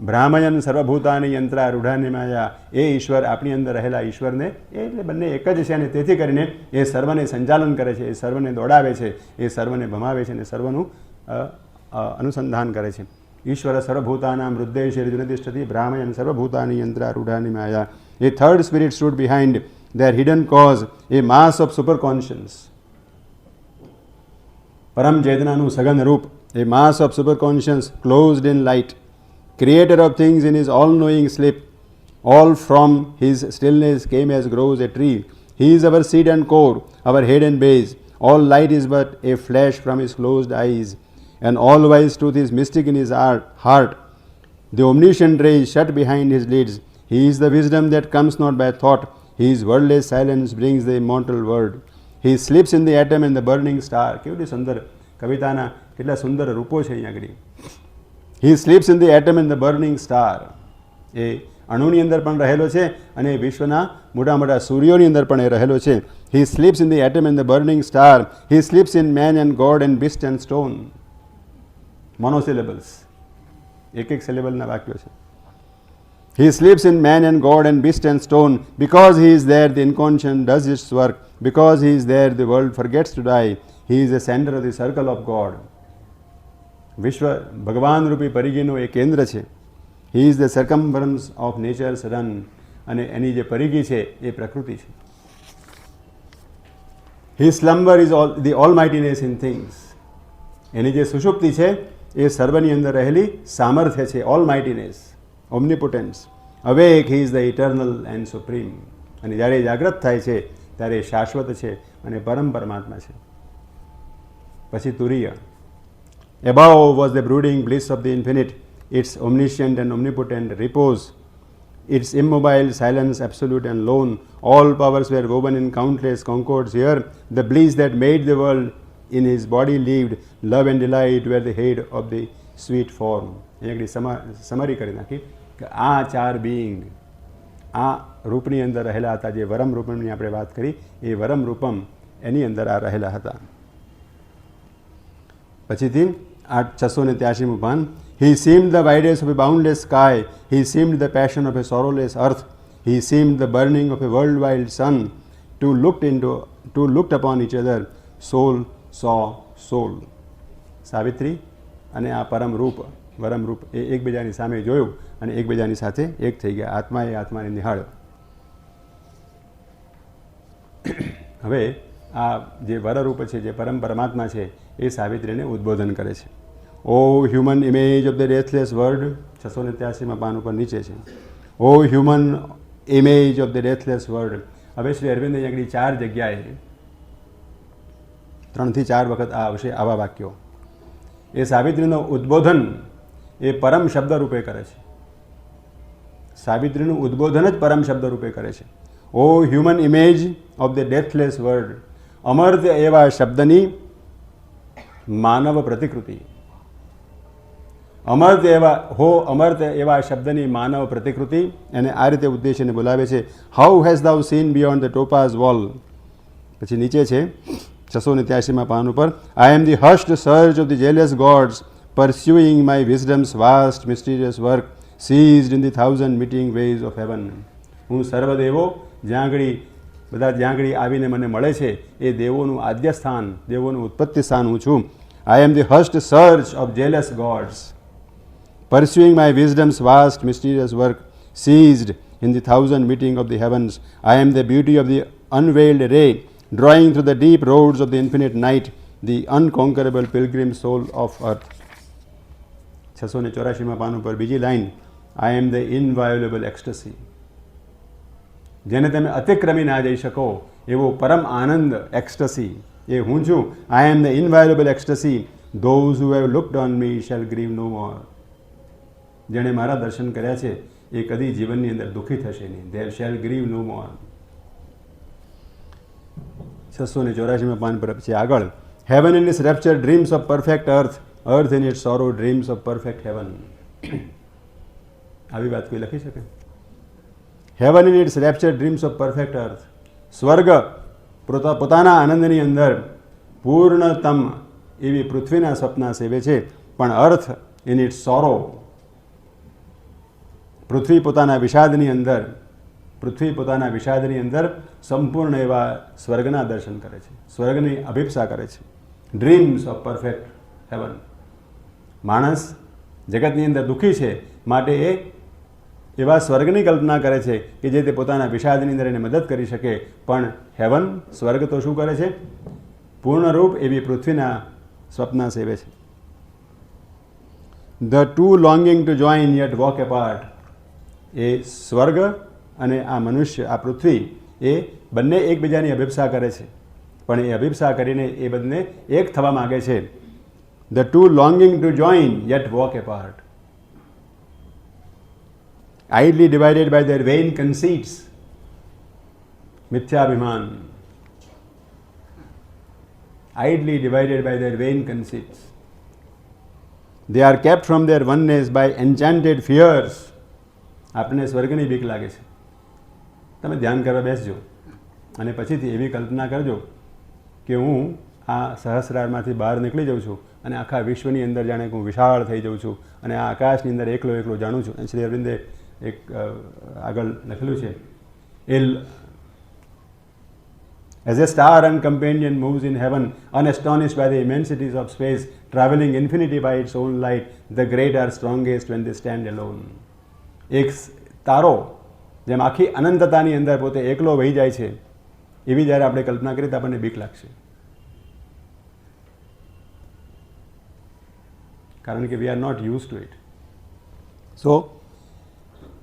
બ્રાહ્મયન સર્વભૂતાની યંત્રા રૂઢાની માયા, એ ઈશ્વર આપણી અંદર રહેલા ઈશ્વરને એટલે બંને એક જ છે, અને તેથી કરીને એ સર્વને સંચાલન કરે છે, એ સર્વને દોડાવે છે, એ સર્વને ભમાવે છે, અને સર્વનું અનુસંધાન કરે છે. ઈશ્વર સર્વભૂતાનામ હૃદય જુનેતિષ્ઠતિ બ્રાહ્મયન સર્વભૂતાની યંત્રા રૂઢાની માયા. A third spirit stood behind their hidden cause, a mass of superconscience. પરમ ચેતનાનું સઘન રૂપ, a mass of superconscience closed in light, creator of things in his all-knowing sleep, all from his stillness came as grows a tree. He is our seed and core, our head and base. All light is but a flash from his closed eyes, and all wise truth is mystic in his heart. The omniscient ray is shut behind his lids. He is the wisdom that comes not by thought. His wordless silence brings the immortal word. He sleeps in the atom and the burning star. કેવી સુંદર કવિતાના કેટલા સુંદર રૂપો છે અહીંયા આગળ. He sleeps in the atom and the burning star. એ અણુની અંદર પણ રહેલો છે અને વિશ્વના મોટા મોટા સૂર્યોની અંદર પણ એ રહેલો છે. He sleeps in the atom and the burning star. He sleeps in man and God and beast and stone. Monosyllables. એક સિલેબલના વાક્યો છે. He sleeps in man and God and beast and stone. Because he is there, the inconscient does its work. Because he is there, the world forgets to die. He is the center of the circle of God. વિશ્વ ભગવાન રૂપી પરિઘીનું એ કેન્દ્ર છે. He is the circumference of nature's run, અને એની જે પરિઘી છે એ પ્રકૃતિ છે. He slumber is the almightiness in things. એની જે સુષુપ્તિ છે એ સર્વની અંદર રહેલી સામર્થ્ય છે, almightiness, omnipotence. Awake he is the eternal and supreme. અને જ્યારે જાગ્રત થાય છે ત્યારે શાશ્વત છે અને પરમ પરમાત્મા છે. પછી તુરીય. Above was the brooding bliss of the infinite, its omniscient and omnipotent repose, its immobile silence absolute and lone. All powers were woven in countless concords here. The bliss that made the world in his body lived. Love and delight were the head of the sweet form. એકડી summary કરી નાખી કે આ ચાર being આ રૂપની અંદર રહેલા હતા. જે વરમ રૂપમની આપણે વાત કરી, એ વરમ રૂપમ એની અંદર આ રહેલા હતા. પછીથી 683મું પાન. He seemed the widest of a boundless sky. He seemed the passion of a sorrowless earth. He seemed the burning of a world-wide sun. Two looked upon each other. Soul saw soul. Savitri અને આ પરમ રૂપ વરમ રૂપ એ એકબીજાની સામે જોયું અને એકબીજાની સાથે એક થઈ ગયા. આત્માએ આત્માને નિહાળ્યો. હવે આ જે વરરૂપ છે, જે પરમ પરમાત્મા છે, એ સાવિત્રીને ઉદ્બોધન કરે છે. O human image of the deathless word, 683માં પાન ઉપર નીચે છે. O human image of the deathless word. હવે શ્રી અરવિંદ આગળ 4 જગ્યાએ 3 થી 4 વખત આ આવશે આવા વાક્યો. એ સાવિત્રીનું ઉદ્બોધન એ પરમ શબ્દ રૂપે કરે છે. સાવિત્રીનું ઉદ્બોધન જ પરમ શબ્દ રૂપે કરે છે. O human image of the deathless word. અમર્ત્ય એવા શબ્દની માનવ પ્રતિકૃતિ. અમર્ત એવા હો અમર્ત એવા શબ્દની માનવ પ્રતિકૃતિ એને આ રીતે ઉદ્દેશીને બોલાવે છે. How has thou seen beyond the topaz wall. પછી નીચે છે 683માં પાન ઉપર, I am the hushed surge of the jealous gods pursuing my wisdom's vast mysterious work seized in the thousand meeting ways of heaven. હું સર્વદેવો જ્યાં આગળ આવીને મને મળે છે એ દેવોનું આદ્ય સ્થાન, દેવોનું ઉત્પત્તિ સ્થાન હું છું. I am the hushed surge of jealous gods, pursuing my wisdom's vast mysterious work, seized in the thousand meeting of the heavens. I am the beauty of the unveiled ray, drawing through the deep roads of the infinite night, the unconquerable pilgrim soul of earth. 684માં પાન ઉપર બીજી line, I am the inviolable ecstasy. જેને તમે અતિક્રમી ના જઈ શકો એવો પરમ આનંદ એક્સ્ટસી એ હું છું. I am the inviolable ecstasy. Those who have looked on me shall grieve no more. જેણે મારા દર્શન કર્યા છે એ કદી જીવનની અંદર દુઃખી થશે નહીં. They shall grieve no more. 684માં પાન પર પછી આગળ, Heaven in its rapture dreams of perfect earth, earth in its sorrow dreams of perfect heaven. આવી વાત કોઈ લખી શકે? Heaven in its rapture dreams of perfect earth. સ્વર્ગ પોતાના આનંદની અંદર પૂર્ણતમ એવી પૃથ્વીના સ્વપ્ન સેવે છે, પણ અર્થ ઇન ઇટ્સ સોરો, પૃથ્વી પોતાના વિષાદની અંદર સંપૂર્ણ એવા સ્વર્ગના દર્શન કરે છે, સ્વર્ગની અભિપ્સા કરે છે. Dreams of perfect heaven. માણસ જગતની અંદર દુઃખી છે માટે એ એવા સ્વર્ગની કલ્પના કરે છે કે જે તે પોતાના વિષાદની અંદર એને મદદ કરી શકે, પણ હેવન સ્વર્ગ તો શું કરે છે? પૂર્ણરૂપ એવી પૃથ્વીના સ્વપ્ન સેવે છે. The two longing to join yet walk apart. એ સ્વર્ગ અને આ મનુષ્ય, આ પૃથ્વી, એ બંને એકબીજાની અભિપ્સા કરે છે, પણ એ અભિપ્સા કરીને એ બંને એક થવા માગે છે. The two longing to join yet walk apart. idly divided by their vain conceits, મિથ્યાભિમાન. idly divided by their vain conceits. They are kept from their oneness by enchanted fears. આપને સ્વર્ગની બીક લાગે છે, તમે ધ્યાન કરવા બેસજો અને પછીથી એવી કલ્પના કરજો કે હું આ સહસ્રારમાંથી બહાર નીકળી જાઉં છું અને આખા વિશ્વની અંદર જાણે હું વિશાળ થઈ જાઉં છું અને આ આકાશની અંદર એકલો જાણું છું. શ્રી અરવિંદે એક આગળ લખેલું છે, As a star and companion moves in heaven, unastonished by the immensities of space, travelling infinity by its own light, the great are strongest when they stand alone. એક તારો જેમ આખી અનંતતાની અંદર પોતે એકલો વહી જાય છે, એવી જ્યારે આપણે કલ્પના કરીએ તો આપણને બીક લાગશે, કારણ કે we are not used to it. So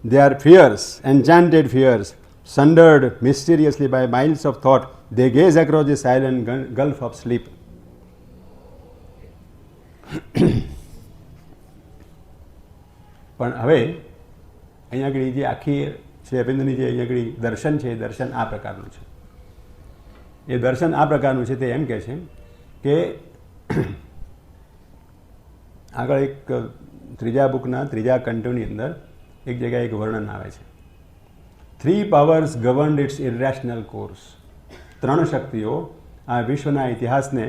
they are fears, enchanted fears, sundered mysteriously by miles of thought. They gaze across the silent gulf of sleep. પણ હવે અહીંયા આગળ જે આખી શ્રી અરવિંદની જે અહીંયા આગળ દર્શન છે, દર્શન આ પ્રકારનું છે. એ દર્શન આ પ્રકારનું છે તે એમ કહે છે કે આગળ એક ત્રીજા બુકના ત્રીજા કંટોની અંદર એક જગ્યાએ એક વર્ણન આવે છે. 3 powers governed its irrational course. 3 શક્તિઓ આ વિશ્વના ઇતિહાસને,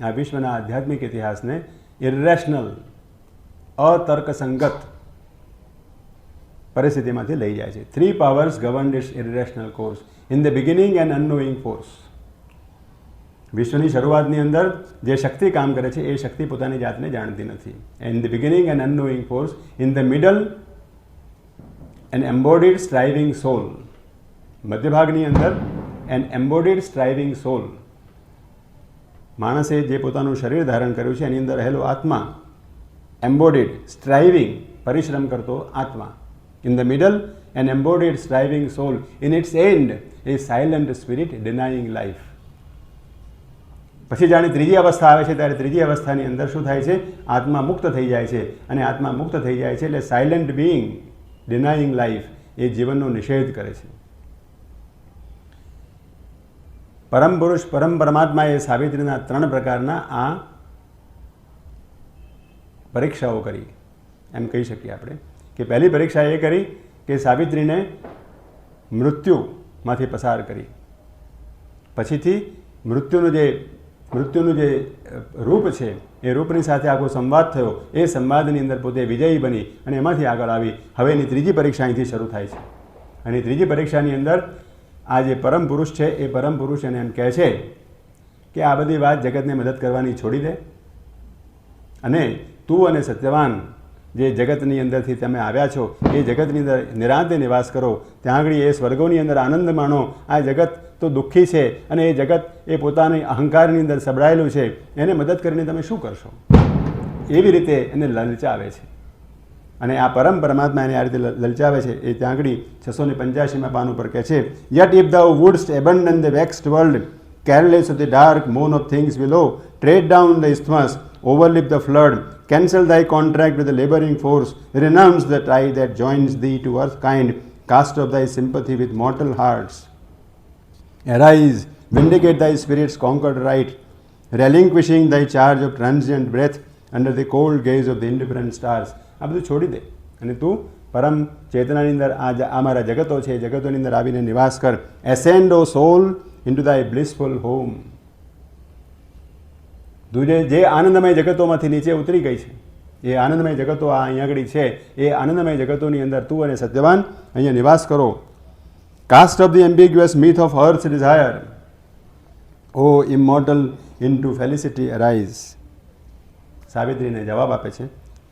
આ વિશ્વના આધ્યાત્મિક ઇતિહાસને ઇરેશનલ, અતર્કસંગત પરિસ્થિતિમાંથી લઈ જાય છે. 3 powers governed its irrational course. In the beginning an unknowing force. વિશ્વની શરૂઆતની અંદર જે શક્તિ કામ કરે છે એ શક્તિ પોતાની જાતને જાણતી નથી. In the beginning an unknowing force. In the middle an embodied striving soul. મધ્યભાગની અંદર an embodied striving soul. માણસે જે પોતાનું શરીર ધારણ કર્યું છે એની અંદર રહેલો આત્મા, embodied, striving, પરિશ્રમ કરતો આત્મા. In the middle an embodied striving soul. In its end a silent spirit denying life. પછી જાણે ત્રીજી અવસ્થા આવે છે ત્યારે ત્રીજી અવસ્થાની અંદર શું થાય છે? આત્મા મુક્ત થઈ જાય છે, અને આત્મા મુક્ત થઈ જાય છે એટલે સાયલન્ટ બિઈંગ, ડિનાઇંગ લાઈફ, એ જીવનનો નિષેધ કરે છે. પરમ પુરુષ, પરમ પરમાત્માએ સાવિત્રીના 3 પ્રકારના આ પરીક્ષાઓ કરી, એમ કહી શકીએ આપણે કે પહેલી પરીક્ષા એ કરી કે સાવિત્રીને મૃત્યુમાંથી પસાર કરી, પછીથી મૃત્યુનું જે રૂપ છે એ રૂપની સાથે આખો સંવાદ થયો, એ સંવાદની અંદર પોતે વિજયી બની અને એમાંથી આગળ આવી. હવે એની ત્રીજી પરીક્ષા અહીંથી શરૂ થાય છે અને ત્રીજી પરીક્ષાની અંદર આ જે પરમ પુરુષ છે એ પરમ પુરુષ એને એમ કહે છે કે આ બધી વાત જગતને મદદ કરવાની છોડી દે અને તું અને સત્યવાન જે જગતની અંદરથી તમે આવ્યા છો એ જગતની અંદર નિરાંતે નિવાસ કરો, ત્યાં આગળ એ સ્વર્ગોની અંદર આનંદ માણો. આ જગત તો દુઃખી છે અને એ જગત એ પોતાની અહંકારની અંદર સબડાયેલું છે, એને મદદ કરીને તમે શું કરશો? એવી રીતે એને લલચાવે છે અને આ પરમાત્મા એને આ રીતે લલચાવે છે. એ ત્યાં આગળ 685માં પાન ઉપર કહે છે, yet if thou wouldst abandon the vexed world, careless of the dark moon of things below, tread down the isthmus, overleap the flood, cancel thy contract with the labouring force, renounce the tie that joins thee to earth kind, cast off thy sympathy with mortal hearts, arise, vindicate thy spirit's conquered right, relinquishing thy charge of transient breath under the cold gaze of the indifferent stars. આ બધું છોડી દે અને તું પરમ ચેતનાની અંદર આ મારા જગતો છે એ જગતોની અંદર આવીને નિવાસ કર. ascend O soul into thy blissful home. તું જે આનંદમય જગતોમાંથી નીચે ઉતરી ગઈ છે, એ આનંદમય જગતો આ અહીંયા આગળ છે, એ આનંદમય જગતોની અંદર તું અને સત્યવાન અહીંયા નિવાસ કરો. Cast off the ambiguous myth of earth's desire, O immortal into felicity arise. સાવિત્રીને જવાબ આપે છે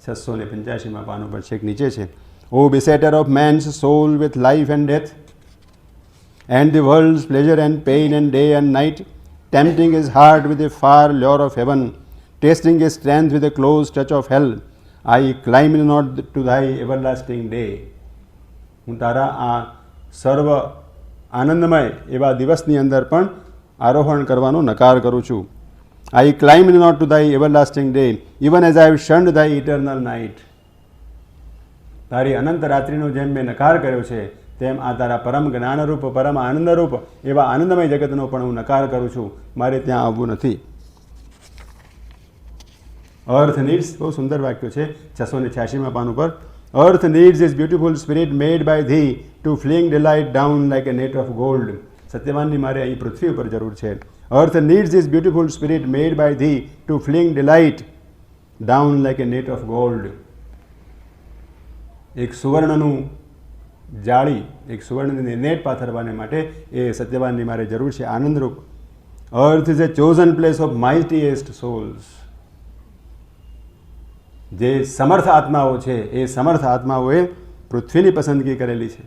685માં પાન ઉપર છેક નીચે છે, O besetter of man's soul with life and death, and the world's pleasure and pain and day and night, tempting his heart with the far lure of heaven, tasting his strength with the close touch of hell, I climb not to thy everlasting day. હું તારા આ સર્વ આનંદમય એવા દિવસની અંદર પણ આરોહણ કરવાનો નકાર કરું છું. I climbed not to thy everlasting day, even as I have shunned thy eternal night. તારી અનંત રાત્રિનો જેમ મેં નકાર કર્યો છે તેમ આ તારા પરમ જ્ઞાનરૂપ પરમ આનંદરૂપ એવા આનંદમય જગતનો પણ હું નકાર કરું છું. મારે ત્યાં આવવું નથી. અર્થ નીડ્સ, બહુ સુંદર વાક્યો છે 686માં પાન ઉપર. Earth needs is beautiful spirit made by thee to fling delight down like a net of gold. સત્યવાનની મારે અહીં પૃથ્વી ઉપર જરૂર છે. Earth needs is beautiful spirit made by thee to fling delight down like a net of gold. એક સુવર્ણનું જાળી, એક સુવર્ણની નેટ પાથરવાને માટે એ સત્યવાનની મારે જરૂર છે, આનંદરૂપ. Earth is a chosen place of mightiest souls. જે સમર્થ આત્માઓ છે એ સમર્થ આત્માઓએ પૃથ્વીની પસંદગી કરેલી છે.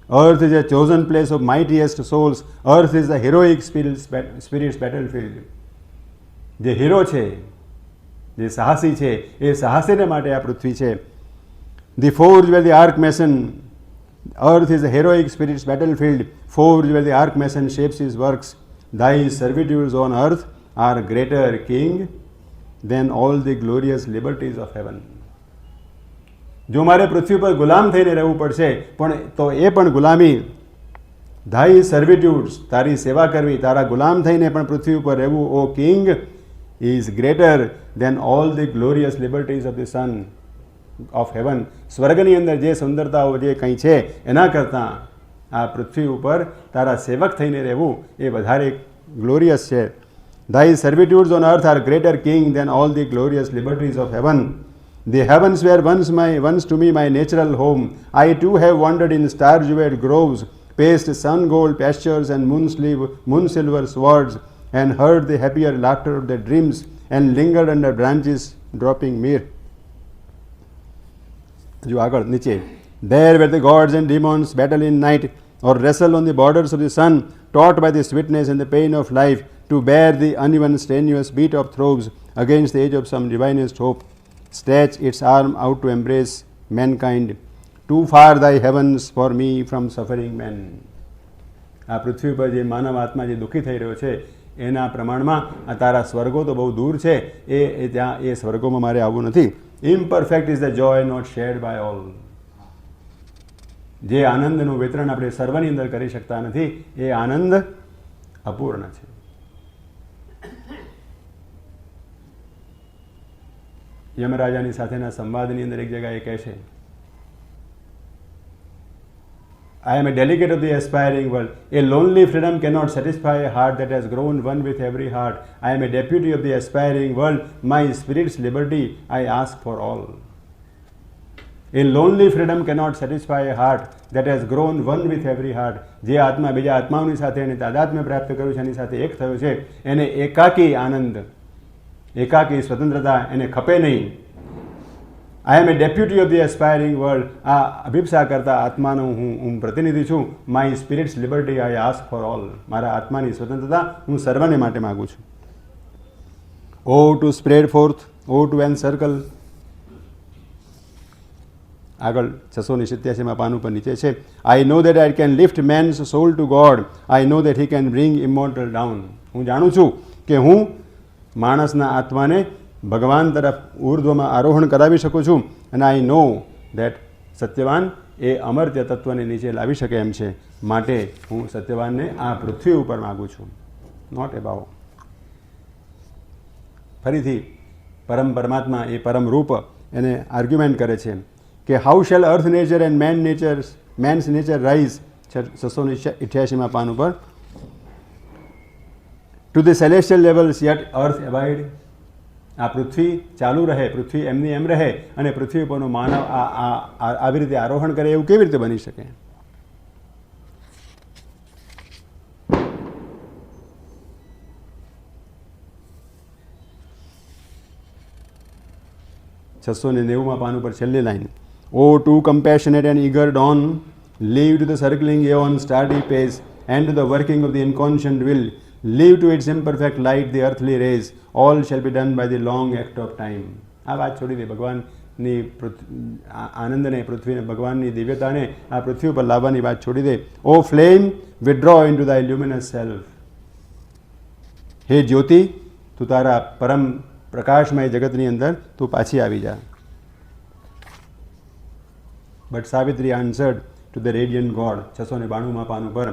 Earth is a chosen place of mightiest souls. Earth is the heroic spirit's battlefield. જે હીરો છે, જે સાહસી છે, એ સાહસીને માટે આ પૃથ્વી છે. The forge where the arc mason, earth is the heroic spirit's battlefield, forge where the arc mason shapes his works. Thy servitudes on earth are greater, king, than all the glorious liberties of heaven. જો મારે પૃથ્વી પર ગુલામ થઈને રહેવું પડશે પણ તો એ પણ ગુલામી, thy servitudes, તારી સેવા કરવી, તારા ગુલામ થઈને પણ પૃથ્વી ઉપર રહેવું, ઓ king, is greater than all the glorious liberties of the sun of heaven. સ્વર્ગની અંદર જે સુંદરતાઓ જે કંઈ છે એના કરતાં આ પૃથ્વી ઉપર તારા સેવક થઈને રહેવું એ વધારે ગ્લોરિયસ છે. Thy servitudes on earth are greater, king, than all the glorious liberties of heaven. The heavens were once to me my natural home. I too have wandered in star-jeweled groves, paced sun-gold pastures and moon-silver swords, and heard the happier laughter of the dreams, and lingered under branches dropping myrrh. જો આગળ નીચે, there where the gods and demons battle in night, or wrestle on the borders of the sun, taught by the sweetness and the pain of life to bear the uneven strenuous beat of throbs against the edge of some divinest hope, stretch its arm out to embrace mankind. Too far thy heavens for me from suffering men. આ પૃથ્વી પર જે માનવ આત્મા જે દુઃખી થઈ રહ્યો છે એના પ્રમાણમાં આ તારા સ્વર્ગો તો બહુ દૂર છે, એ ત્યાં એ સ્વર્ગોમાં મારે આવવું નથી. Imperfect is the joy not shared by all. જે આનંદનું વિતરણ આપણે સર્વની અંદર કરી શકતા નથી એ આનંદ અપૂર્ણ છે. યમરાજાની સાથેના સંવાદની અંદર એક જગ્યાએ કહે છે, I am a delegate of the aspiring world. A lonely freedom cannot satisfy a heart that has grown one with every heart. I am a deputy of the aspiring world. My spirit's liberty I ask for all. A lonely freedom cannot satisfy a heart that has grown one with every heart. જે આત્મા બીજા આત્માઓની સાથે એને તાદાત્મ્ય પ્રાપ્ત કર્યું છે, એની સાથે એક થયો છે, એને એકાકી આનંદ, એકાકી સ્વતંત્રતા એને ખપે નહીં. I am a deputy of the aspiring world. આ અભિપ્સા કરતા આત્માનો હું પ્રતિનિધિ છું. My spirit's liberty I ask for all. મારા આત્માની સ્વતંત્રતા હું સર્વને માટે માગું છું. O to spread forth, O to encircle. આગળ 687માં પાનું પર નીચે છે, I know that I can lift man's soul to God. I know that he can bring immortal down. હું જાણું છું કે હું માણસના આત્માને ભગવાન તરફ ઉર્ધ્વમાં આરોહણ કરાવી શકું છું. અને આઈ નો દેટ સત્યવાન એ અમર્ત્ય તત્વને નીચે લાવી શકે એમ છે. માટે હું સત્યવાનને આ પૃથ્વી ઉપર માગું છું, નોટ એબાઉ. ફરીથી પરમ પરમાત્મા એ પરમ રૂપ એને આર્ગ્યુમેન્ટ કરે છે કે how shall earth nature and man's nature rise. 688માં પાન ઉપર, to the celestial levels yet earth abide. આ પૃથ્વી ચાલુ રહે, પૃથ્વી એમની એમ રહે અને પૃથ્વી ઉપરનો માનવ આવી રીતે આરોહણ કરે, એવું કેવી રીતે બની શકે? છસો ને 90માં પાન ઉપર છેલ્લી line, O to compassionate and eager dawn, leave to the circling aeon starry pace and to the working of the inconscient will. Leave to its imperfect light the earthly rays. All shall be done by the long act of time. આ વાત છોડી દે. ભગવાનની આનંદને, પૃથ્વીને, ભગવાનની દિવ્યતાને આ પૃથ્વી ઉપર લાવવાની વાત છોડી દે. ઓ flame, withdraw into thy luminous self. હે જ્યોતિ, તું તારા પરમ પ્રકાશમય જગતની અંદર તું પાછી આવી જા. But Savitri answered to the radiant God. 692માં પાન ઉપર,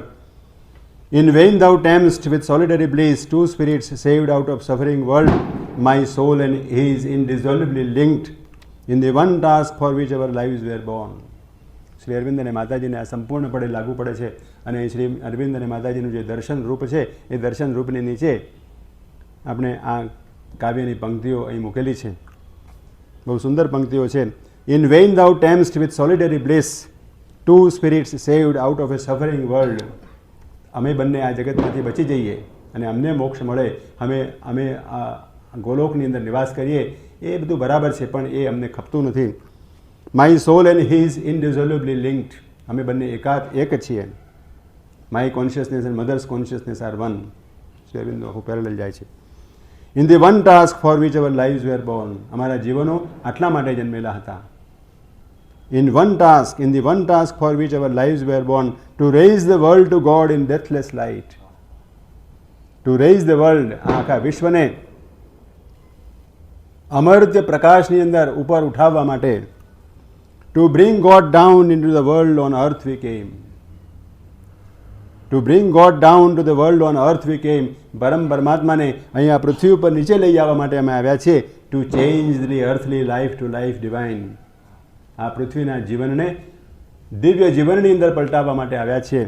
In vain thou tempt with solitary bliss two spirits saved out of suffering world. My soul and his indissolubly linked in the one task for which our lives were born. Shri Arvind અને માતાજીને આ સંપૂર્ણપણે લાગુ પડે છે. અને શ્રી અરવિંદ અને માતાજીનું જે દર્શન રૂપ છે, એ દર્શન રૂપની નીચે આપણે આ કાવ્યની પંક્તિઓ અહીં મૂકેલી છે. બહુ સુંદર પંક્તિઓ છે. In vain thou temptst with solitary bliss two spirits saved out of a suffering world. અમે બંને આ જગતમાંથી બચી જઈએ અને અમને મોક્ષ મળે, અમે આ ગોલોકની અંદર નિવાસ કરીએ, એ બધું બરાબર છે, પણ એ અમને ખપતું નથી. My soul and his indissolubly linked. અમે બંને એક છીએ. My consciousness and mother's consciousness are one. Shri Aurobindo આખું પેરેલલ જાય છે. In the one task for which our lives were born. અમારા જીવનો આટલા માટે જન્મેલા હતા. In the one task for which our lives were born, to raise the world to God in deathless light. To raise the world, આખા વિશ્વને અમર્ત્ય પ્રકાશની અંદર ઉપર ઉઠાવવા માટે. To bring God down into the world on earth we came. To bring God down to the world on earth we came. પરમ પરમાત્માને અહીંયા પૃથ્વી ઉપર નીચે લઈ આવવા માટે અમે આવ્યા છીએ. To change the earthly life to life divine. આ પૃથ્વીના જીવનને દિવ્ય જીવનની અંદર પલટાવવા માટે આવ્યા છીએ.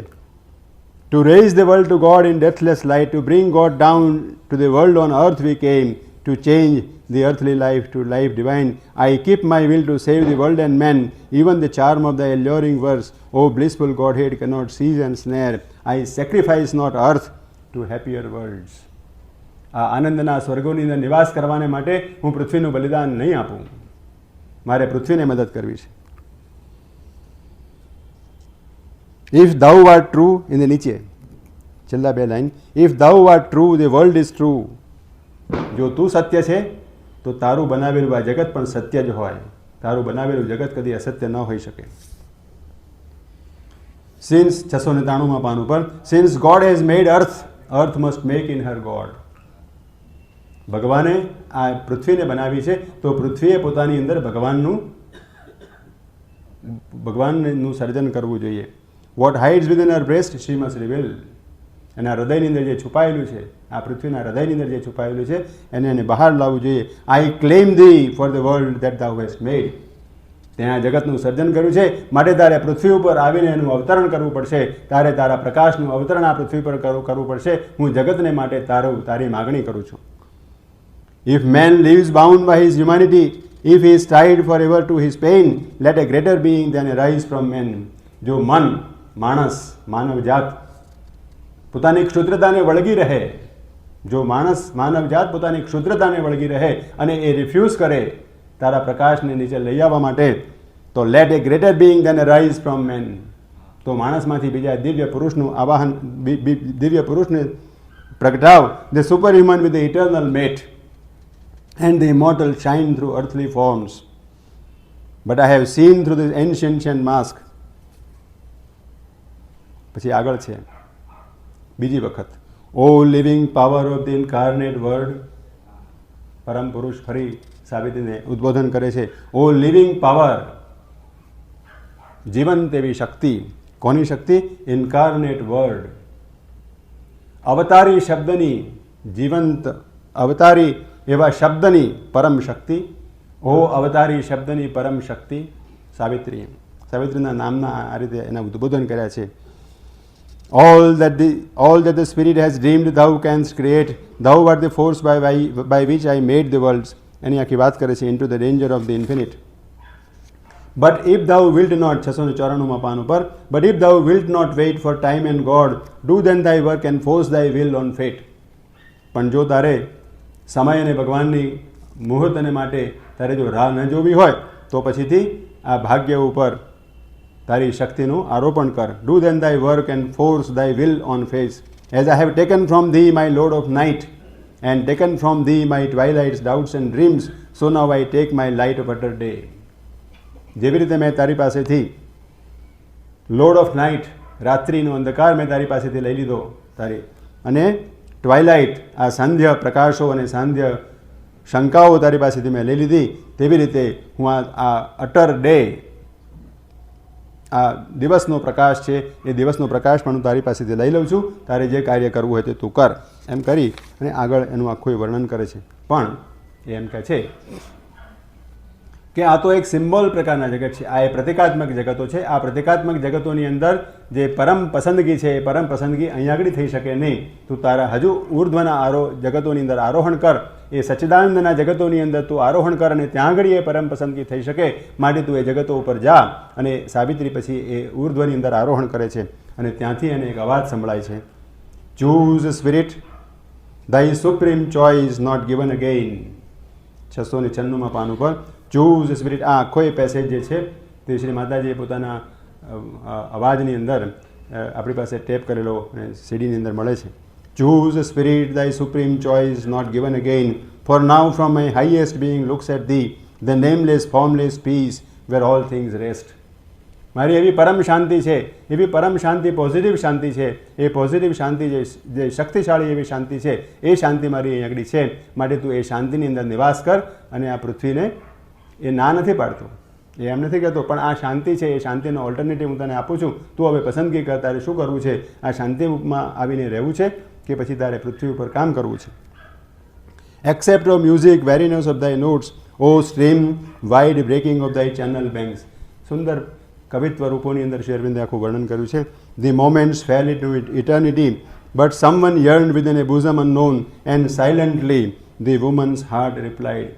To raise the world to God in deathless light, to bring God down to the world on earth we came, to change the earthly life to life divine. I keep my will to save the world and man, even the charm of the alluring verse. O blissful godhead cannot seize and snare. I sacrifice not earth to happier worlds. આ આનંદના સ્વર્ગોની અંદર નિવાસ કરવાને માટે હું પૃથ્વીનું બલિદાન નહીં આપું. મારે પૃથ્વીને મદદ કરવી છે. ઇફ ધૌ આર ટ્રુ, એની નીચે છેલ્લા 2 line, if thou are true the world is true. જો તું સત્ય છે તો તારું બનાવેલું આ જગત પણ સત્ય જ હોય. તારું બનાવેલું જગત કદી અસત્ય ન હોઈ શકે. સિન્સ 693માં પાન ઉપર, since God has made earth, earth must make in her God. ભગવાને આ પૃથ્વીને બનાવી છે, તો પૃથ્વીએ પોતાની અંદર ભગવાનનું સર્જન કરવું જોઈએ. વોટ હાઇડ્સ વિધિન હર બ્રેસ્ટ શી મસ્ટ રિવીલ. અને આ હૃદયની અંદર જે છુપાયેલું છે, આ પૃથ્વીના હૃદયની અંદર જે છુપાયેલું છે એને બહાર લાવવું જોઈએ. I claim thee for the world that thou has made. ત્યાં જગતનું સર્જન કર્યું છે, માટે તારે પૃથ્વી ઉપર આવીને એનું અવતરણ કરવું પડશે. તારે તારા પ્રકાશનું અવતરણ આ પૃથ્વી પર કરવું પડશે. હું જગતને માટે તારી માગણી કરું છું. If man lives bound by his humanity, if he is tied forever to his pain, let a greater being then arise from man. જો મન, માણસ, માનવજાત પોતાની ક્ષુદ્રતાને વળગી રહે, જો માનવજાત પોતાની ક્ષુદ્રતાને વળગી રહે અને એ રિફ્યુઝ કરે તારા પ્રકાશને નીચે લઈ આવવા માટે, તો let a greater being then arise from man. તો માણસમાંથી બીજા દિવ્ય પુરુષનું આવાહન, દિવ્ય પુરુષને પ્રગટાવ. The superhuman with the eternal mate and the immortal shine through earthly forms, but I have seen through this ancient mask. પછી આગળ છે બીજી વખત, O living power of the incarnate word. પરમ પુરુષ ફરી સાવિત્રીને ઉદ્બોધન કરે છે, ઓ લિવિંગ પાવર, જીવંત એવી શક્તિ. કોની શક્તિ? ઇન્કાર્નેટ વર્ડ, અવતારી શબ્દની, જીવંત અવતારી એવા શબ્દની પરમ શક્તિ. ઓ અવતારી શબ્દની પરમ શક્તિ સાવિત્રીના નામના આ રીતે એના ઉદ્બોધન કર્યા છે. all that the spirit has dreamed thou canst create, thou art the force by which I made the worlds. એની આખી વાત કરે છે, into the danger of the infinite. But if thou wilt not, 694માં પાન ઉપર, but if thou wilt not wait for time and God, do then thy work and force thy will on fate. પણ જો તારે સમય અને ભગવાનની મુહૂર્ત અને માટે તારે જો રાહ ન જોવી હોય તો પછીથી આ ભાગ્ય ઉપર તારી શક્તિનું આરોપણ કર. Do then thy work and force thy will on face. As I have taken from thee my load of night and taken from thee my twilight's doubts and dreams, so now I take my light of utter day. જેવી રીતે મેં તારી પાસેથી load of night, રાત્રિનો અંધકાર મેં તારી પાસેથી લઈ લીધો, તારી અને ટ્વાઇલાઇટ, આ સાંધ્ય પ્રકાશો અને સાંધ્ય શંકાઓ તારી પાસેથી મેં લઈ લીધી, તેવી રીતે હું આ અટર ડે, આ દિવસનો પ્રકાશ છે, એ દિવસનો પ્રકાશ પણ હું તારી પાસેથી લઈ લઉં છું. તારે જે કાર્ય કરવું હોય તે તું કર. એમ કરી અને આગળ એનું આખું વર્ણન કરે છે. પણ એ એમ કહે છે કે આ તો એક સિમ્બોલ પ્રકારના જગત છે, આ એ પ્રતિકાત્મક જગતો છે. આ પ્રતિકાત્મક જગતોની અંદર જે પરમ પસંદગી છે, એ પરમ પસંદગી અહીંયા આગળ થઈ શકે નહીં. તું તારા હજુ ઉર્ધ્વના જગતોની અંદર આરોહણ કર, એ સચ્ચિદાનંદના જગતોની અંદર તું આરોહણ કર અને ત્યાં આગળ એ પરમ પસંદગી થઈ શકે. માટે તું એ જગતો ઉપર જા. અને સાવિત્રી પછી એ ઉર્ધ્વની અંદર આરોહણ કરે છે અને ત્યાંથી એને એક અવાજ સંભળાય છે, choose spirit, thy supreme choice not given again. 696માં પાન ઉપર ચૂઝ સ્પિરિટ. આ આખો એ પેસેજ જે છે તે શ્રી માતાજીએ પોતાના અવાજની અંદર આપણી પાસે ટેપ કરેલો અને સીડીની અંદર મળે છે. Choose spirit, thy supreme choice not given again, for now from my highest being looks at thee, the nameless formless peace where all things rest. મારી એવી પરમ શાંતિ છે, એવી પરમ શાંતિ, પોઝિટિવ શાંતિ છે. એ પોઝિટિવ શાંતિ જે શક્તિશાળી એવી શાંતિ છે, એ શાંતિ મારી અહીં આગળ છે. માટે તું એ શાંતિની અંદર નિવાસ કર. અને આ પૃથ્વીને એ ના નથી પાડતો, એ એમ નથી કહેતો, પણ આ શાંતિ છે, એ શાંતિનો ઓલ્ટરનેટિવ હું તને આપું છું. તું હવે પસંદગી કર, તારે શું કરવું છે? આ શાંતિમાં આવીને રહેવું છે કે પછી તારે પૃથ્વી ઉપર કામ કરવું છે? Accept of music, weariness of thy notes, O stream wide breaking of thy channel banks. સુંદર કવિત્વ રૂપોની અંદર શ્રી અરવિંદે આખું વર્ણન કર્યું છે. The moments fell into eternity, but someone yearned within a bosom unknown, and silently the woman's heart replied,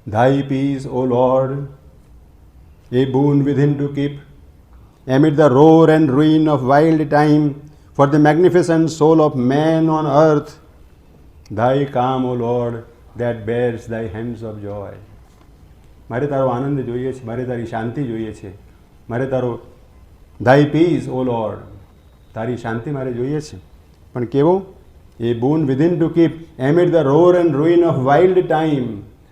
Thy peace, O Lord, a boon within to keep, amid the roar and ruin of wild time, for the magnificent soul of man on earth, Thy calm, O Lord, that bears Thy hands of joy. મારે તારો આનંદ જોઈએ છે, મારે તારી શાંતિ જોઈએ છે, મારે તારો Thy peace, O Lord, તારી શાંતિ મારે જોઈએ છે. પણ કેવો? એ boon within to keep, amid the roar and ruin of wild time.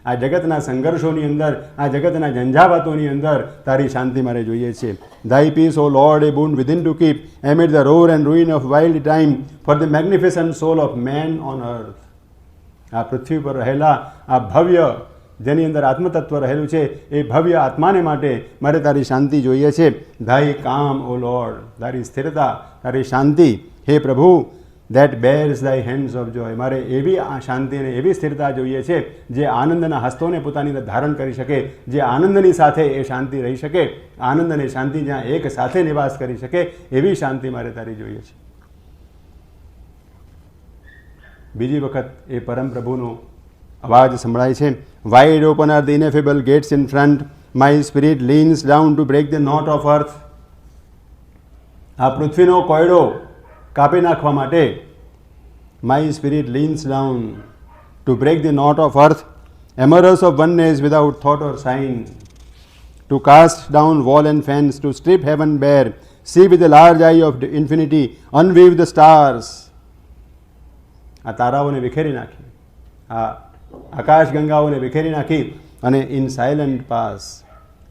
આ જગતના સંઘર્ષોની અંદર, આ જગતના ઝંઝાવાતોની અંદર તારી શાંતિ મારે જોઈએ છે. Thy peace, O Lord, a boon within to keep, amid the roar and ruin of wild time, for the magnificent soul of man on earth. આ પૃથ્વી પર રહેલા આ ભવ્ય જેની અંદર આત્મતત્વ રહેલું છે, એ ભવ્ય આત્માને માટે મારે તારી શાંતિ જોઈએ છે. તારી કામ ઓ લોર્ડ, તારી સ્થિરતા, તારી શાંતિ હે પ્રભુ, દેટ બેર્સ દાય હેન્ડ્સ ઓફ જોય. મારે એવી શાંતિ અને એવી સ્થિરતા જોઈએ છે જે આનંદના હસ્તોને પોતાની અંદર ધારણ કરી શકે, જે આનંદની સાથે એ શાંતિ રહી શકે, આનંદ અને શાંતિ જ્યાં એક સાથે નિવાસ કરી શકે એવી શાંતિ મારે તારી જોઈએ છે. બીજી વખત એ પરમ પ્રભુનો અવાજ સંભળાય છે. Wide open are the ineffable gates in front, my spirit leans down to break the knot of earth. આ પૃથ્વીનો કોયડો કાપી નાખવા માટે my spirit leans down to break the knot of earth, amorous of oneness without thought or sign, to cast down wall and fence, to strip heaven bare, see with the large eye of infinity, unweave the stars. આ તારાઓને વિખેરી નાખી, આ આકાશ ગંગાઓને વિખેરી નાખી અને in silent pass,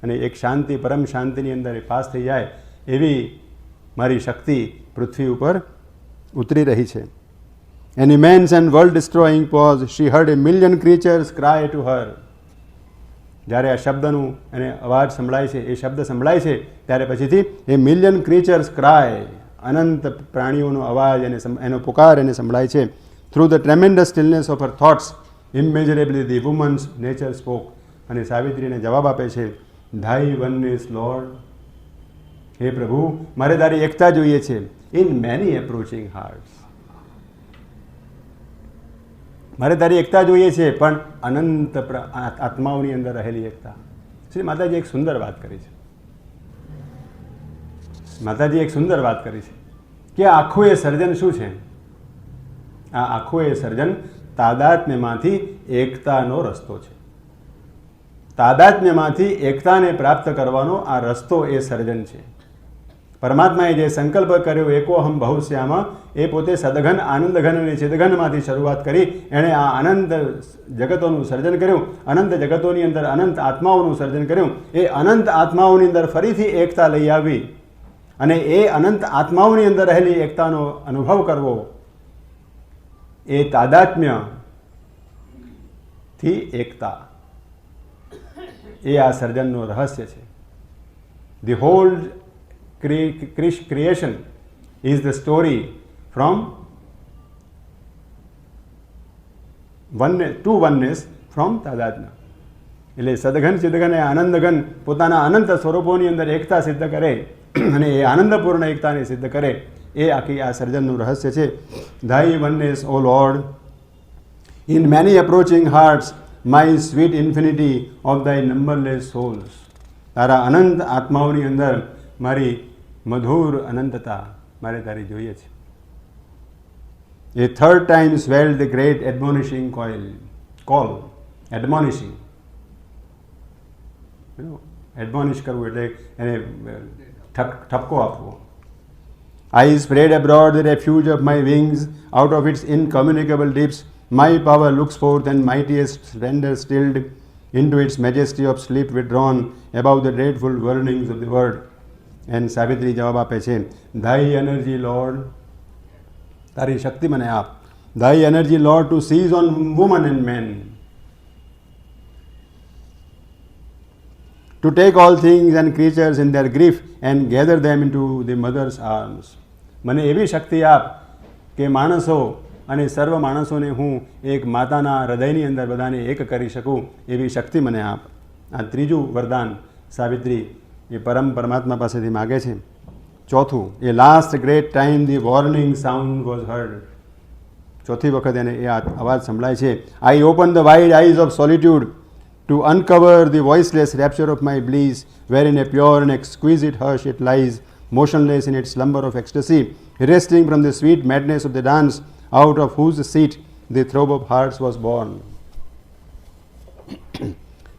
અને એક શાંતિ, પરમ શાંતિની અંદર એ પાસ થઈ જાય એવી મારી શક્તિ પૃથ્વી ઉપર ઉતરી રહી છે. An immense and world destroying pause, she heard a million creatures cry to her. જ્યારે આ શબ્દનું એને અવાજ સંભળાય છે, એ શબ્દ સંભળાય છે, ત્યારે પછીથી એ મિલિયન ક્રીચર્સ ક્રાય, અનંત પ્રાણીઓનો અવાજ એનો પુકાર એને સંભળાય છે. Through the tremendous stillness of her thoughts immeasurably the woman's nature spoke. અને સાવિત્રીને જવાબ આપે છે, ધાઈ વનનેસ લોર્ડ, હે પ્રભુ મારે તારી એકતા જોઈએ છે. ઇન મેની એપ્રોચિંગ હાર્ટ્સ, મારે તારી એકતા જોઈએ છે, પણ અનંત આત્માઓની અંદર રહેલી એકતા. શ્રી માતાજી એક સુંદર વાત કરી છે. માતાજી એક સુંદર વાત કરી છે કે આખું એ સર્જન શું છે? આ આખું એ સર્જન તાદાત્મ્યમાંથી એકતાનો રસ્તો છે. તાદાત્મ્યમાંથી એકતાને પ્રાપ્ત કરવાનો આ રસ્તો એ સર્જન છે. પરમાત્માએ જે સંકલ્પ કર્યો એકોહમ બહુશ્યામાં, એ પોતે સદઘન, આનંદઘન અને ચિદઘનમાંથી શરૂઆત કરી એણે આ અનંત જગતોનું સર્જન કર્યું. અનંત જગતોની અંદર અનંત આત્માઓનું સર્જન કર્યું. એ અનંત આત્માઓની અંદર ફરીથી એકતા લઈ આવી અને એ અનંત આત્માઓની અંદર રહેલી એકતાનો અનુભવ કરવો, એ તાદાત્મ્યથી એકતા, એ આ સર્જનનું રહસ્ય છે. The hall creation is the story from oneness to oneness from તાદાત્મ્ય. એટલે સદઘન ચિદઘન એ આનંદઘન પોતાના અનંત સ્વરૂપોની અંદર એકતા સિદ્ધ કરે અને એ આનંદપૂર્ણ એકતાને સિદ્ધ કરે, એ આખી આ સર્જનનું રહસ્ય છે. Thy oneness, O Lord, in many approaching hearts, my sweet infinity of thy numberless souls. તારા અનંત આત્માઓની અંદર મારી મધુર અનંતતા મારે તારી જોઈએ છે. A third time swelled the great admonishing call. Admonishing, એડમોનિશ કરવું એટલે એને ઠપકો આપવો. I spread abroad the refuge of my wings, out of its incommunicable deeps my power looks forth, and mightiest splendor stilled into its majesty of sleep withdrawn above the dreadful warnings of the word. And Savitri જવાબ આપે છે, ધાઈ energy lord, તારી શક્તિ મને આપ. Thy energy lord to seize on woman and man, to take all things and creatures in their grief and gather them into the mother's arms. મને એવી શક્તિ આપ કે માણસો અને સર્વ માણસોને હું એક માતાના હૃદયની અંદર બધાને એક કરી શકું, એવી શક્તિ મને આપ. આ ત્રીજું વરદાન સાવિત્રી એ પરમાત્મા પાસેથી માગે છે. ચોથું, a last great time the warning sound was heard. ચોથી વખત એને એ અવાજ સંભળાય છે. I open the wide eyes of solitude to uncover the voiceless rapture of my bliss, where in a pure and exquisite hush it lies, motionless in its slumber of ecstasy, resting from the sweet madness of the dance, out of whose seat the throb of hearts was born.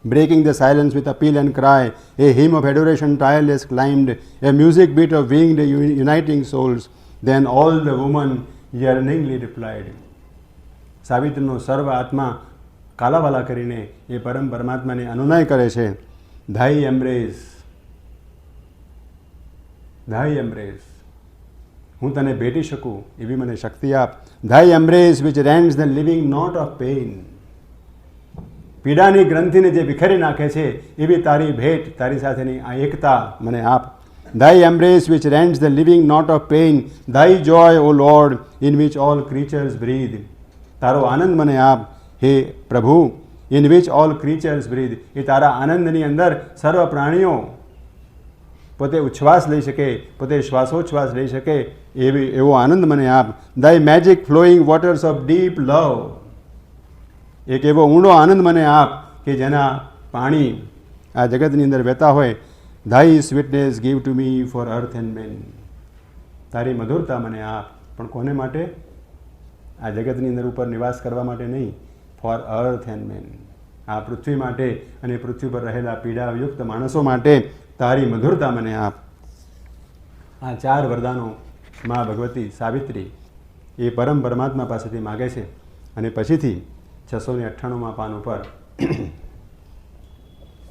Breaking the silence with appeal and cry, a hymn of adoration tireless climbed, a music beat of winged uniting souls. Then all the woman yearningly replied. સાવિત્રીનો સર્વ આત્મા કાલાવાલા કરીને એ પરમ પરમાત્માને અનુનય કરે છે, ધાઈ embrace, ધાઈ embrace, હું તને ભેટી શકું એવી મને શક્તિ આપ. Thy embrace which rends the living knot of pain, પીડાની ગ્રંથિને જે વિખેરી નાખે છે એવી તારી ભેટ, તારી સાથેની આ એકતા મને આપ. Thy embrace which rends the living knot of pain, thy joy, O Lord, in which all creatures breathe. તારો આનંદ મને આપ હે પ્રભુ, in which all creatures breathe. એ તારા આનંદની અંદર સર્વ પ્રાણીઓ પોતે ઉચ્છ્વાસ લઈ શકે, પોતે શ્વાસોચ્છ્વાસ લઈ શકે એવો આનંદ મને આપ. Thy magic flowing waters of deep love. એક એવો ઊંડો આનંદ મને આપ કે જેના પાણી આ જગતની અંદર વહેતા હોય. Thy sweetness give to me for earth and men. તારી મધુરતા મને આપ, પણ કોને માટે? આ જગતની અંદર ઉપર નિવાસ કરવા માટે નહીં, ફોર અર્થ એન્ડ મેન. આ પૃથ્વી માટે અને પૃથ્વી પર રહેલા પીડાયુક્ત માણસો માટે તારી મધુરતા મને આપ. આ 4 વરદાનો મા ભગવતી સાવિત્રી એ પરમ પરમાત્મા પાસેથી માગે છે. અને પછીથી 698માં પાન ઉપર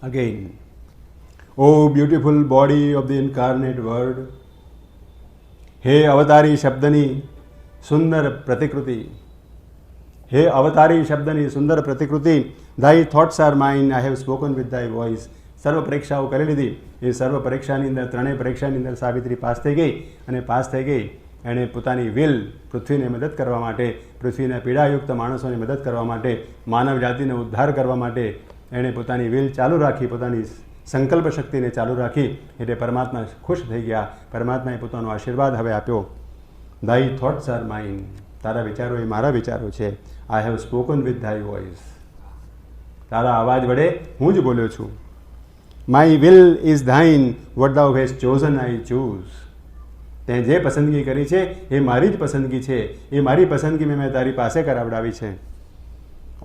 again, O beautiful body of the incarnate word. હે અવતારી શબ્દની સુંદર પ્રતિકૃતિ, હે અવતારી શબ્દની સુંદર પ્રતિકૃતિ. Thy thoughts are mine, I have spoken with thy voice. સર્વ પરીક્ષાઓ કરી લીધી. એ સર્વ પરીક્ષાની અંદર, 3 પરીક્ષાની અંદર સાવિત્રી પાસ થઈ ગઈ. અને પાસ થઈ ગઈ એણે પોતાની વિલ પૃથ્વીને મદદ કરવા માટે, પૃથ્વીના પીડાયુક્ત માણસોને મદદ કરવા માટે, માનવ જાતિનો ઉદ્ધાર કરવા માટે એણે પોતાની વિલ ચાલુ રાખી, પોતાની સંકલ્પ શક્તિને ચાલુ રાખી. એટલે પરમાત્મા ખુશ થઈ ગયા. પરમાત્માએ પોતાનો આશીર્વાદ હવે આપ્યો. Thy thoughts are mine. તારા વિચારો એ મારા વિચારો છે. I have spoken with thy voice. તારા અવાજ વડે હું જ બોલ્યો છું. My will is thine, what thou hast chosen I choose. તે જે પસંદગી કરી છે એ મારી જ પસંદગી છે. એ મારી પસંદગી મેં તારી પાસે કરાવડાવી છે.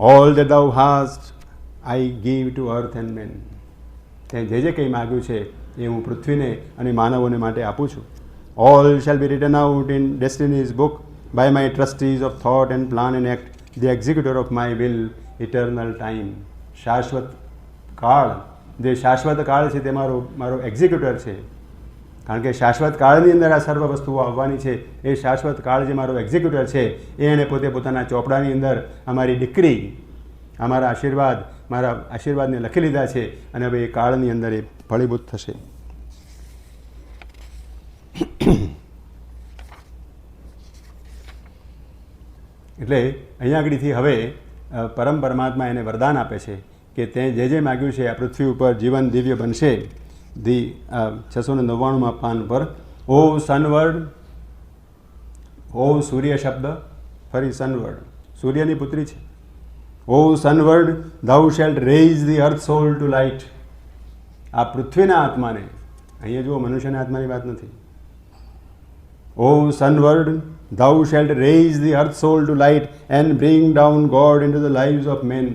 All that thou hast I give to earth and men. તે જે કંઈ માગ્યું છે એ હું પૃથ્વીને અને માનવોને માટે આપું છું. All shall be written out in destiny's book by my trustees of thought and plan and act, the executor of my will, eternal time. શાશ્વત કાળ, જે શાશ્વત કાળ છે તે મારો એક્ઝિક્યુટર છે. કારણ કે શાશ્વત કાળની અંદર આ સર્વ વસ્તુઓ આવવાની છે. એ શાશ્વત કાળ જે મારો એક્ઝિક્યુટર છે એ એણે પોતે પોતાના ચોપડાની અંદર અમારી ડિક્રી, અમારા આશીર્વાદને લખી લીધા છે. અને હવે એ કાળની અંદર એ ફળીભૂત થશે. એટલે અહીંયા આગળથી હવે પરમ પરમાત્મા એને વરદાન આપે છે કે તે જે માગ્યું છે આ પૃથ્વી ઉપર જીવન દિવ્ય બનશે. ધી 699માં પાન પર ઓ સનવર્ડ, ઓ સૂર્ય શબ્દ, ફરી સનવર્ડ, સૂર્યની પુત્રી છે. ઓ સનવર્ડ, thou shalt raise the earth soul to light. આ પૃથ્વીના આત્માને, અહીંયા જુઓ મનુષ્યના આત્માની વાત નથી. O sunward, thou shalt raise the earth soul to light and bring down God into the lives of men.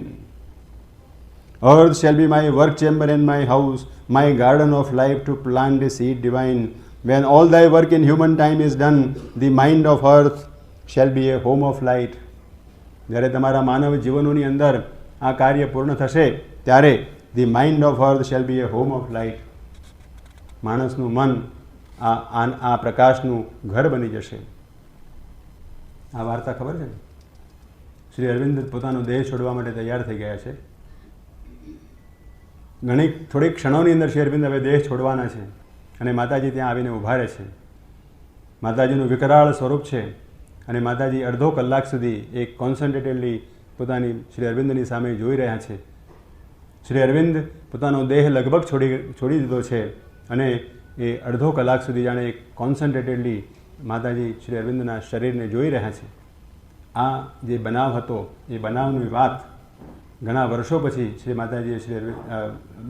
Earth shall be my work chamber and my house, my garden of life to plant a seed divine. When all thy work in human time is done, the mind of earth shall be a home of light. જ્યારે તમારા માનવ જીવનોની અંદર આ કાર્ય પૂર્ણ થશે ત્યારે the mind of earth shall be a home of light. માણસનું મન આ પ્રકાશનું ઘર બની જશે. આ વાર્તા ખબર છે ને? શ્રી અરવિંદ પોતાનો દેહ છોડવા માટે તૈયાર થઈ ગયા છે. થોડીક ક્ષણોની અંદર શ્રી અરવિંદ હવે દેહ છોડવાના છે અને માતાજી ત્યાં આવીને ઊભા રહે છે. માતાજીનું વિકરાળ સ્વરૂપ છે અને માતાજી અડધો કલાક સુધી એક કોન્સન્ટ્રેટેડલી પોતાની શ્રી અરવિંદની સામે જોઈ રહ્યા છે. શ્રી અરવિંદ પોતાનો દેહ લગભગ છોડી દીધો છે અને એ અડધો કલાક સુધી જાણે એક કોન્સન્ટ્રેટેડલી માતાજી શ્રી અરવિંદના શરીરને જોઈ રહ્યા છે. આ જે બનાવ હતો એ બનાવની વાત ઘણા વર્ષો પછી શ્રી માતાજીએ શ્રી અરવિંદ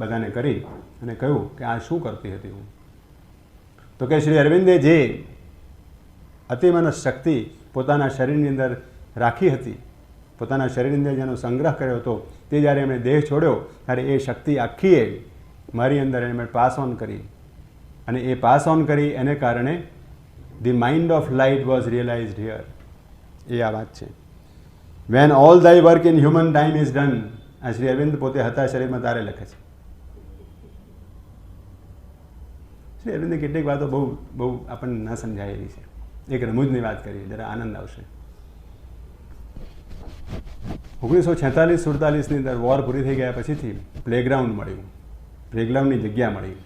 બધાને કરી અને કહ્યું કે આ શું કરતી હતી હું? તો કે શ્રી અરવિંદે જે અતિમાનસ શક્તિ પોતાના શરીરની અંદર રાખી હતી, પોતાના શરીરની અંદર જેનો સંગ્રહ કર્યો હતો, તે જ્યારે એમણે દેહ છોડ્યો ત્યારે એ શક્તિ આખીએ મારી અંદર એમણે પાસ ઓન કરી. અને એ પાસ ઓન કરી એને કારણે the mind of light was realised here. એ આ વાત છે. When all thy work in human time is done. આ શ્રી અરવિંદ પોતે હતા શરીરમાં તારે લખે છે. શ્રી અરવિંદે કેટલીક વાતો બહુ આપણને ન સમજાય એવી છે. એક રમૂજની વાત કરીએ, જરા આનંદ આવશે. 1946-47ની અંદર વોર પૂરી થઈ ગયા પછીથી પ્લેગ્રાઉન્ડ મળ્યું, પ્લેગ્રાઉન્ડની જગ્યા મળી.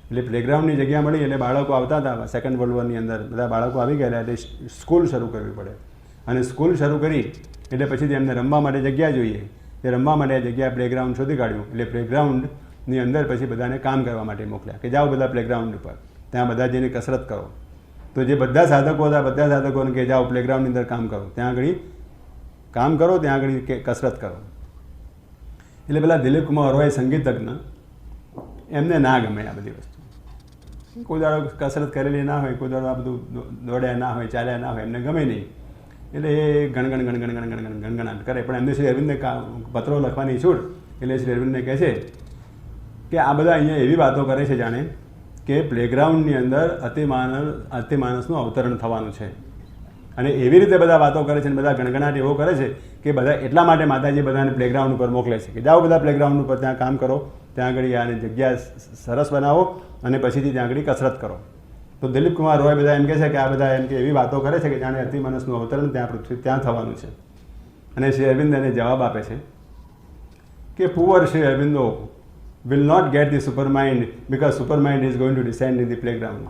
એટલે પ્લેગ્રાઉન્ડની જગ્યા મળી એટલે બાળકો આવતા હતા. સેકન્ડ વર્લ્ડ વોરની અંદર બધા બાળકો આવી ગયેલા એટલે સ્કૂલ શરૂ કરવી પડે. અને સ્કૂલ શરૂ કરી એટલે પછીથી એમને રમવા માટે જગ્યા જોઈએ. એ રમવા માટે જગ્યા પ્લેગ્રાઉન્ડ શોધી કાઢ્યું. એટલે પ્લેગ્રાઉન્ડની અંદર પછી બધાને કામ કરવા માટે મોકલ્યા કે જાઓ બધા પ્લેગ્રાઉન્ડ ઉપર, ત્યાં બધા જઈને કસરત કરો. તો જે બધા સાધકો હતા બધા સાધકોને કે જાઓ પ્લેગ્રાઉન્ડની અંદર કામ કરો, ત્યાં આગળ કામ કરો, ત્યાં આગળ કસરત કરો. એટલે પેલા દિલીપ કુમાર રોય સંગીતજ્ઞ, એમને ના ગમે આ બધી વસ્તુ. કોઈ દાડો કસરત કરેલી ના હોય, કોઈ દાડો આ બધું દોડ્યા ના હોય, ચાલ્યા ના હોય, એમને ગમે નહીં. એટલે એ ગણગણાટ કરે. પણ એમને શ્રી અરવિંદને પત્રો લખવાની છૂટ. એટલે શ્રી અરવિંદને કહે છે કે આ બધા અહીંયા એવી વાતો કરે છે જાણે કે પ્લેગ્રાઉન્ડની અંદર અતિમાનસનું અવતરણ થવાનું છે. અને એવી રીતે બધા વાતો કરે છે અને બધા ગણગણાટ એવો કરે છે કે બધા એટલા માટે માતાજી બધાને પ્લેગ્રાઉન્ડ ઉપર મોકલે છે કે જાઓ બધા પ્લેગ્રાઉન્ડ ઉપર ત્યાં કામ કરો, ત્યાં આગળ આને જગ્યા સરસ બનાવો અને પછીથી ત્યાં આગળ કસરત કરો. તો દિલીપ કુમાર રોય બધા એમ કહે છે કે આ બધા એમ કે એવી વાતો કરે છે કે જાણે અતિમાનસનું અવતરણ ત્યાં પૃથ્વી ત્યાં થવાનું છે. અને શ્રી અરવિંદ એને જવાબ આપે છે કે poor Shri Aurobindo will not get the supermind because supermind is going to descend in the playground.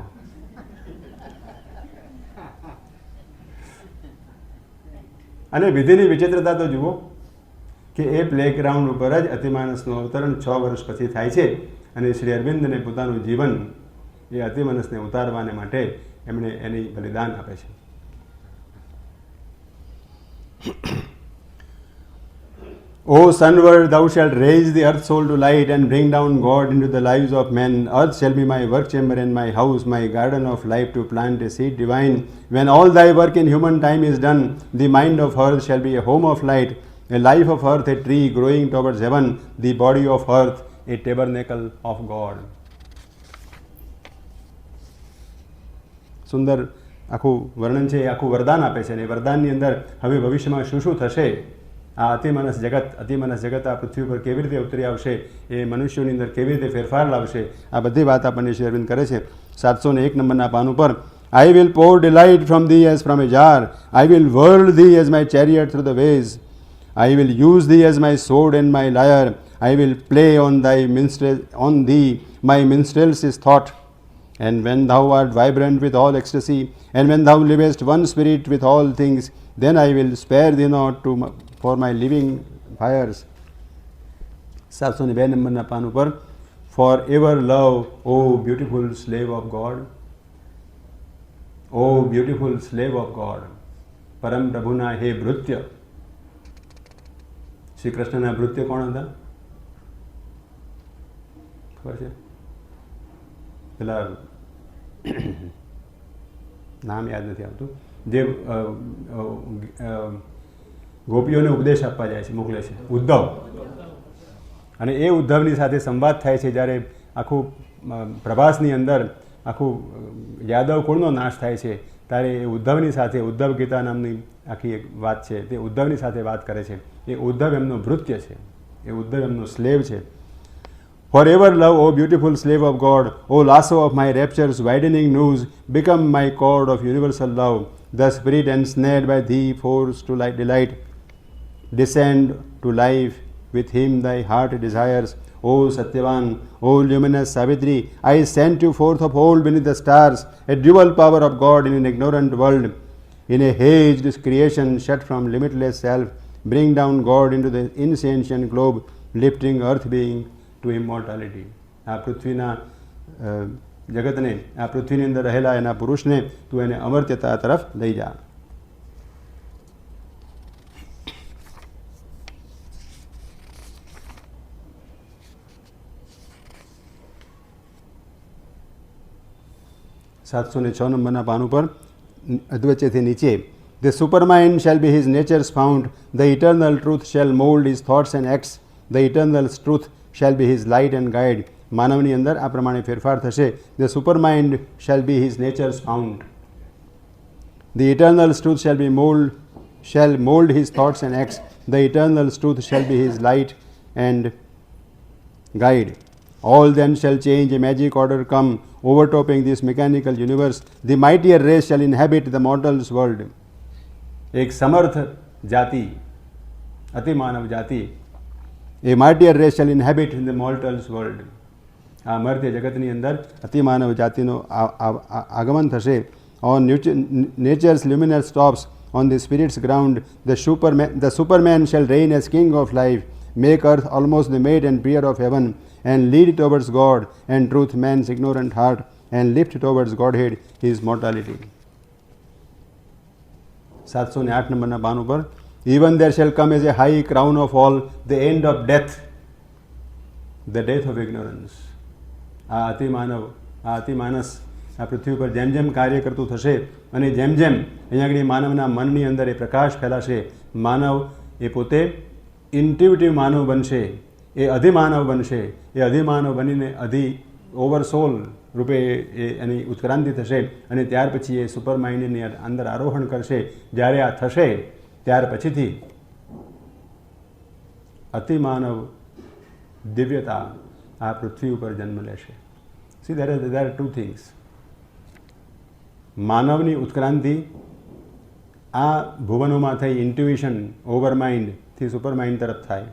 અને વિધિની વિચિત્રતા તો જુઓ કે એ પ્લેગ્રાઉન્ડ ઉપર જ અતિમાનસનું અવતરણ 6 વર્ષ પછી થાય છે. અને શ્રી અરવિંદને પોતાનું જીવન એ અતિમાનસને ઉતારવાને માટે એમણે એની બલિદાન આપે છે. O sunward, thou shalt raise the earth soul to light and bring down God into the lives of men. Earth shall be my work chamber and my house, my garden of life to plant a seed divine. When all thy work in human time is done, the mind of earth shall be a home of light, a life of earth a tree growing towards heaven, the body of earth a tabernacle of God. સુંદર આખું વર્ણન છે, આખું વરદાન આપે છે. અને વરદાનની અંદર હવે ભવિષ્યમાં શું શું થશે, આ અતિમાનસ જગત આ પૃથ્વી પર કેવી રીતે ઉતરી આવશે, એ મનુષ્યોની અંદર કેવી રીતે ફેરફાર લાવશે, આ બધી વાત આપણને શ્રી અરવિંદ કરે છે. 701 નંબરના પાન ઉપર I will pour delight from thee as from a jar, I will whirl thee as my chariot through the ways, I will use thee as my sword and my lyre, I will play on thee my minstrelsy thought. And when thou art vibrant with all ecstasy, and when thou livest one spirit with all things, then I will spare thee not for my living fires. 702 નંબરના પાન ઉપર For ever love, O beautiful slave of God, O beautiful slave of God. પરમ પ્રભુના હે ભૃત્ય. શ્રી કૃષ્ણના ભૃત્ય કોણ હતા ખબર છે? પેલા નામ યાદ નથી આવતું, જે ગોપીઓને ઉપદેશ આપવા જાય છે, મોકલે છે, ઉદ્ધવ. અને એ ઉદ્ધવની સાથે સંવાદ થાય છે જ્યારે આખું પ્રભાસની અંદર આખું યાદવ કુળનો નાશ થાય છે, ત્યારે એ ઉદ્ધવની સાથે ઉદ્ધવ ગીતા નામની આખી એક વાત છે, તે ઉદ્ધવની સાથે વાત કરે છે. એ ઉદ્ધવ એમનો ભૃત્ય છે, એ ઉદ્ધવ એમનો સ્લેવ છે. Forever love, O beautiful slave of God, O lasso of my raptures, widening news, become my cord of universal love. The spirit ensnared by thee, forced to delight, descend to life, with him thy heart desires. O Satyavan, O luminous Savitri, I sent you forth of old beneath the stars, a dual power of God in an ignorant world. In a hazed creation shut from limitless self, bring down God into the insentient globe, lifting earth being to immortality. આ પૃથ્વીના જગતને, આ પૃથ્વીની અંદર રહેલા એના પુરુષને તું એને અમર્ત્યતા તરફ લઈ જા. સાતસો ને 6 નંબરના પાન ઉપર અધવચ્ચેથી નીચે The supermind shall be his nature's fount, the eternal truth shall mold his thoughts and acts, the eternal truth shall be his light and guide. માનવની અંદર આ પ્રમાણે ફેરફાર થશે. The supermind shall be his nature's fount. The eternal truth shall mold his thoughts and acts. The eternal truth shall be his light and guide. All then shall change, a magic order come, overtopping this mechanical universe. The mightier race shall inhabit the mortal's world. એક સમર્થ જાતિ અતિ માનવ જાતિ, a mightier race shall inhabit in the mortals world. આ મર્ત્ય જગતની અંદર અતિ માનવ જાતિનો આગમન થશે. On nature's luminous tops on the spirit's ground, the superman shall reign as king of life, make earth almost the maid and peer of heaven, and lead towards God and truth man's ignorant heart, and lift towards Godhead his mortality. 708 નંબરના પાન ઉપર, even there shall come as a high crown of all the end of death, the death of ignorance. આ અતિમાનવ, આ અતિમાનસ આ પૃથ્વી પર જેમ જેમ કાર્ય કરતું થશે અને જેમ જેમ અહીંયા આગળ માનવના મનની અંદર એ પ્રકાશ ફેલાશે, માનવ એ પોતે ઇન્ટ્યુટિવ માનવ બનશે, એ અધિમાનવ બનશે. એ અધિમાનવ બનીને ઓવરસોલ રૂપે એની ઉત્ક્રાંતિ થશે અને ત્યાર પછી એ સુપર માઇન્ડની અંદર આરોહણ કરશે. જ્યારે આ થશે ત્યાર પછીથી અતિમાનવ દિવ્યતા આ પૃથ્વી ઉપર જન્મ લેશે. See there are two things. માનવની ઉત્ક્રાંતિ આ ભુવનોમાં થઈ ઇન્ટ્યુઇશન ઓવર માઇન્ડથી સુપર માઇન્ડ તરફ થાય,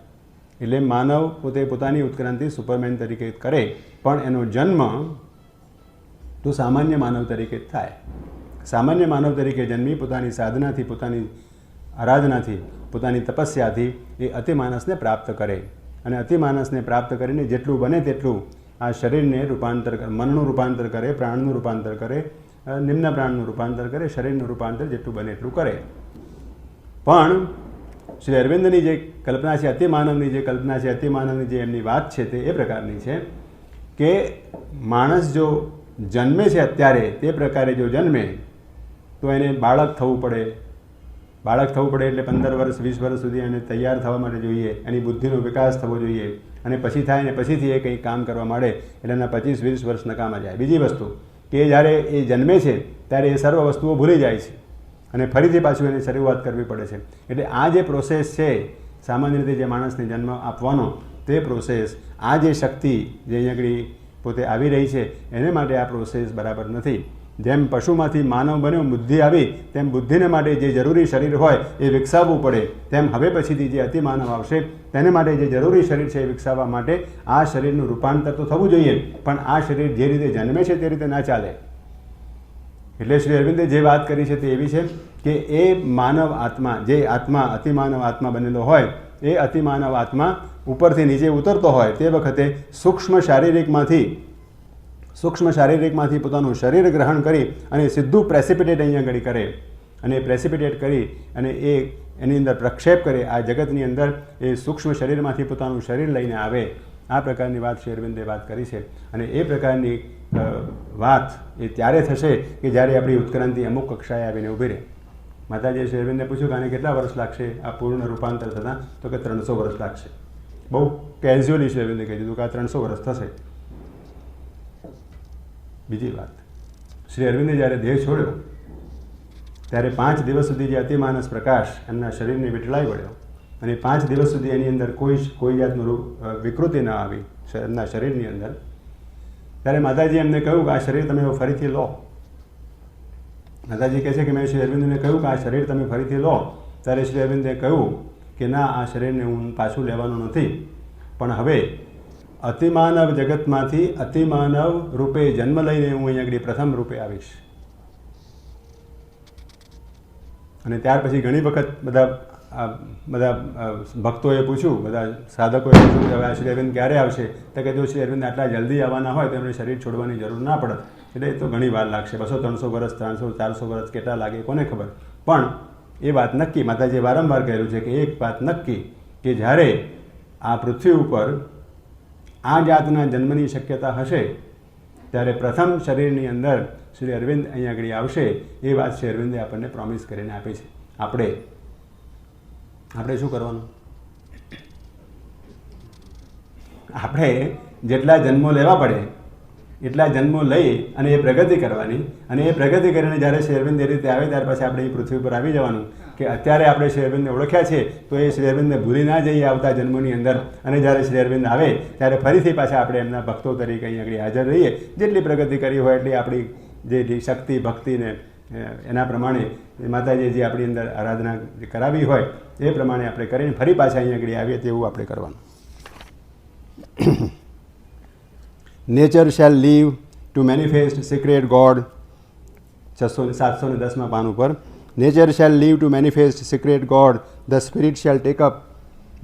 એટલે માનવ પોતે પોતાની ઉત્ક્રાંતિ સુપર માઇન્ડ તરીકે કરે, પણ એનો જન્મ તો સામાન્ય માનવ તરીકે જ થાય. સામાન્ય માનવ તરીકે જન્મી પોતાની સાધનાથી, પોતાની આરાધનાથી, પોતાની તપસ્યાથી એ અતિમાનસને પ્રાપ્ત કરે, અને અતિમાનસને પ્રાપ્ત કરીને જેટલું બને તેટલું આ શરીરને રૂપાંતર કરે, મનનું રૂપાંતર કરે, પ્રાણનું રૂપાંતર કરે, નિમ્ન પ્રાણનું રૂપાંતર કરે, શરીરનું રૂપાંતર જેટલું બને એટલું કરે. પણ શ્રી અરવિંદની જે કલ્પના છે, અતિમાનવની જે કલ્પના છે, અતિમાનવની જે એમની વાત છે તે એ પ્રકારની છે કે માણસ જો જન્મે છે અત્યારે તે પ્રકારે જો જન્મે તો એને બાળક થવું પડે. બાળક થવું પડે એટલે 15 વર્ષ 20 વર્ષ સુધી એને તૈયાર થવા માટે જોઈએ, એની બુદ્ધિનો વિકાસ થવો જોઈએ, અને પછી થાય ને પછીથી એ કંઈક કામ કરવા માંડે એટલે એના 25-20 વર્ષ નકામા જાય. બીજી વસ્તુ કે જ્યારે એ જન્મે છે ત્યારે એ સર્વ વસ્તુઓ ભૂલી જાય છે અને ફરીથી પાછું એની શરૂઆત કરવી પડે છે. એટલે આ જે પ્રોસેસ છે સામાન્ય રીતે જે માણસને જન્મ આપવાનો, તે પ્રોસેસ, આ જે શક્તિ જે અહીંયા આગળ પોતે આવી રહી છે એને માટે આ પ્રોસેસ બરાબર નથી. જેમ પશુમાંથી માનવ બન્યો, બુદ્ધિ આવી, તેમ બુદ્ધિને માટે જે જરૂરી શરીર હોય એ વિકસાવવું પડે. તેમ હવે પછીથી જે અતિમાનવ આવશે તેને માટે જે જરૂરી શરીર છે એ વિકસાવવા માટે આ શરીરનું રૂપાંતર તો થવું જોઈએ, પણ આ શરીર જે રીતે જન્મે છે તે રીતે ના ચાલે. એટલે શ્રી અરવિંદે જે વાત કરી છે તે એવી છે કે એ માનવ આત્મા, જે આત્મા અતિમાનવ આત્મા બનેલો હોય, એ અતિમાનવ આત્મા ઉપરથી નીચે ઉતરતો હોય તે વખતે સૂક્ષ્મ શારીરિકમાંથી પોતાનું શરીર ગ્રહણ કરી અને સીધું પ્રેસિપિટેટ અહીંયા આગળ કરે, અને પ્રેસિપિટેટ કરી અને એની અંદર પ્રક્ષેપ કરે. આ જગતની અંદર એ સૂક્ષ્મ શરીરમાંથી પોતાનું શરીર લઈને આવે. આ પ્રકારની વાત શ્રી અરવિંદે વાત કરી છે. અને એ પ્રકારની વાત એ ત્યારે થશે કે જ્યારે આપણી ઉત્ક્રાંતિ અમુક કક્ષાએ આવીને ઊભી રહે. માતાજીએ શ્રી અરવિંદને પૂછ્યું કે આને કેટલા વર્ષ લાગશે આ પૂર્ણ રૂપાંતર થતાં? તો કે 300 વર્ષ લાગશે. બહુ કેઝ્યુઅલી શ્રી અરવિંદે કહી દીધું કે આ 300 વર્ષ થશે. બીજી વાત, શ્રી અરવિંદે જ્યારે દેહ છોડ્યો ત્યારે 5 દિવસ સુધી જે અતિમાનસ પ્રકાશ એમના શરીરને વિટળાઈ પડ્યો, અને 5 દિવસ સુધી એની અંદર કોઈ જાતનું વિકૃતિ ન આવી એમના શરીરની અંદર, ત્યારે માતાજી એમને કહ્યું કે આ શરીર તમે ફરીથી લો. માતાજી કહે છે કે મેં શ્રી અરવિંદને કહ્યું કે આ શરીર તમે ફરીથી લો. ત્યારે શ્રી અરવિંદે કહ્યું કે ના, આ શરીરને હું પાછું લેવાનું નથી, પણ હવે અતિમાનવ જગતમાંથી અતિમાનવ રૂપે જન્મ લઈને હું અહીંયા આગળ પ્રથમ રૂપે આવીશ. અને ત્યાર પછી ઘણી વખત બધા ભક્તોએ પૂછ્યું, બધા સાધકોએ પૂછ્યું કે હવે આ શ્રી અરવિંદ ક્યારે આવશે? તો કે જો શ્રી અરવિંદ આટલા જલ્દી આવવાના હોય તો એમને શરીર છોડવાની જરૂર ના પડે, એટલે એ તો ઘણી વાર લાગશે. 200-300 વર્ષ, 300-400 વર્ષ કેટલા લાગે કોને ખબર. પણ એ વાત નક્કી, માતાજીએ વારંવાર કહ્યું છે કે એક વાત નક્કી કે જ્યારે આ પૃથ્વી ઉપર આ જાતના જન્મની શક્યતા હશે ત્યારે પ્રથમ શરીરની અંદર શ્રી અરવિંદ અહીંયા આગળ આવશે. એ વાત શ્રી અરવિંદે આપણને પ્રોમિસ કરીને આપી છે. આપણે શું કરવાનું? આપણે જેટલા જન્મો લેવા પડે એટલા જન્મો લઈ અને એ પ્રગતિ કરવાની, અને એ પ્રગતિ કરીને જ્યારે શ્રી અરવિંદ એ રીતે આવે ત્યાર પછી આપણે એ પૃથ્વી પર આવી જવાનું કે અત્યારે આપણે શ્રી અરવિંદને ઓળખ્યા છે તો એ શ્રી અરવિંદને ભૂલી ના જઈએ આવતા જન્મોની અંદર. અને જ્યારે શ્રી અરવિંદ આવે ત્યારે ફરીથી પાછા આપણે એમના ભક્તો તરીકે અહીં આગળ હાજર રહીએ. જેટલી પ્રગતિ કરી હોય એટલી આપણી જે શક્તિ ભક્તિને એના પ્રમાણે માતાજીએ જે આપણી અંદર આરાધના કરાવી હોય એ પ્રમાણે આપણે કરીને ફરી પાછા અહીંયા આગળ આવીએ તેવું આપણે કરવાનું. Nature shall leave to manifest secret God. 710 પાનું પર. Nature shall leave to manifest secret God. The spirit shall take up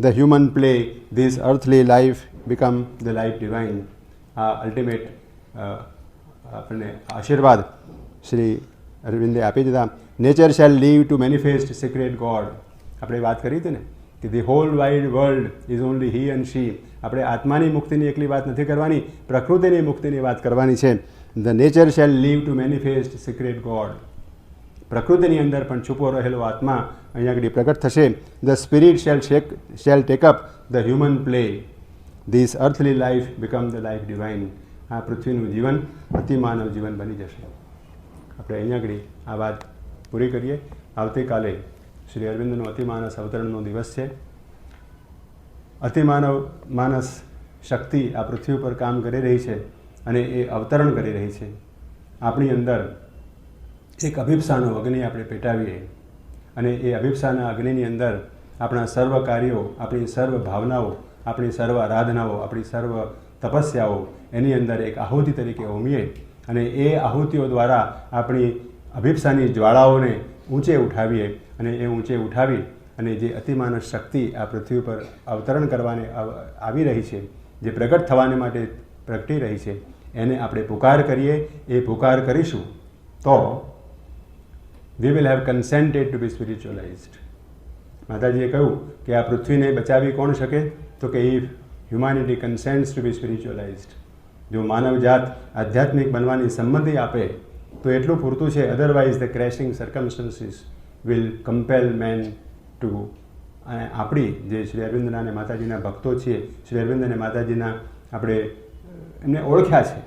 the human play. This earthly life become the life divine. આ અલ્ટિમેટ આપણને આશીર્વાદ શ્રી અરવિંદે આપી દીધા. Nature shall leave to manifest secret God. આપણે વાત કરી હતી ને કે the whole wide world is only he and she. આપણે આત્માની મુક્તિની એકલી વાત નથી કરવાની, પ્રકૃતિની મુક્તિની વાત કરવાની છે. The nature shall leave to manifest secret God. પ્રકૃતિની અંદર પણ છુપો રહેલો આત્મા અહીંયા આગળ પ્રગટ થશે. The spirit shall take up the human play. This earthly life become the life divine. આ પૃથ્વીનું જીવન અતિમાનવ જીવન બની જશે. આપણે અહીંયા આગળ આ વાત પૂરી કરીએ. આવતીકાલે શ્રી અરવિંદનો અતિમાનસ અવતરણનો દિવસ છે. માનસ શક્તિ આ પૃથ્વી ઉપર કામ કરી રહી છે અને એ અવતરણ કરી રહી છે. આપણી અંદર એક અભિપ્સાનો અગ્નિ આપણે પેટાવીએ અને એ અભિપ્સાના અગ્નિની અંદર આપણા સર્વ કાર્યો, આપણી સર્વ ભાવનાઓ, આપણી સર્વ આરાધનાઓ, આપણી સર્વ તપસ્યાઓ એની અંદર એક આહુતિ તરીકે હોમીએ અને એ આહુતિઓ દ્વારા આપણી અભિપ્સાની જ્વાળાઓને ઊંચે ઉઠાવીએ અને એ ઊંચે ઉઠાવી અને જે અતિમાનસ શક્તિ આ પૃથ્વી પર અવતરણ કરવાને આવી રહી છે, જે પ્રગટ થવાને માટે પ્રગટી રહી છે, એને આપણે પુકાર કરીએ. એ પુકાર કરીશું તો વી વિલ હેવ કન્સેન્ટેડ ટુ બી સ્પિરિચ્યુઅલાઇઝડ. માતાજીએ કહ્યું કે આ પૃથ્વીને બચાવી કોણ શકે? તો કે ઇફ હ્યુમાનિટી કન્સેન્ટ્સ ટુ બી સ્પિરિચ્યુઅલાઇઝડ. જો માનવજાત આધ્યાત્મિક બનવાની સંમતિ આપે તો એટલું પૂરતું છે. Otherwise the crashing circumstances will compel man to. અને આપણી જે શ્રી અરવિંદના અને માતાજીના ભક્તો છીએ, શ્રી અરવિંદ અને માતાજીના આપણે એમને ઓળખ્યા છે,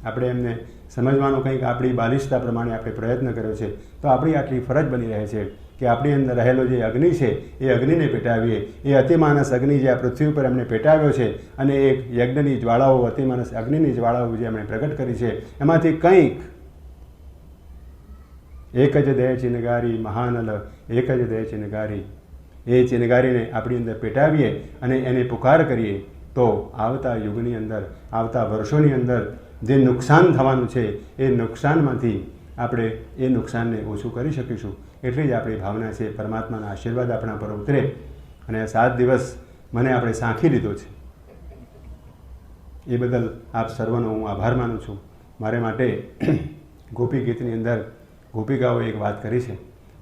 આપણે એમને સમજવાનો કંઈક આપણી બાલિશતા પ્રમાણે આપણે પ્રયત્ન કર્યો છે, તો આપણી આટલી ફરજ બની રહે છે કે આપણી અંદર રહેલો જે અગ્નિ છે એ અગ્નિને પેટાવીએ. એ અતિમાનસ અગ્નિ જે આ પૃથ્વી ઉપર એમણે પેટાવ્યો છે અને એક યજ્ઞની જ્વાળાઓ, અતિમાનસ અગ્નિની જ્વાળાઓ જે એમણે પ્રગટ કરી છે, એમાંથી કંઈક એક જ દે ચિનગારી મહાનલ, એક જ દે ચિનગારી. એ ચિનગારીને આપણી અંદર પેટાવીએ અને એને પુકાર કરીએ તો આવતા યુગની અંદર, આવતા વર્ષોની અંદર જે નુકસાન થવાનું છે એ નુકસાનમાંથી આપણે એ નુકસાનને ઓછું કરી શકીશું. એટલી જ આપણી ભાવના છે. પરમાત્માના આશીર્વાદ આપણા પર ઉતરે અને આ 7 દિવસ મને આપણે સાંખી લીધો છે એ બદલ આપ સર્વનો હું આભાર માનું છું. મારે માટે ગોપી ગીતની અંદર ગોપિકાઓએ એક વાત કરી છે.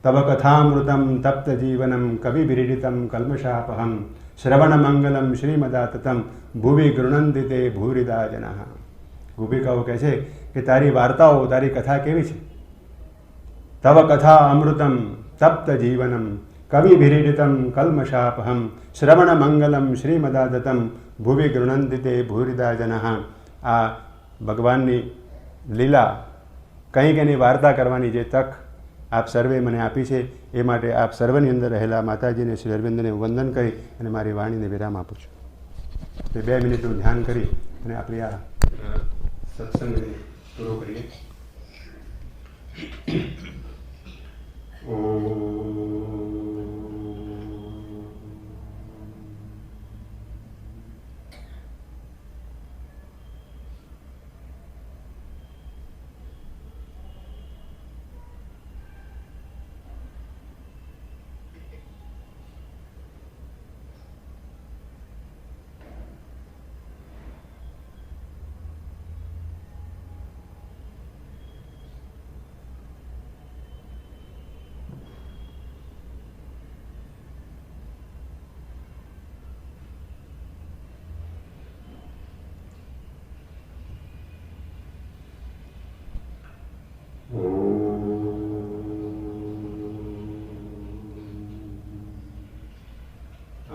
તવ કથામૃતમ તપ્ત જીવનમ કવિ વિરીડિતમ કલ્મષાપહમ શ્રવણ મંગલમ શ્રીમદાતતમ ભુવિ ગૃણંતિ તે ભૂરિદા જના. ગોપિકાઓ કહે છે કે તારી વાર્તાઓ, તારી કથા કેવી છે? તવ કથા અમૃતમ તપ્ત જીવનમ કવિ વિરીડિતમ કલ્મષાપહમ શ્રવણ મંગલમ શ્રીમદાતતમ ભુવિ ગૃણંતિ તે ભૂરિદા જના. આ ભગવાનની લીલા કંઈક એની વાર્તા કરવાની જે તક આપ સર્વે મને આપી છે એ માટે આપ સર્વની અંદર રહેલા માતાજીને શ્રી અરવિંદને વંદન કરી અને મારી વાણીને વિરામ આપું છું. 2 મિનિટનું ધ્યાન કરી અને આપણી આ સત્સંગને પૂરો કરીએ.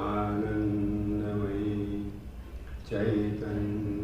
आनंदमयी चैतन्य